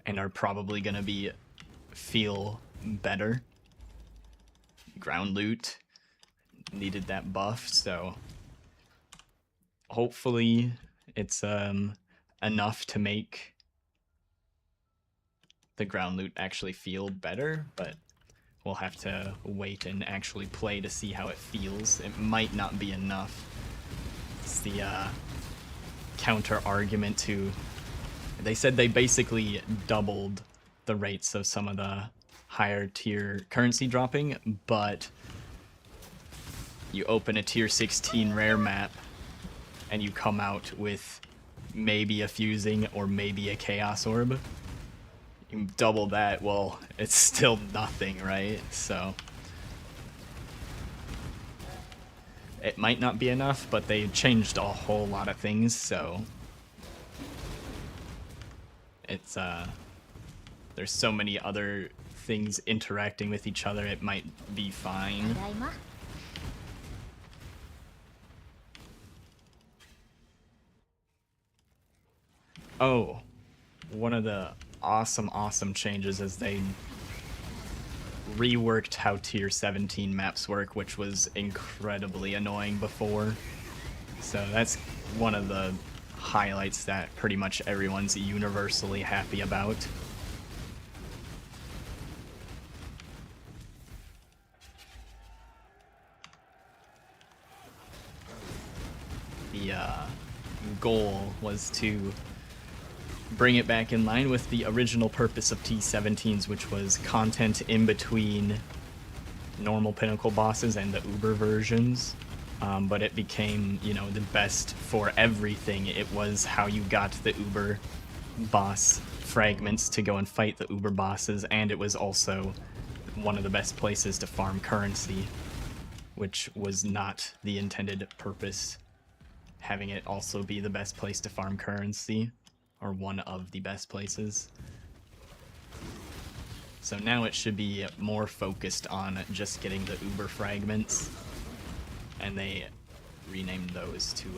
And are probably gonna feel better. Ground loot needed that buff, so hopefully it's enough to make the ground loot actually feel better, but we'll have to wait and actually play to see how it feels. It might not be enough. It's the counter argument to... They said they basically doubled the rates of some of the higher tier currency dropping, but you open a tier 16 rare map and you come out with maybe a fusing or maybe a chaos orb. You double that, well, it's still nothing, right? So it might not be enough, but they changed a whole lot of things, so it's there's so many other things interacting with each other, it might be fine. ただいま Oh, one of the awesome changes is they reworked how tier 17 maps work, which was incredibly annoying before. So that's one of the highlights that pretty much everyone's universally happy about. The goal was to bring it back in line with the original purpose of T17s, which was content in between normal Pinnacle bosses and the Uber versions. But it became, you know, the best for everything. It was how you got the Uber boss fragments to go and fight the Uber bosses, and it was also one of the best places to farm currency, which was not the intended purpose, having it also be the best place to farm currency, or one of the best places. So now it should be more focused on just getting the Uber fragments, and they renamed those to,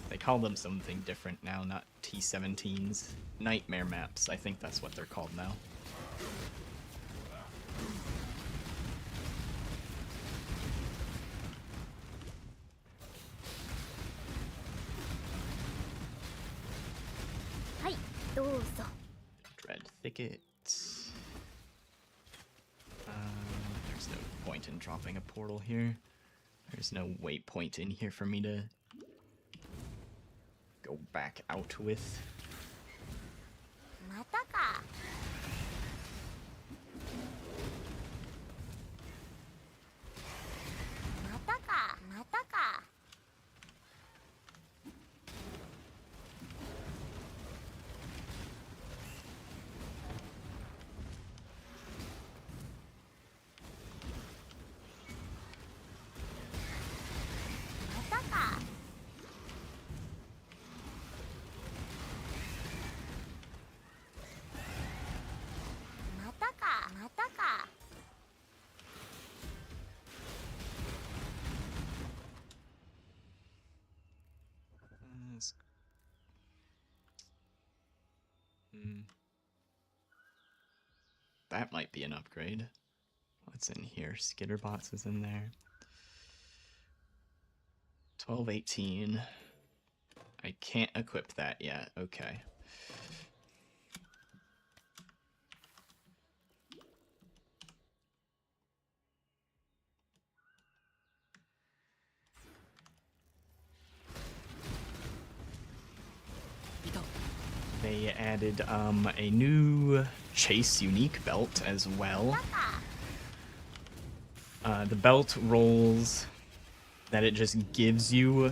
they call them something different now, not T17s. Nightmare maps, I think that's what they're called now. Hi, どうぞ Dread Thicket. There's no point in dropping a portal here. There's no waypoint in here for me to go back out with. またか またかまたか またか I Mm. That might be an upgrade. What's in here? Skitterbots is in there. 1218. I can't equip that yet. Okay. They added a new Chase unique belt as well. The belt rolls that it just gives you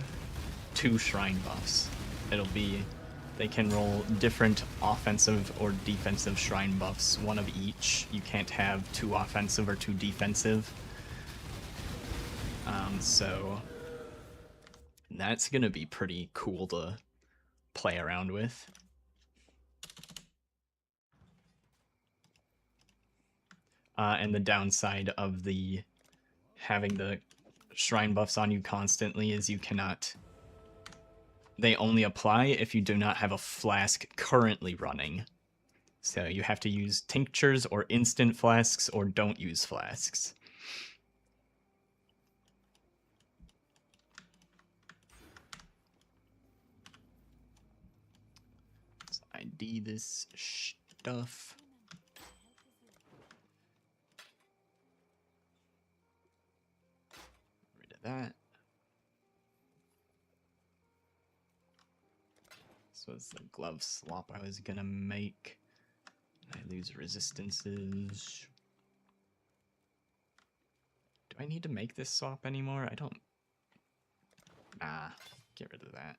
2 shrine buffs. They can roll different offensive or defensive shrine buffs, 1 of each. You can't have 2 offensive or 2 defensive. So that's gonna be pretty cool to play around with. And the downside of having the shrine buffs on you constantly is they only apply if you do not have a flask currently running. So you have to use tinctures or instant flasks, or don't use flasks. Let's ID this stuff. Rid of that. This was the glove swap I was gonna make. I lose resistances. Do I need to make this swap anymore? I don't. Nah, get rid of that.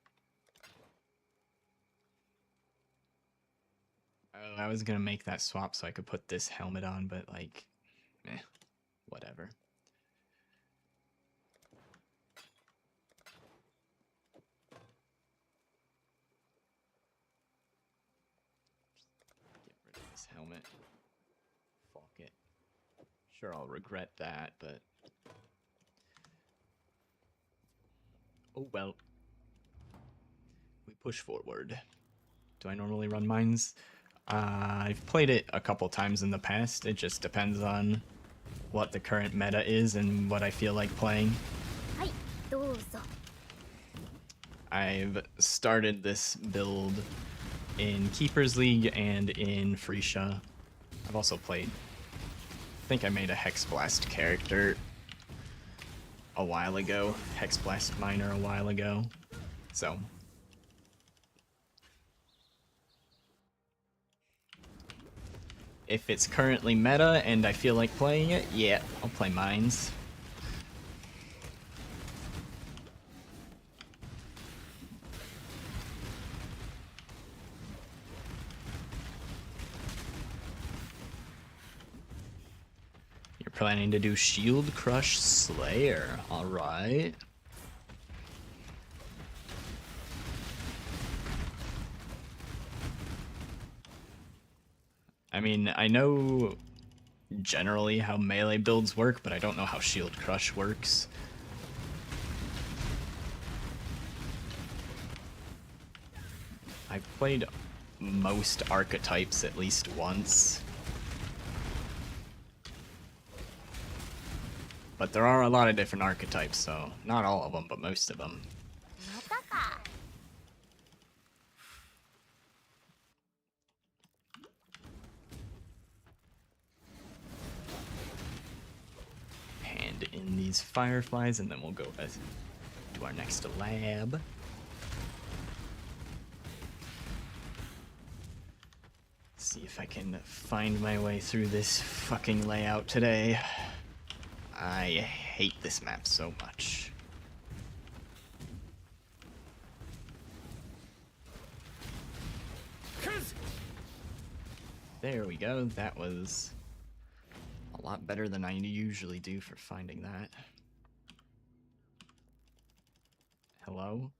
Oh, I was gonna make that swap so I could put this helmet on, but like, whatever. Get rid of this helmet. Fuck it. Sure, I'll regret that, but oh well. We push forward. Do I normally run mines? I've played it a couple times in the past. It just depends on what the current meta is and what I feel like playing. はいどうぞ I've started this build in Keeper's League and in Freesia. I've also played, I think I made a Hexblast character a while ago, Hexblast Miner a while ago, so. If it's currently meta and I feel like playing it, yeah, I'll play mines. You're planning to do Shield Crush Slayer, alright. I mean, I know generally how melee builds work, but I don't know how Shield Crush works. I've played most archetypes at least once. But there are a lot of different archetypes, so not all of them, but most of them. またか Hand in these fireflies, and then we'll go to our next lab. See if I can find my way through this fucking layout today. I hate this map so much. There we go. That was a lot better than I usually do for finding that. Hello?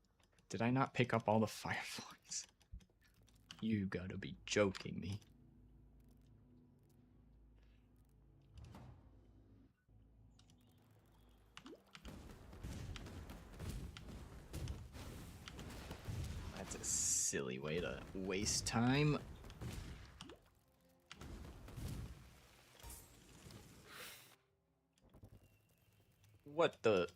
Did I not pick up all the fireflies? You gotta be joking me. That's a silly way to waste time. What the?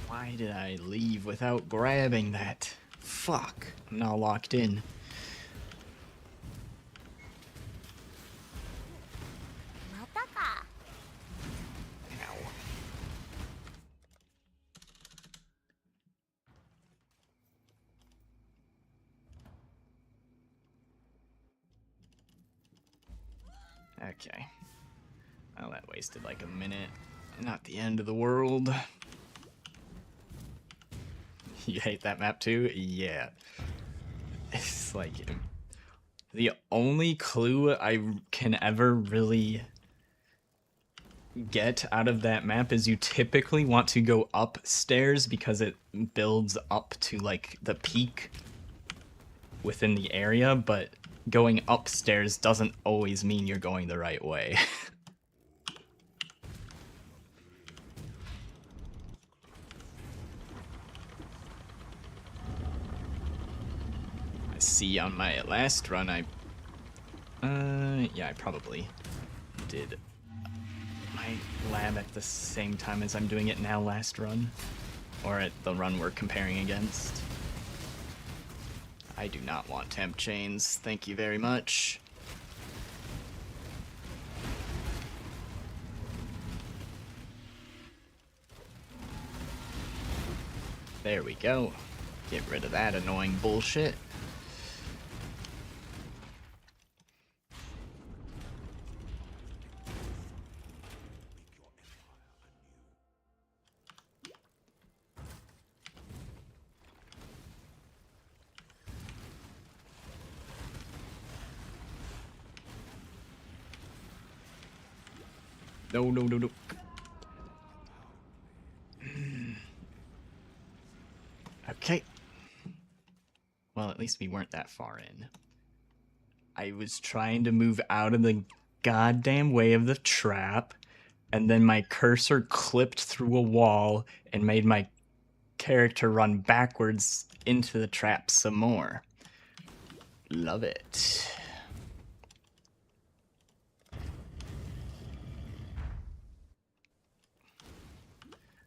Why did I leave without grabbing that? Fuck. I'm now locked in. またか。 Ow. Okay. Well, that wasted like a minute. Not the end of the world. You hate that map too? Yeah. It's like the only clue I can ever really get out of that map is you typically want to go upstairs because it builds up to like the peak within the area, but going upstairs doesn't always mean you're going the right way. I see on my last run yeah, I probably did my lab at the same time as I'm doing it now last run, or at the run we're comparing against. I do not want temp chains, thank you very much. There we go. Get rid of that annoying bullshit. No, no, no, no. Okay. Well, at least we weren't that far in. I was trying to move out of the goddamn way of the trap, and then my cursor clipped through a wall and made my character run backwards into the trap some more. Love it.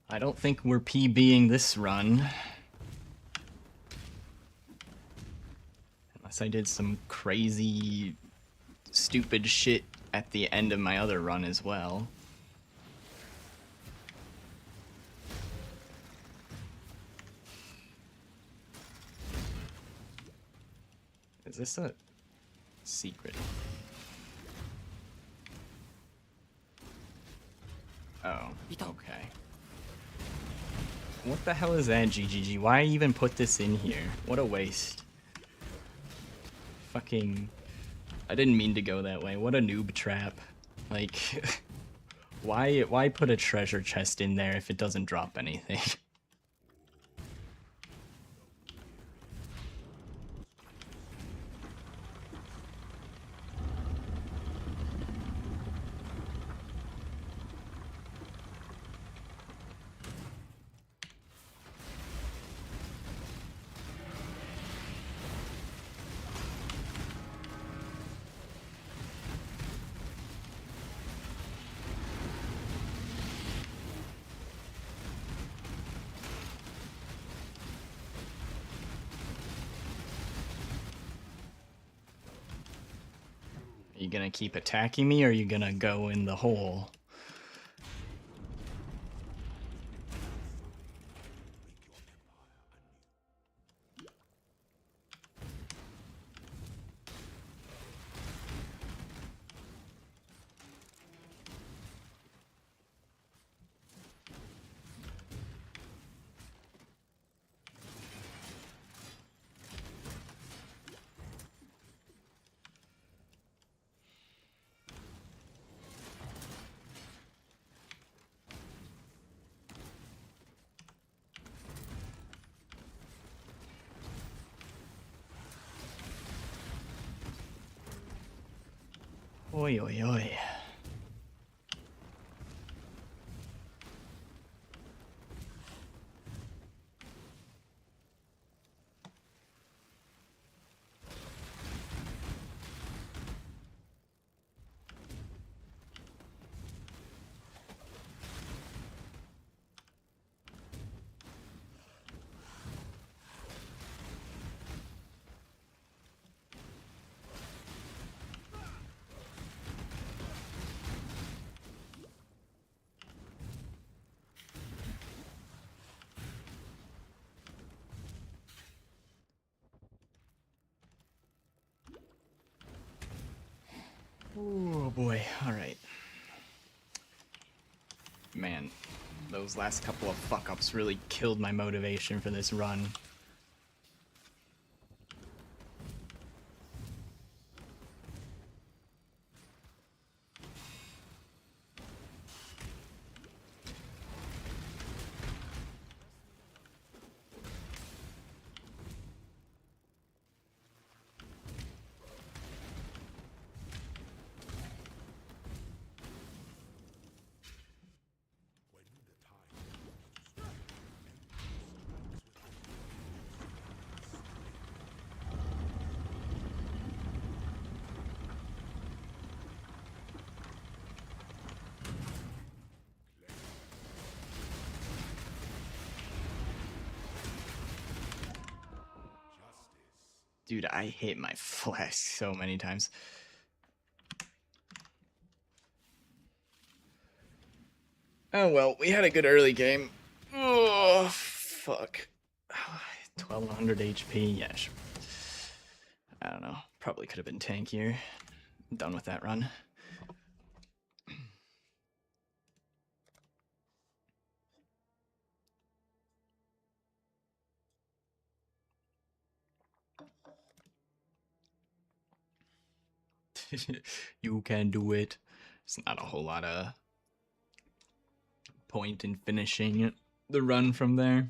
I don't think we're PBing this run. Unless I did some crazy, stupid shit at the end of my other run as well. Is this a secret? Oh, okay. What the hell is that, GGG? Why even put this in here? What a waste. Fucking... I didn't mean to go that way. What a noob trap. Like... why put a treasure chest in there if it doesn't drop anything? Are you gonna keep attacking me, or are you gonna go in the hole? Oi, oi, oi. Oh boy, alright. Man, those last couple of fuck-ups really killed my motivation for this run. Dude, I hit my flash so many times. Oh well, we had a good early game. Oh, fuck. 1200 HP, yeah, sure. I don't know. Probably could have been tankier. I'm done with that run. You can do it. It's not a whole lot of point in finishing the run from there.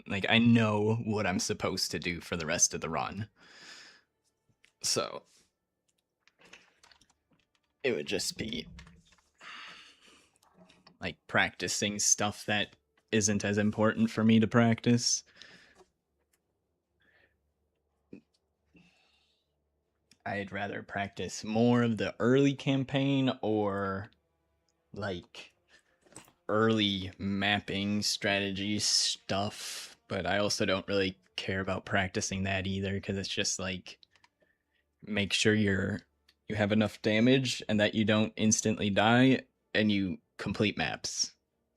Like, I know what I'm supposed to do for the rest of the run. So, it would just be like practicing stuff that isn't as important for me to practice. I'd rather practice more of the early campaign or like early mapping strategy stuff, but I also don't really care about practicing that either because it's just like make sure you have enough damage and that you don't instantly die and you complete maps.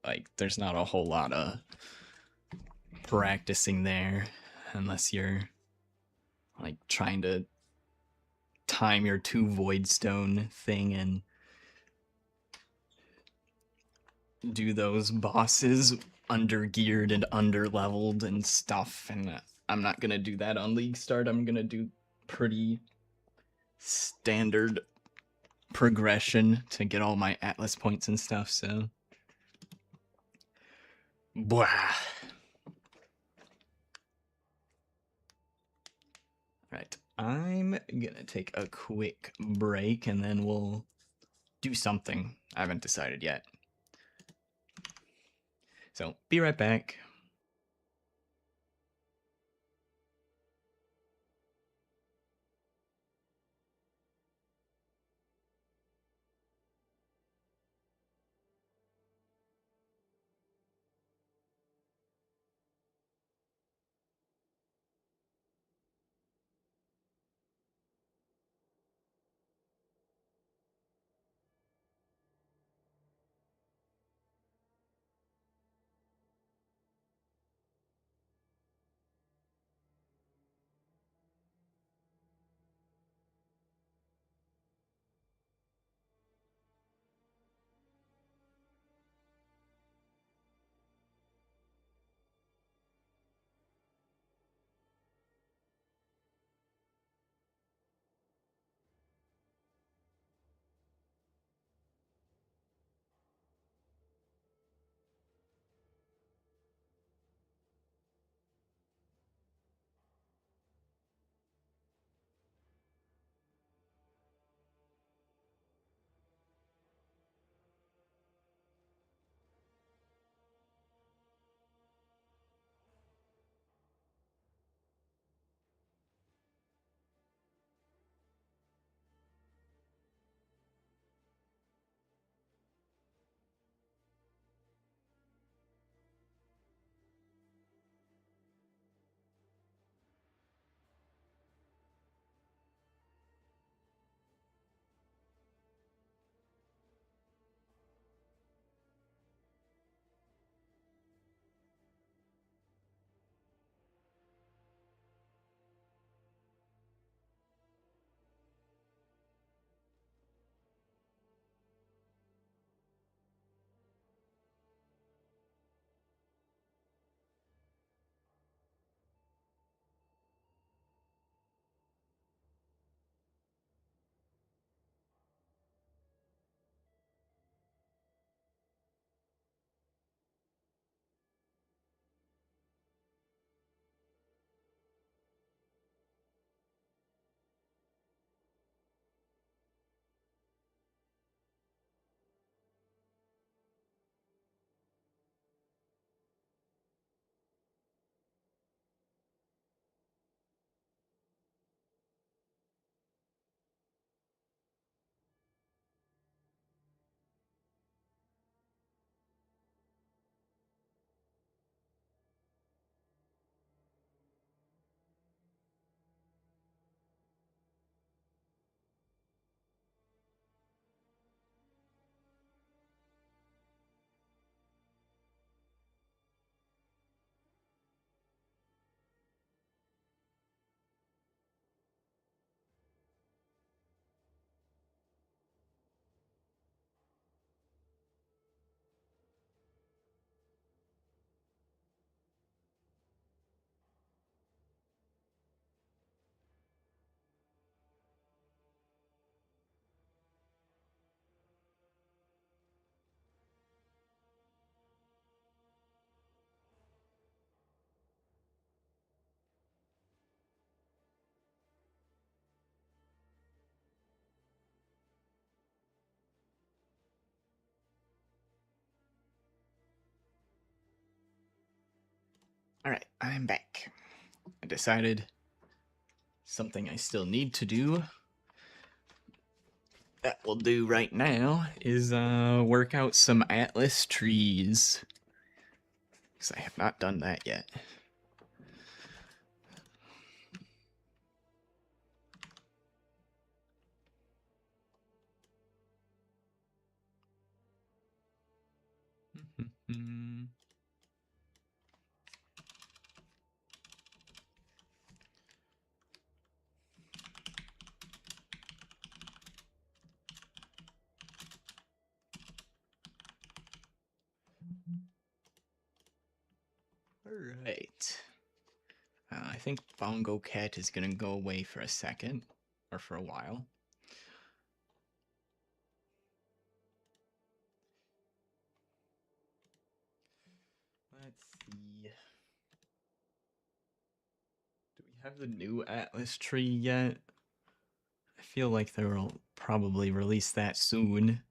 Like there's not a whole lot of practicing there unless you're like trying to time your 2 void stone thing and do those bosses under geared and under leveled and stuff, and I'm not gonna do that on League Start. I'm gonna do pretty standard progression to get all my Atlas points and stuff, so blah. Right, I'm gonna take a quick break and then we'll do something. I haven't decided yet. So, be right back. Alright, I'm back. I decided something I still need to do that we'll do right now is work out some atlas trees. Because I have not done that yet. Alright. I think Bongo Cat is gonna go away for a second. Or for a while. Let's see. Do we have the new Atlas tree yet? I feel like they'll probably release that soon.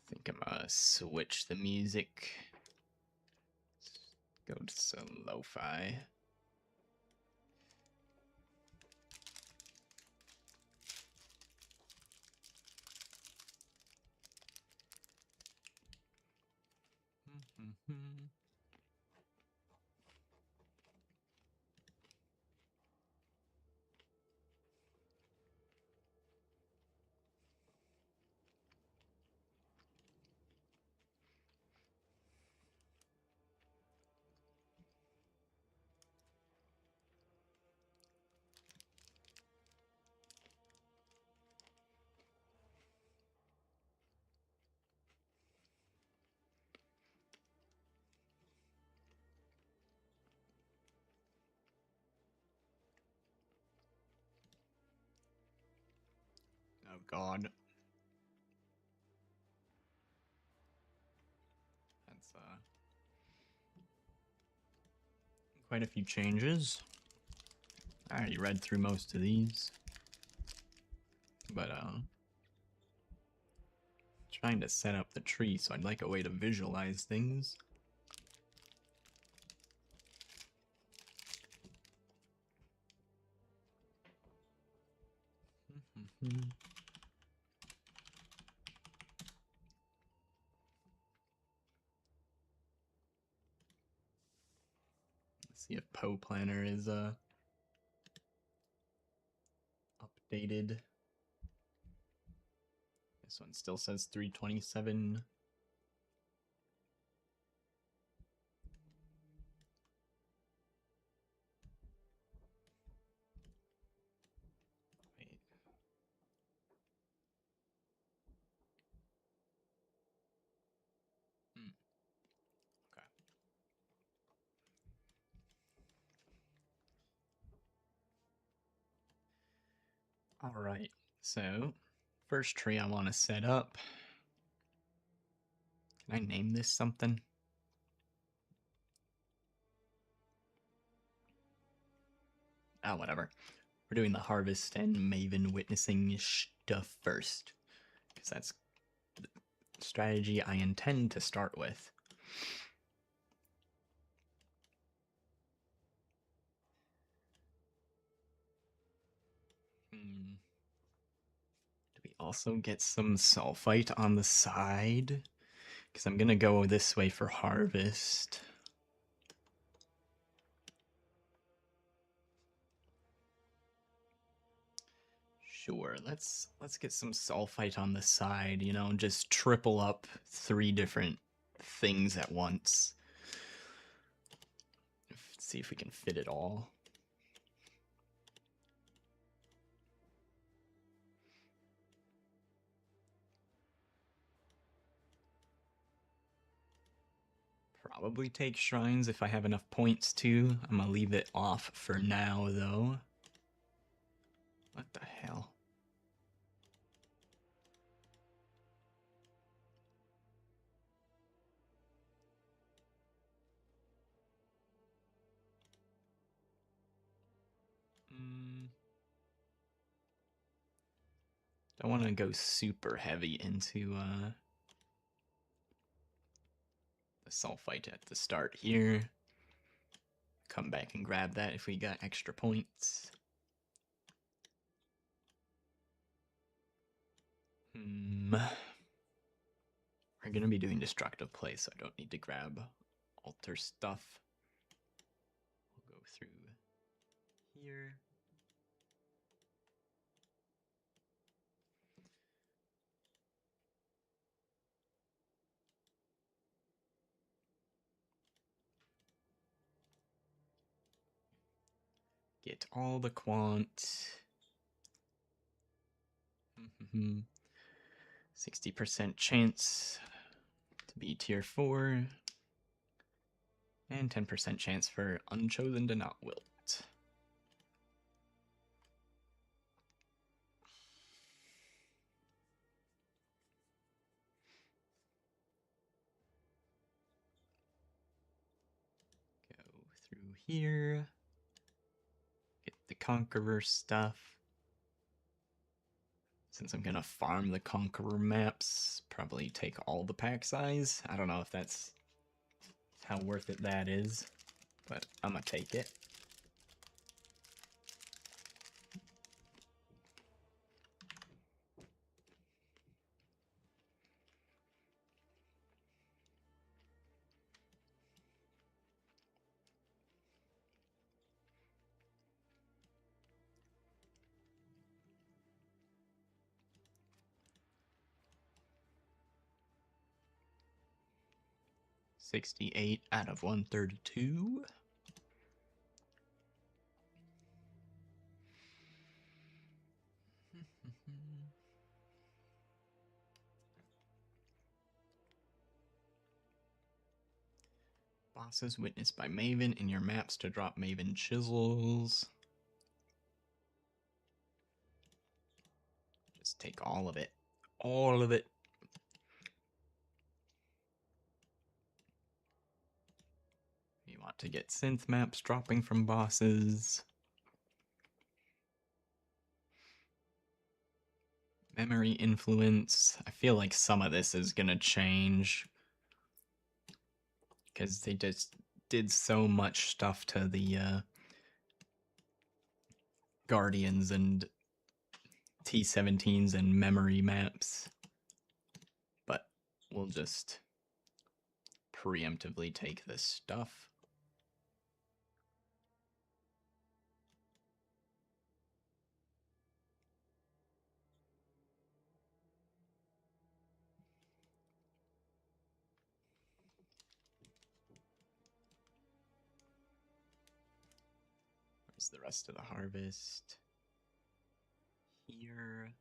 I think I'm gonna switch the music. Go to some lo-fi. Oh god. That's quite a few changes. I already read through most of these. But trying to set up the tree, so I'd like a way to visualize things. Let's see if Poe Planner is updated. This one still says 327. Wait. Okay. Alright, so first tree I want to set up. Can I name this something? Oh, whatever. We're doing the harvest and Maven witnessing stuff first. Because that's the strategy I intend to start with. Do we also get some sulfite on the side? Because I'm going to go this way for harvest. Sure, let's get some sulfite on the side, you know, just triple up 3 different things at once. Let's see if we can fit it all. Probably take shrines if I have enough points to. I'm gonna leave it off for now, though. What the hell? Don't want to go super heavy into the sulfite at the start here. Come back and grab that if we got extra points. We're gonna be doing destructive play, so I don't need to grab altar stuff. We'll go through here. Get all the quant. 60% chance to be tier 4. And 10% chance for Unchosen to not wilt. Go through here. Get the Conqueror stuff. Since I'm gonna farm the Conqueror maps, probably take all the pack size. I don't know if that's how worth it that is, but I'm gonna take it. $68 out of 132. Bosses witnessed by Maven in your maps to drop Maven chisels. Just take all of it. All of it. You want to get synth maps dropping from bosses. Memory influence. I feel like some of this is gonna change. Because they just did so much stuff to the Guardians and T17s and memory maps. But we'll just preemptively take this stuff. Where's the rest of the harvest? Here.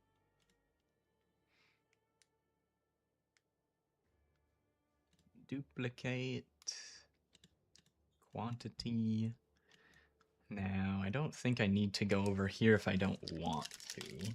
Duplicate. Quantity. Now, I don't think I need to go over here if I don't want to.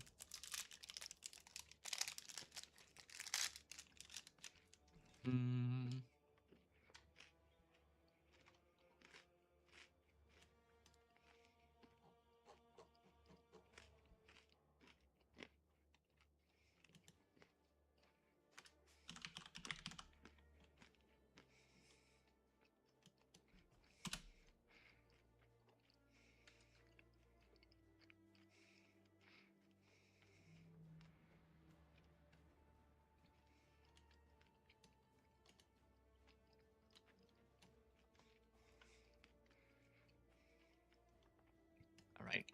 Alright,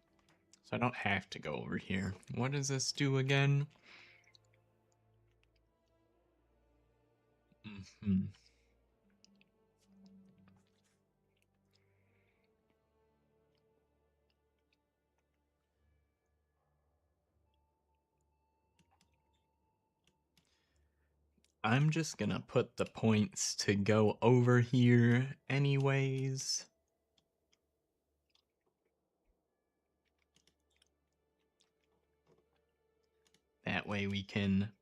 so I don't have to go over here. What does this do again? I'm just gonna put the points to go over here anyways. That way we can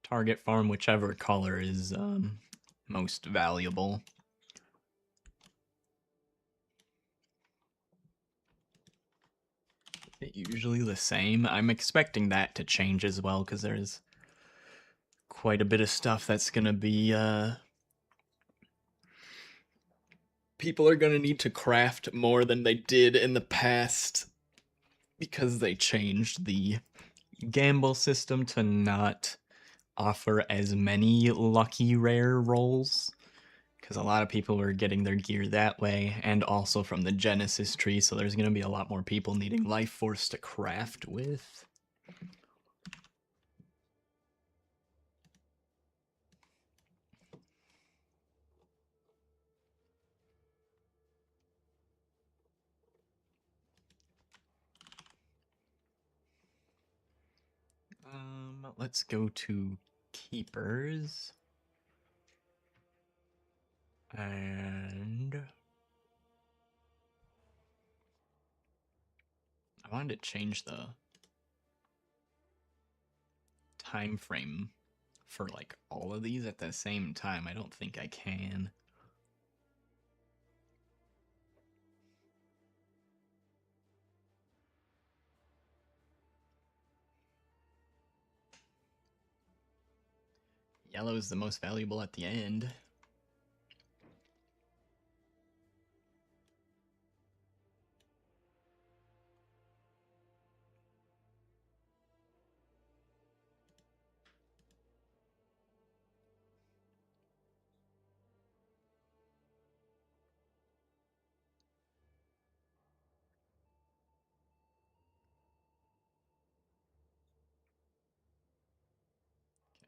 target farm whichever color is most valuable. Usually the same. I'm expecting that to change as well because there's quite a bit of stuff that's gonna be people are gonna need to craft more than they did in the past because they changed the gamble system to not offer as many lucky rare rolls. Because a lot of people were getting their gear that way, and also from the Genesis tree, so there's going to be a lot more people needing Life Force to craft with. Let's go to Keepers. And I wanted to change the time frame for like all of these at the same time. I don't think I can. Yellow is the most valuable at the end.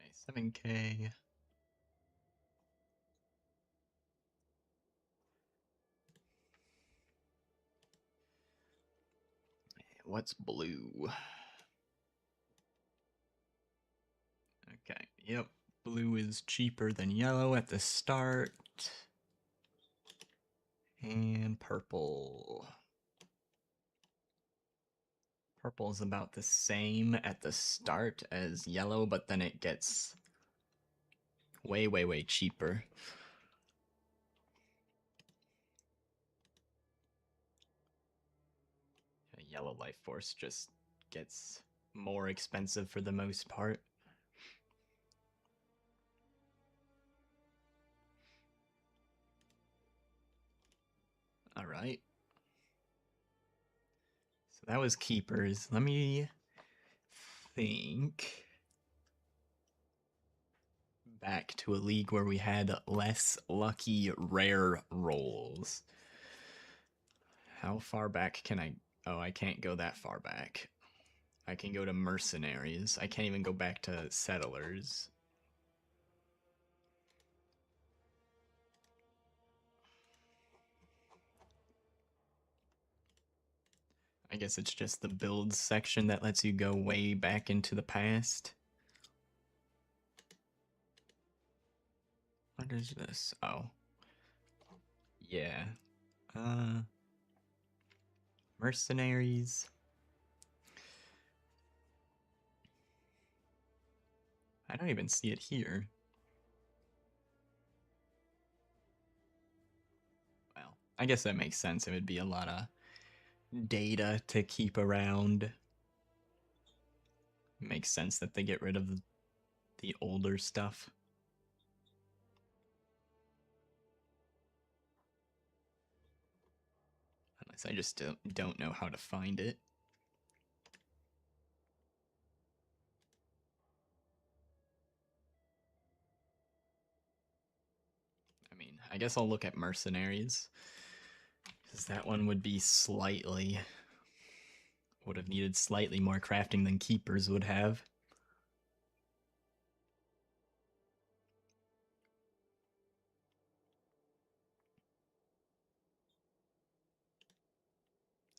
Okay, 7K. What's blue? Okay, yep. Blue is cheaper than yellow at the start. And purple. Purple is about the same at the start as yellow, but then it gets way, way, way cheaper. Yellow Life Force just gets more expensive for the most part. Alright. So that was Keepers. Let me think. Back to a league where we had less lucky rare rolls. How far back can I... Oh, I can't go that far back. I can go to Mercenaries. I can't even go back to Settlers. I guess it's just the builds section that lets you go way back into the past. What is this? Oh. Yeah. Mercenaries. I don't even see it here. Well, I guess that makes sense. It would be a lot of data to keep around. Makes sense that they get rid of the older stuff. Unless I just don't know how to find it. I mean, I guess I'll look at Mercenaries. Because that one would be slightly... would have needed slightly more crafting than Keepers would have.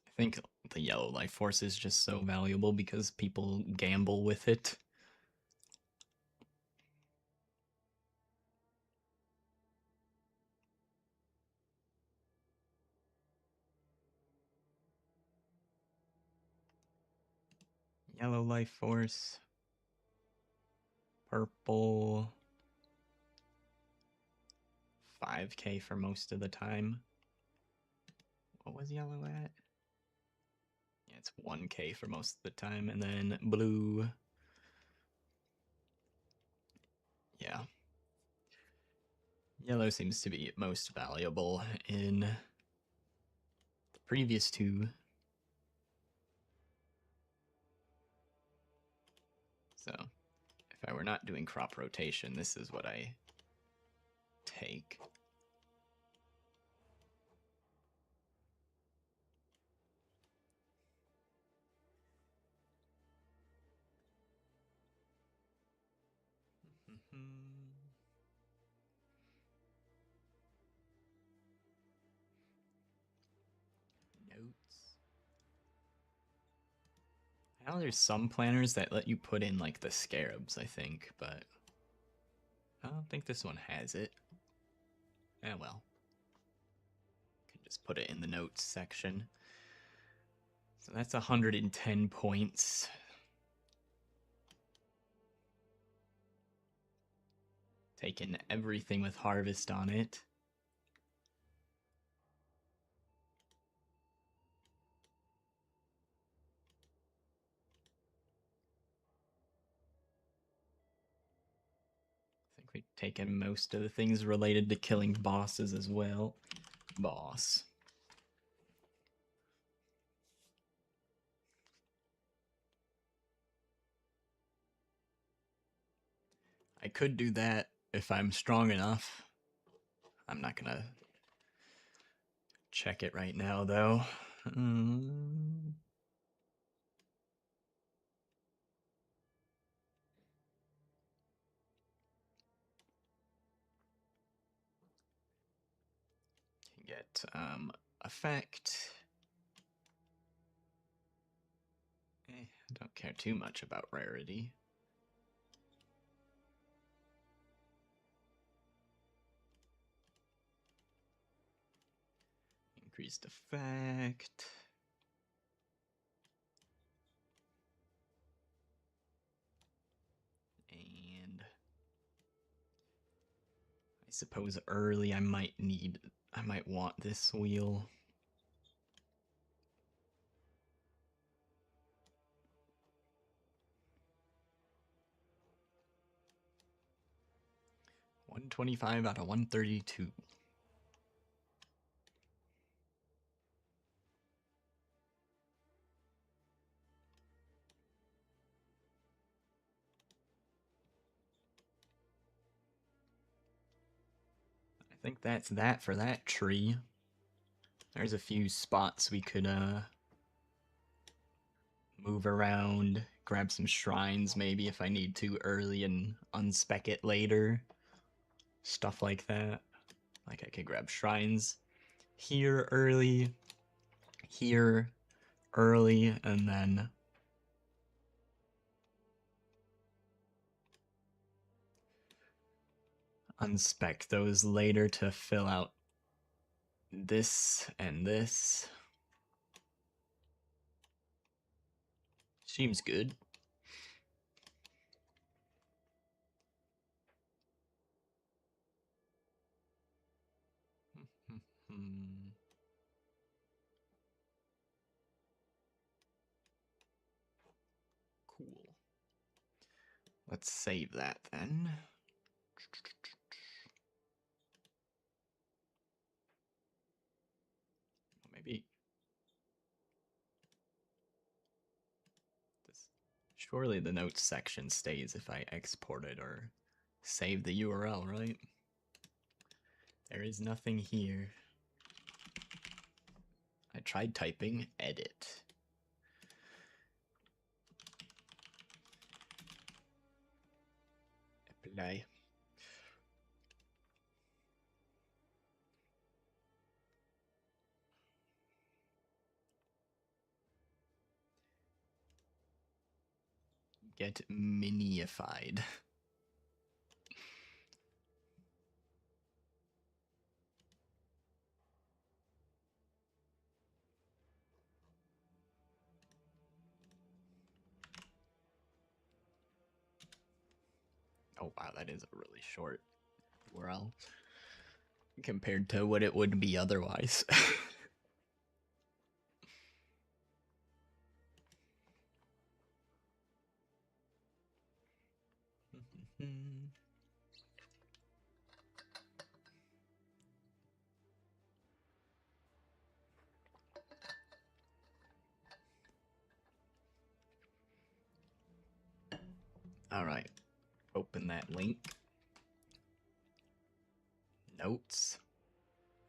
I think the yellow life force is just so valuable because people gamble with it. Yellow life force. Purple. 5K for most of the time. What was yellow at? Yeah, it's 1K for most of the time. And then blue. Yellow seems to be most valuable in the previous two. So, if I were not doing crop rotation, this is what I take. Notes. Now there's some planners that let you put in like the scarabs, I think, but I don't think this one has it. Eh, well. Can just put it in the notes section. So that's 110 points. Taking everything with harvest on it. I think we've taken most of the things related to killing bosses as well. Boss. I could do that if I'm strong enough. I'm not gonna check it right now, though. Can get effect. I don't care too much about rarity. Increased effect. And I suppose early I might want this wheel. $125 out of $132. I think that's that for that tree. There's a few spots we could move around, grab some shrines maybe if I need to early and unspec it later. Stuff like that. Like I could grab shrines here early, here early, and then unspec those later to fill out this and this. Seems good. Cool. Let's save that then. Maybe this. Surely the notes section stays if I export it or save the URL, right? There is nothing here. I tried typing edit. Apply. Get minified. Oh wow, that is a really short URL compared to what it would be otherwise. Alright. Open that link. Notes.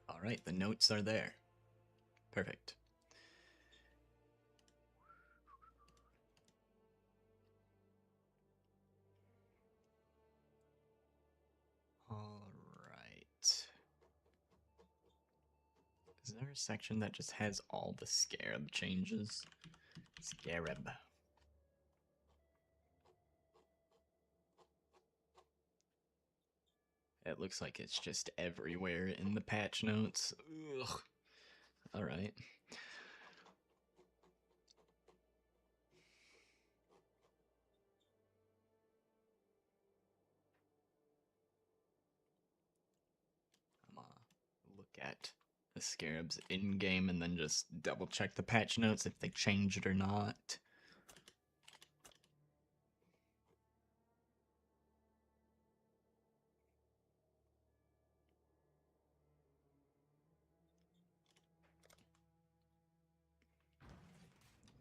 Alright, the notes are there. Perfect. Alright. Is there a section that just has all the scarab changes? Scarab. It looks like it's just everywhere in the patch notes. Ugh. Alright. I'm gonna look at the scarabs in-game and then just double check the patch notes if they changed it or not.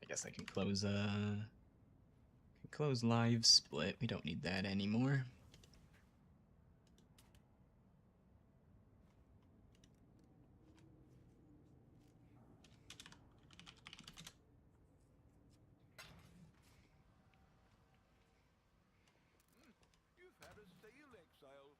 I guess I can close live split. We don't need that anymore. You've had a sail exile.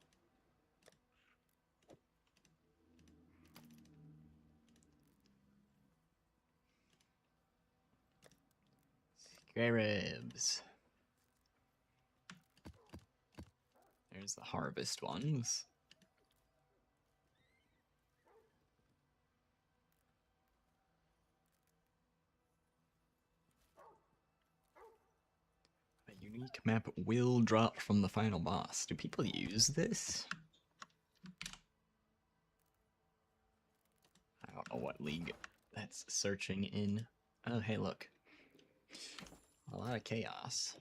Scarabs. There's the harvest ones. A unique map will drop from the final boss. Do people use this? I don't know what league that's searching in. Oh, hey, look. A lot of chaos.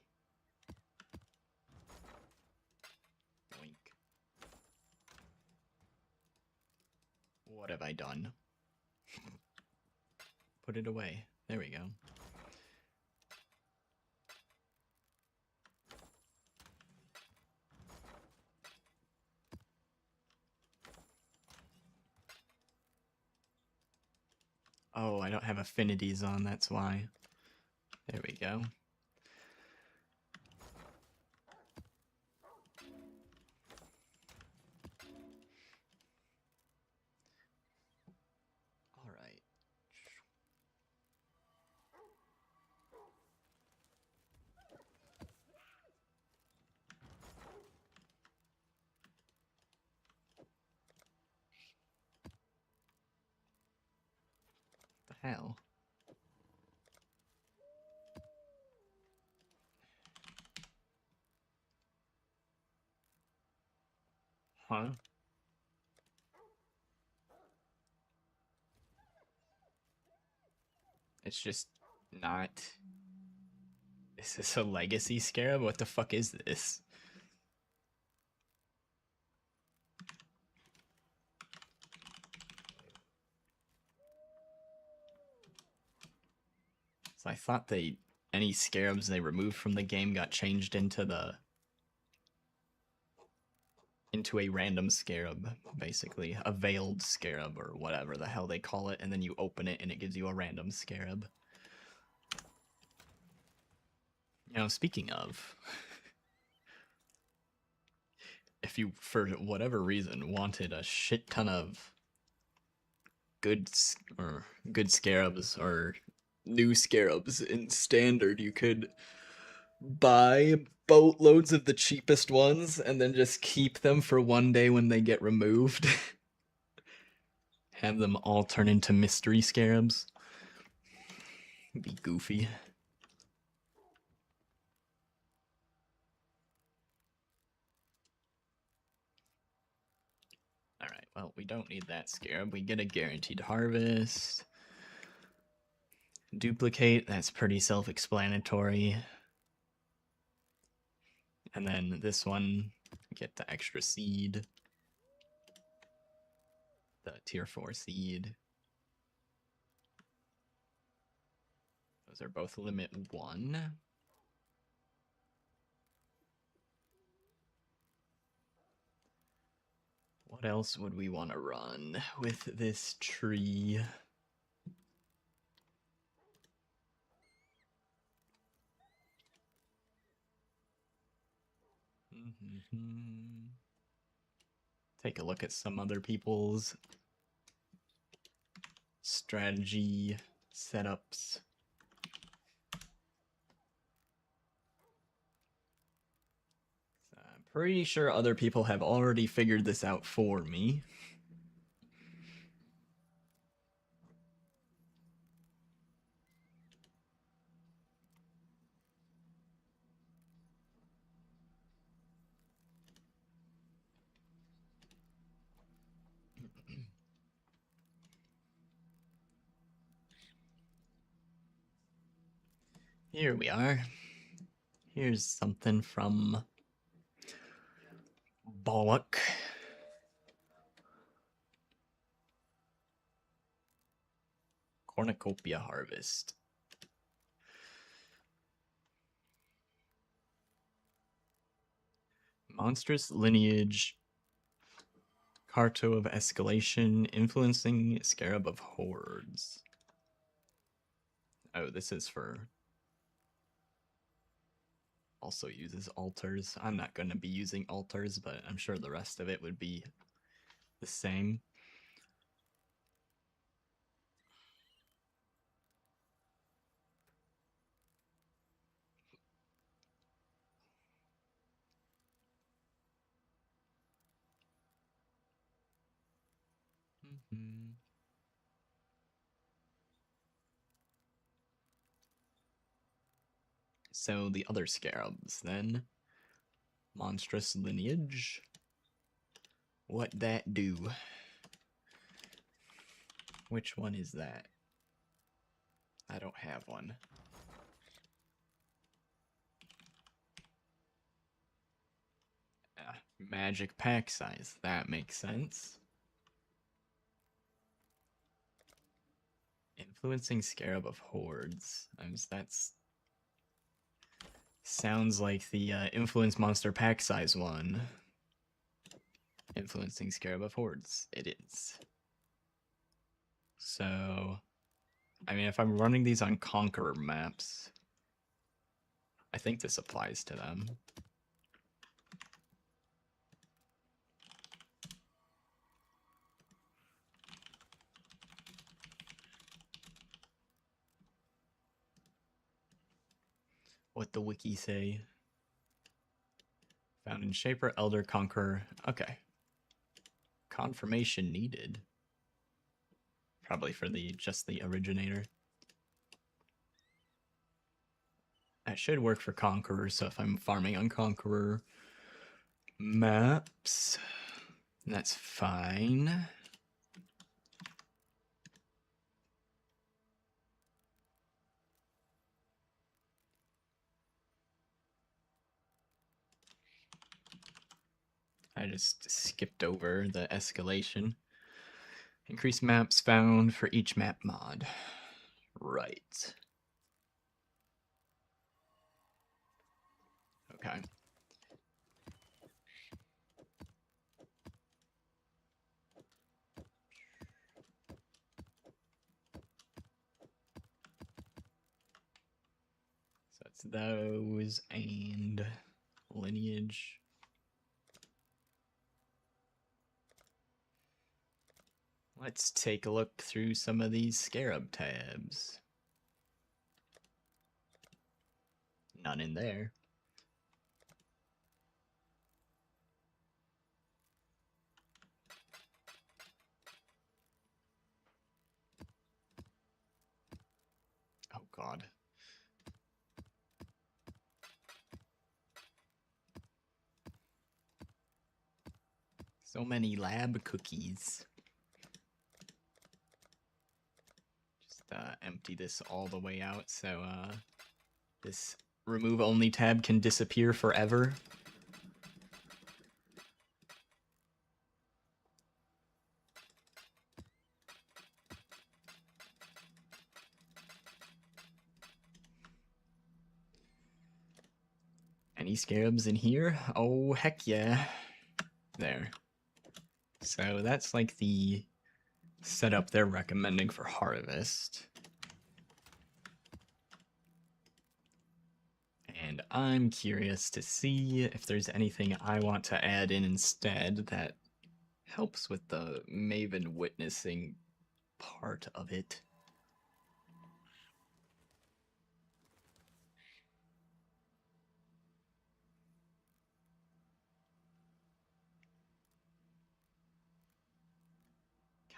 Boink. What have I done? Put it away. There we go. Oh, I don't have affinities on, that's why. There we go. Alright. The hell? Huh? It's just not... Is this a legacy scarab? What the fuck is this? So I thought any scarabs they removed from the game got changed into a random scarab, basically. A veiled scarab or whatever the hell they call it, and then you open it and it gives you a random scarab. You know, speaking of, if you, for whatever reason, wanted a shit ton of good scarabs or new scarabs in standard, you could buy boatloads of the cheapest ones and then just keep them for one day when they get removed. Have them all turn into mystery scarabs. Be goofy. Alright, well, we don't need that scarab. We get a guaranteed harvest. Duplicate, that's pretty self-explanatory. And then this one, get the extra seed. The tier 4 seed. Those are both limit 1. What else would we want to run with this tree? Take a look at some other people's strategy setups. I'm pretty sure other people have already figured this out for me. Here we are. Here's something from Bollock. Cornucopia harvest. Monstrous lineage. Carto of escalation. Influencing scarab of hordes. Oh, this is for... Also uses altars. I'm not going to be using altars, but I'm sure the rest of it would be the same. So the other scarabs then. Monstrous lineage. What that do? Which one is that? I don't have one. Magic pack size. That makes sense. Influencing scarab of hordes. That's... Sounds like the influence monster pack size one. Influencing scarab of hordes. It is. So... I mean, if I'm running these on Conqueror maps, I think this applies to them. What the wiki say? Found in Shaper, Elder, Conqueror. Okay. Confirmation needed. Probably for just the originator. That should work for Conqueror, so if I'm farming on Conqueror maps, that's fine. I just skipped over the escalation. Increase maps found for each map mod. Right. Okay. So it's those and lineage. Let's take a look through some of these scarab tabs. None in there. Oh god. So many lab cookies. Just empty this all the way out so this remove only tab can disappear forever. Any scarabs in here? Oh, heck yeah. There. So that's like the setup they're recommending for harvest. And I'm curious to see if there's anything I want to add in instead that helps with the Maven witnessing part of it.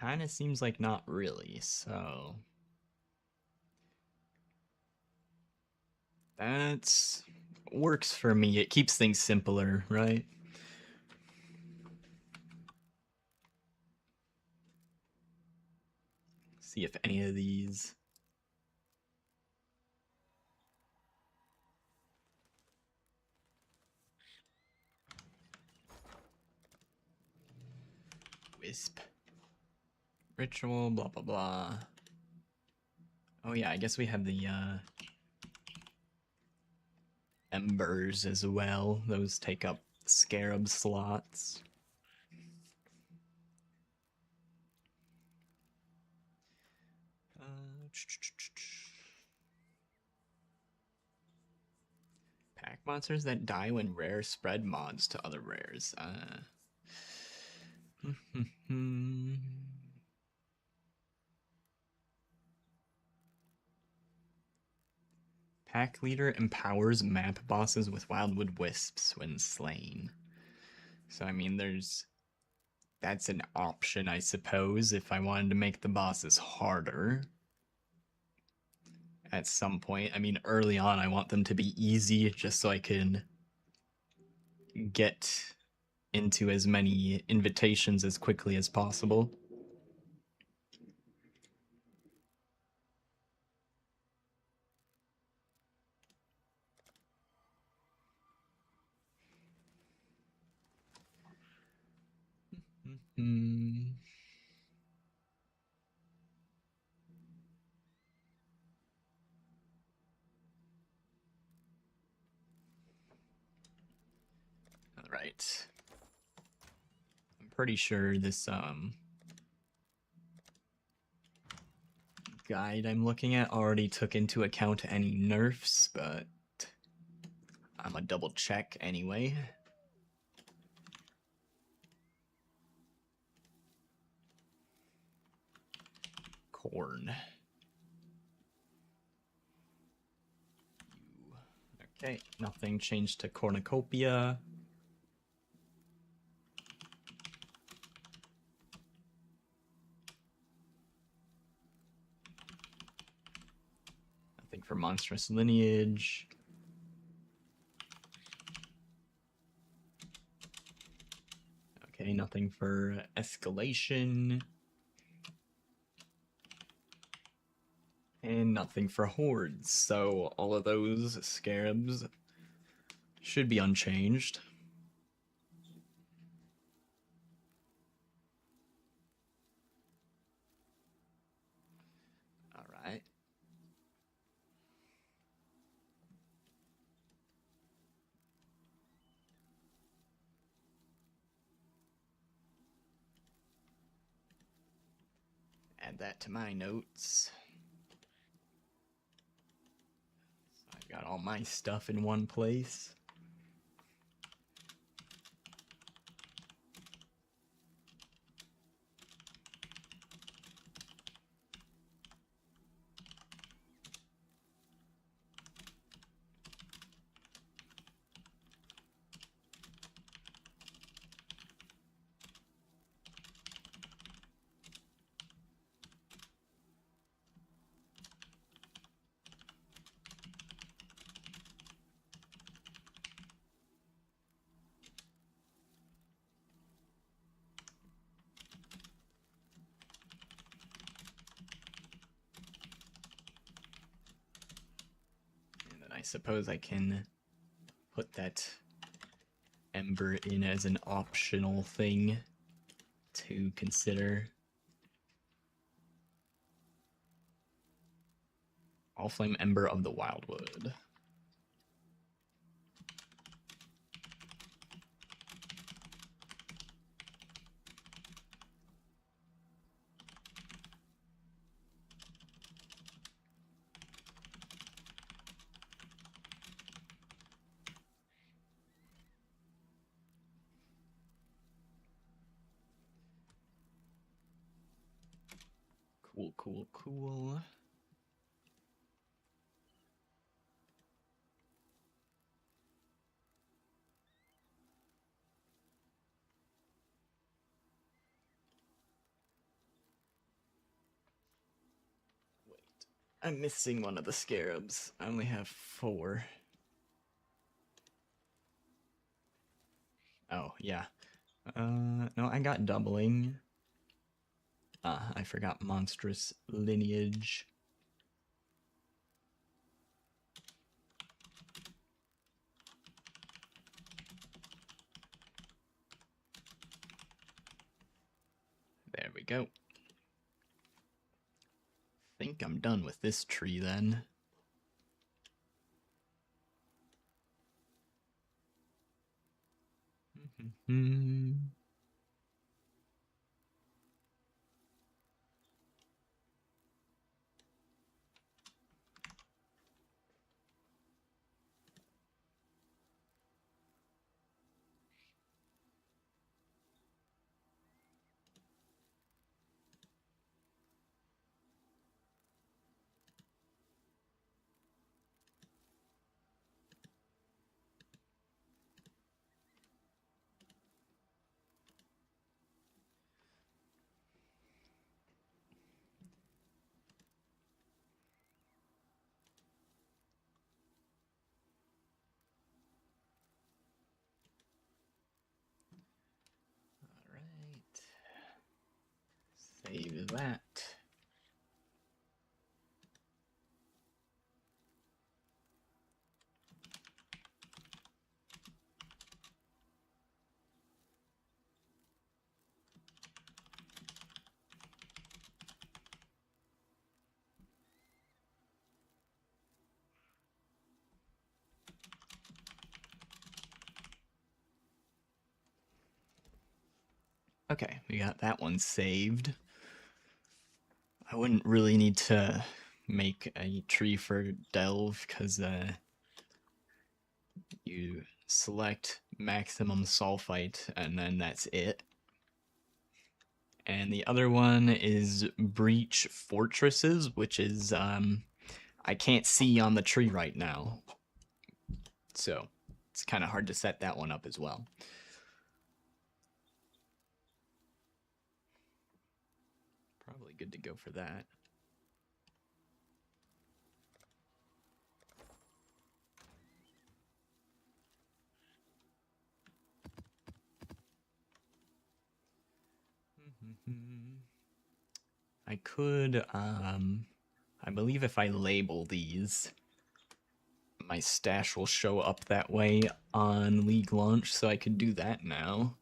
Kind of seems like not really, so that's works for me. It keeps things simpler, right? See if any of these wisp ritual, blah blah blah. Oh yeah, I guess we have the embers as well. Those take up scarab slots. Pack monsters that die when rare spread mods to other rares. Pack leader empowers map bosses with wildwood wisps when slain. So I mean, that's an option, I suppose, if I wanted to make the bosses harder. At some point, I mean, early on, I want them to be easy, just so I can get into as many invitations as quickly as possible. All right. I'm pretty sure this guide I'm looking at already took into account any nerfs, but I'm gonna double check anyway. Corn. Okay, nothing changed to cornucopia. Nothing for monstrous lineage. Okay, nothing for escalation. And nothing for hordes, so all of those scarabs should be unchanged. All right. Add that to my notes. So I've got all my stuff in one place. I suppose I can put that ember in as an optional thing to consider. All flame ember of the wildwood. Cool, cool, cool. Wait, I'm missing one of the scarabs. I only have 4. Oh, yeah. No, I got doubling. I forgot monstrous lineage. There we go. Think I'm done with this tree then. Alright. Save that. Okay, we got that one saved. I wouldn't really need to make a tree for delve because you select maximum sulfite and then that's it. And the other one is breach fortresses, which is I can't see on the tree right now. So it's kind of hard to set that one up as well. Probably good to go for that. I could, I believe if I label these, my stash will show up that way on League launch, so I could do that now.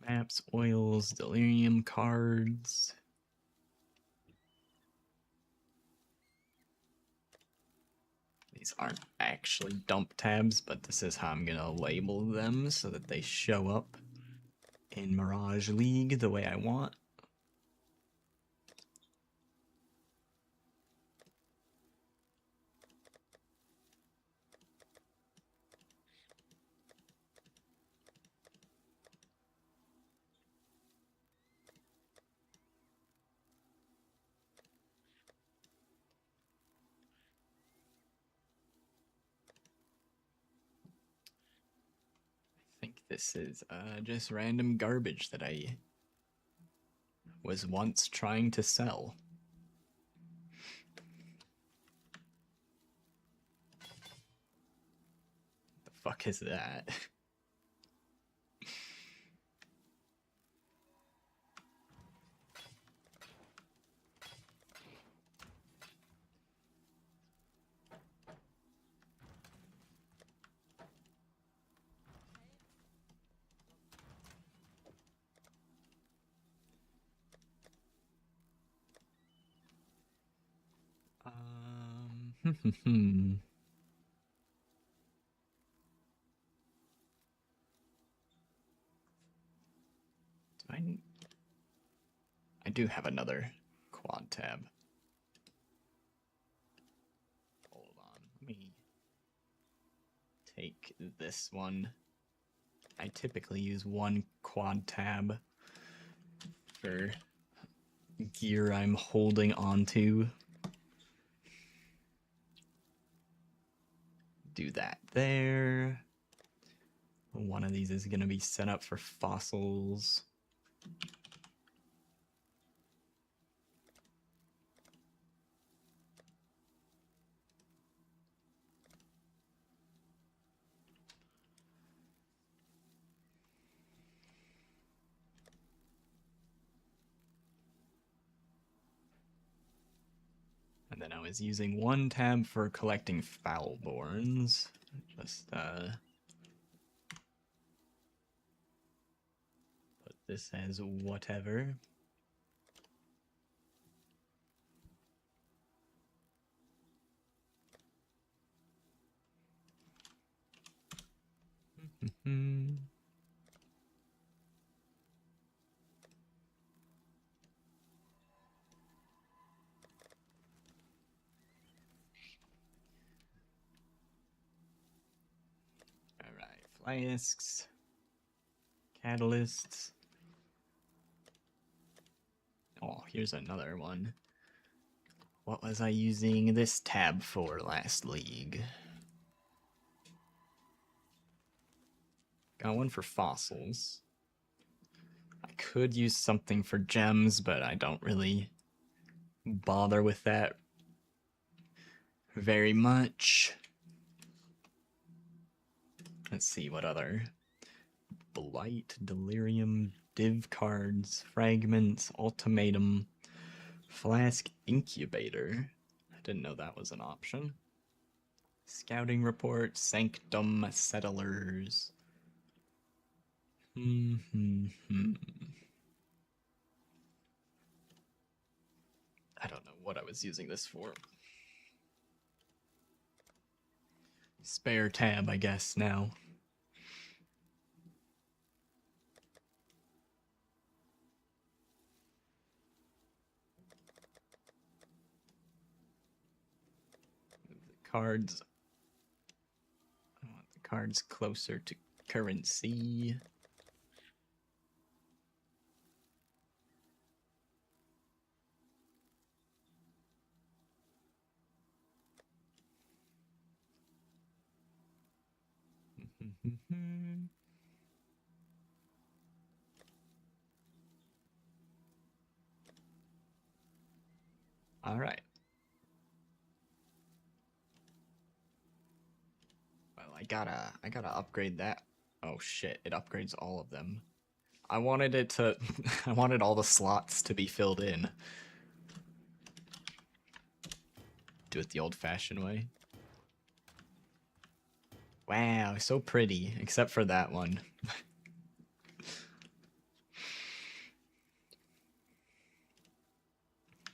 Maps, oils, delirium cards. These aren't actually dump tabs, but this is how I'm gonna label them so that they show up in Mirage League the way I want. I think this is just random garbage that I was once trying to sell. The fuck is that? do have another quad tab. Hold on, let me take this one. I typically use one quad tab for gear I'm holding onto. Do that there. One of these is going to be set up for fossils. And then I was using one tab for collecting foulborns. Just put this as whatever. Alright, flasks, catalysts. Oh, here's another one. What was I using this tab for last league? Got one for fossils. I could use something for gems, but I don't really bother with that very much. Let's see what other blight, delirium, div cards, fragments, ultimatum, flask incubator. I didn't know that was an option. Scouting report, sanctum, settlers. I don't know what I was using this for. Spare tab, I guess, now. Move the cards. I want the cards closer to currency. All right. Well, I gotta upgrade that. Oh shit, it upgrades all of them. I wanted it to I wanted all the slots to be filled in. Do it the old-fashioned way. Wow, so pretty, except for that one.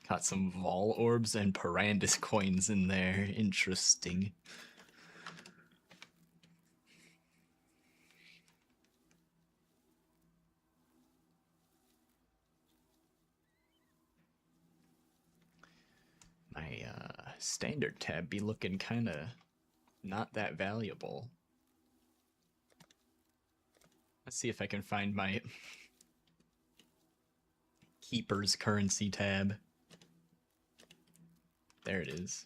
Got some Vol orbs and Parandis coins in there. Interesting. My standard tab be looking kind of not that valuable. Let's see if I can find my Keeper's currency tab. There it is.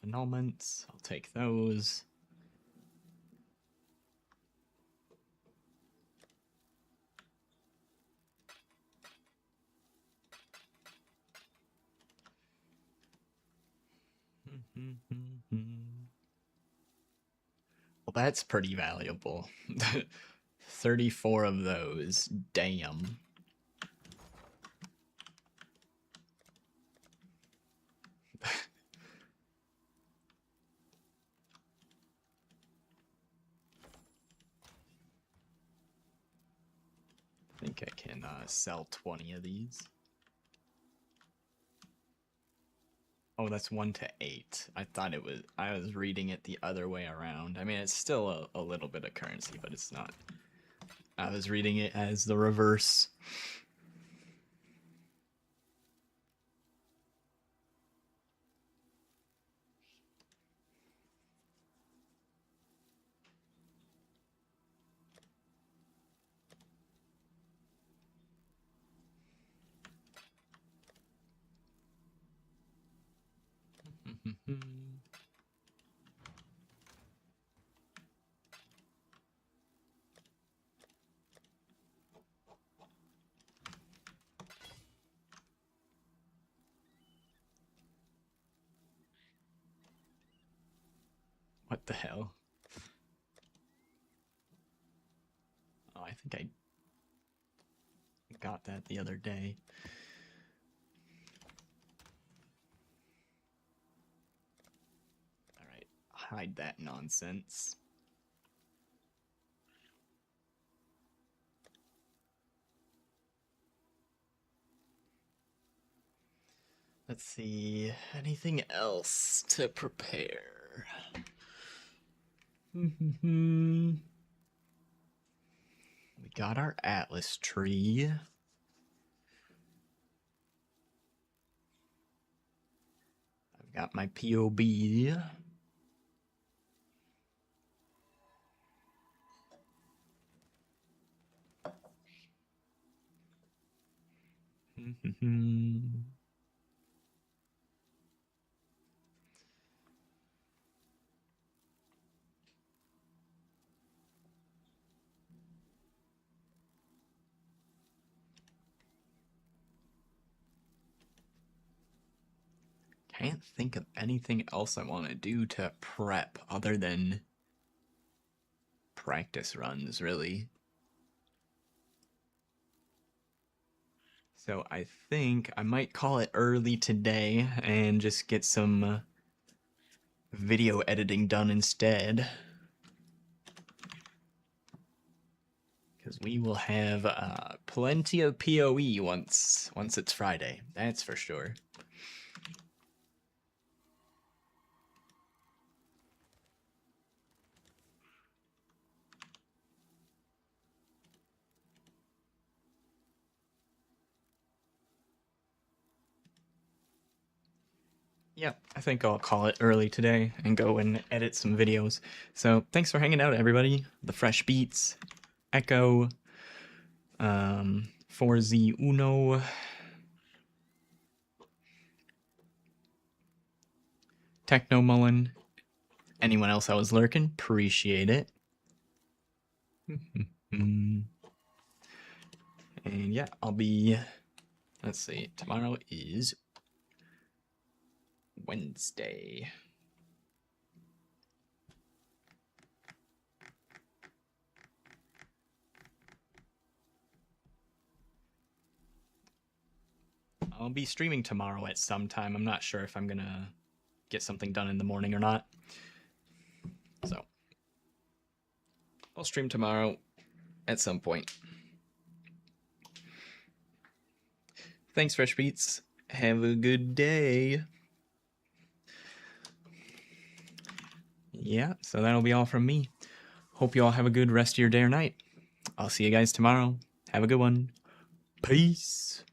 Annulments, I'll take those. Well, that's pretty valuable. 34 of those. Damn. I think I can sell 20 of these. Oh, that's 1 to 8. I thought it was, I was reading it the other way around. I mean, it's still a little bit of currency, but it's not. I was reading it as the reverse. What the hell? Oh, I think I got that the other day. Alright, hide that nonsense. Let's see, anything else to prepare? We got our Atlas tree. I've got my POB. Can't think of anything else I want to do to prep other than practice runs, really. So I think I might call it early today and just get some video editing done instead. Because we will have plenty of PoE once it's Friday, that's for sure. Yeah, I think I'll call it early today and go and edit some videos. So thanks for hanging out, everybody. The Fresh Beats, Echo, 4Z Uno, Techno Mullen, anyone else that was lurking, appreciate it. And yeah, I'll be, let's see, tomorrow is Wednesday. I'll be streaming tomorrow at some time. I'm not sure if I'm gonna get something done in the morning or not. So I'll stream tomorrow at some point. Thanks, Fresh Beats. Have a good day. Yeah, so that'll be all from me. Hope you all have a good rest of your day or night. I'll see you guys tomorrow. Have a good one. Peace.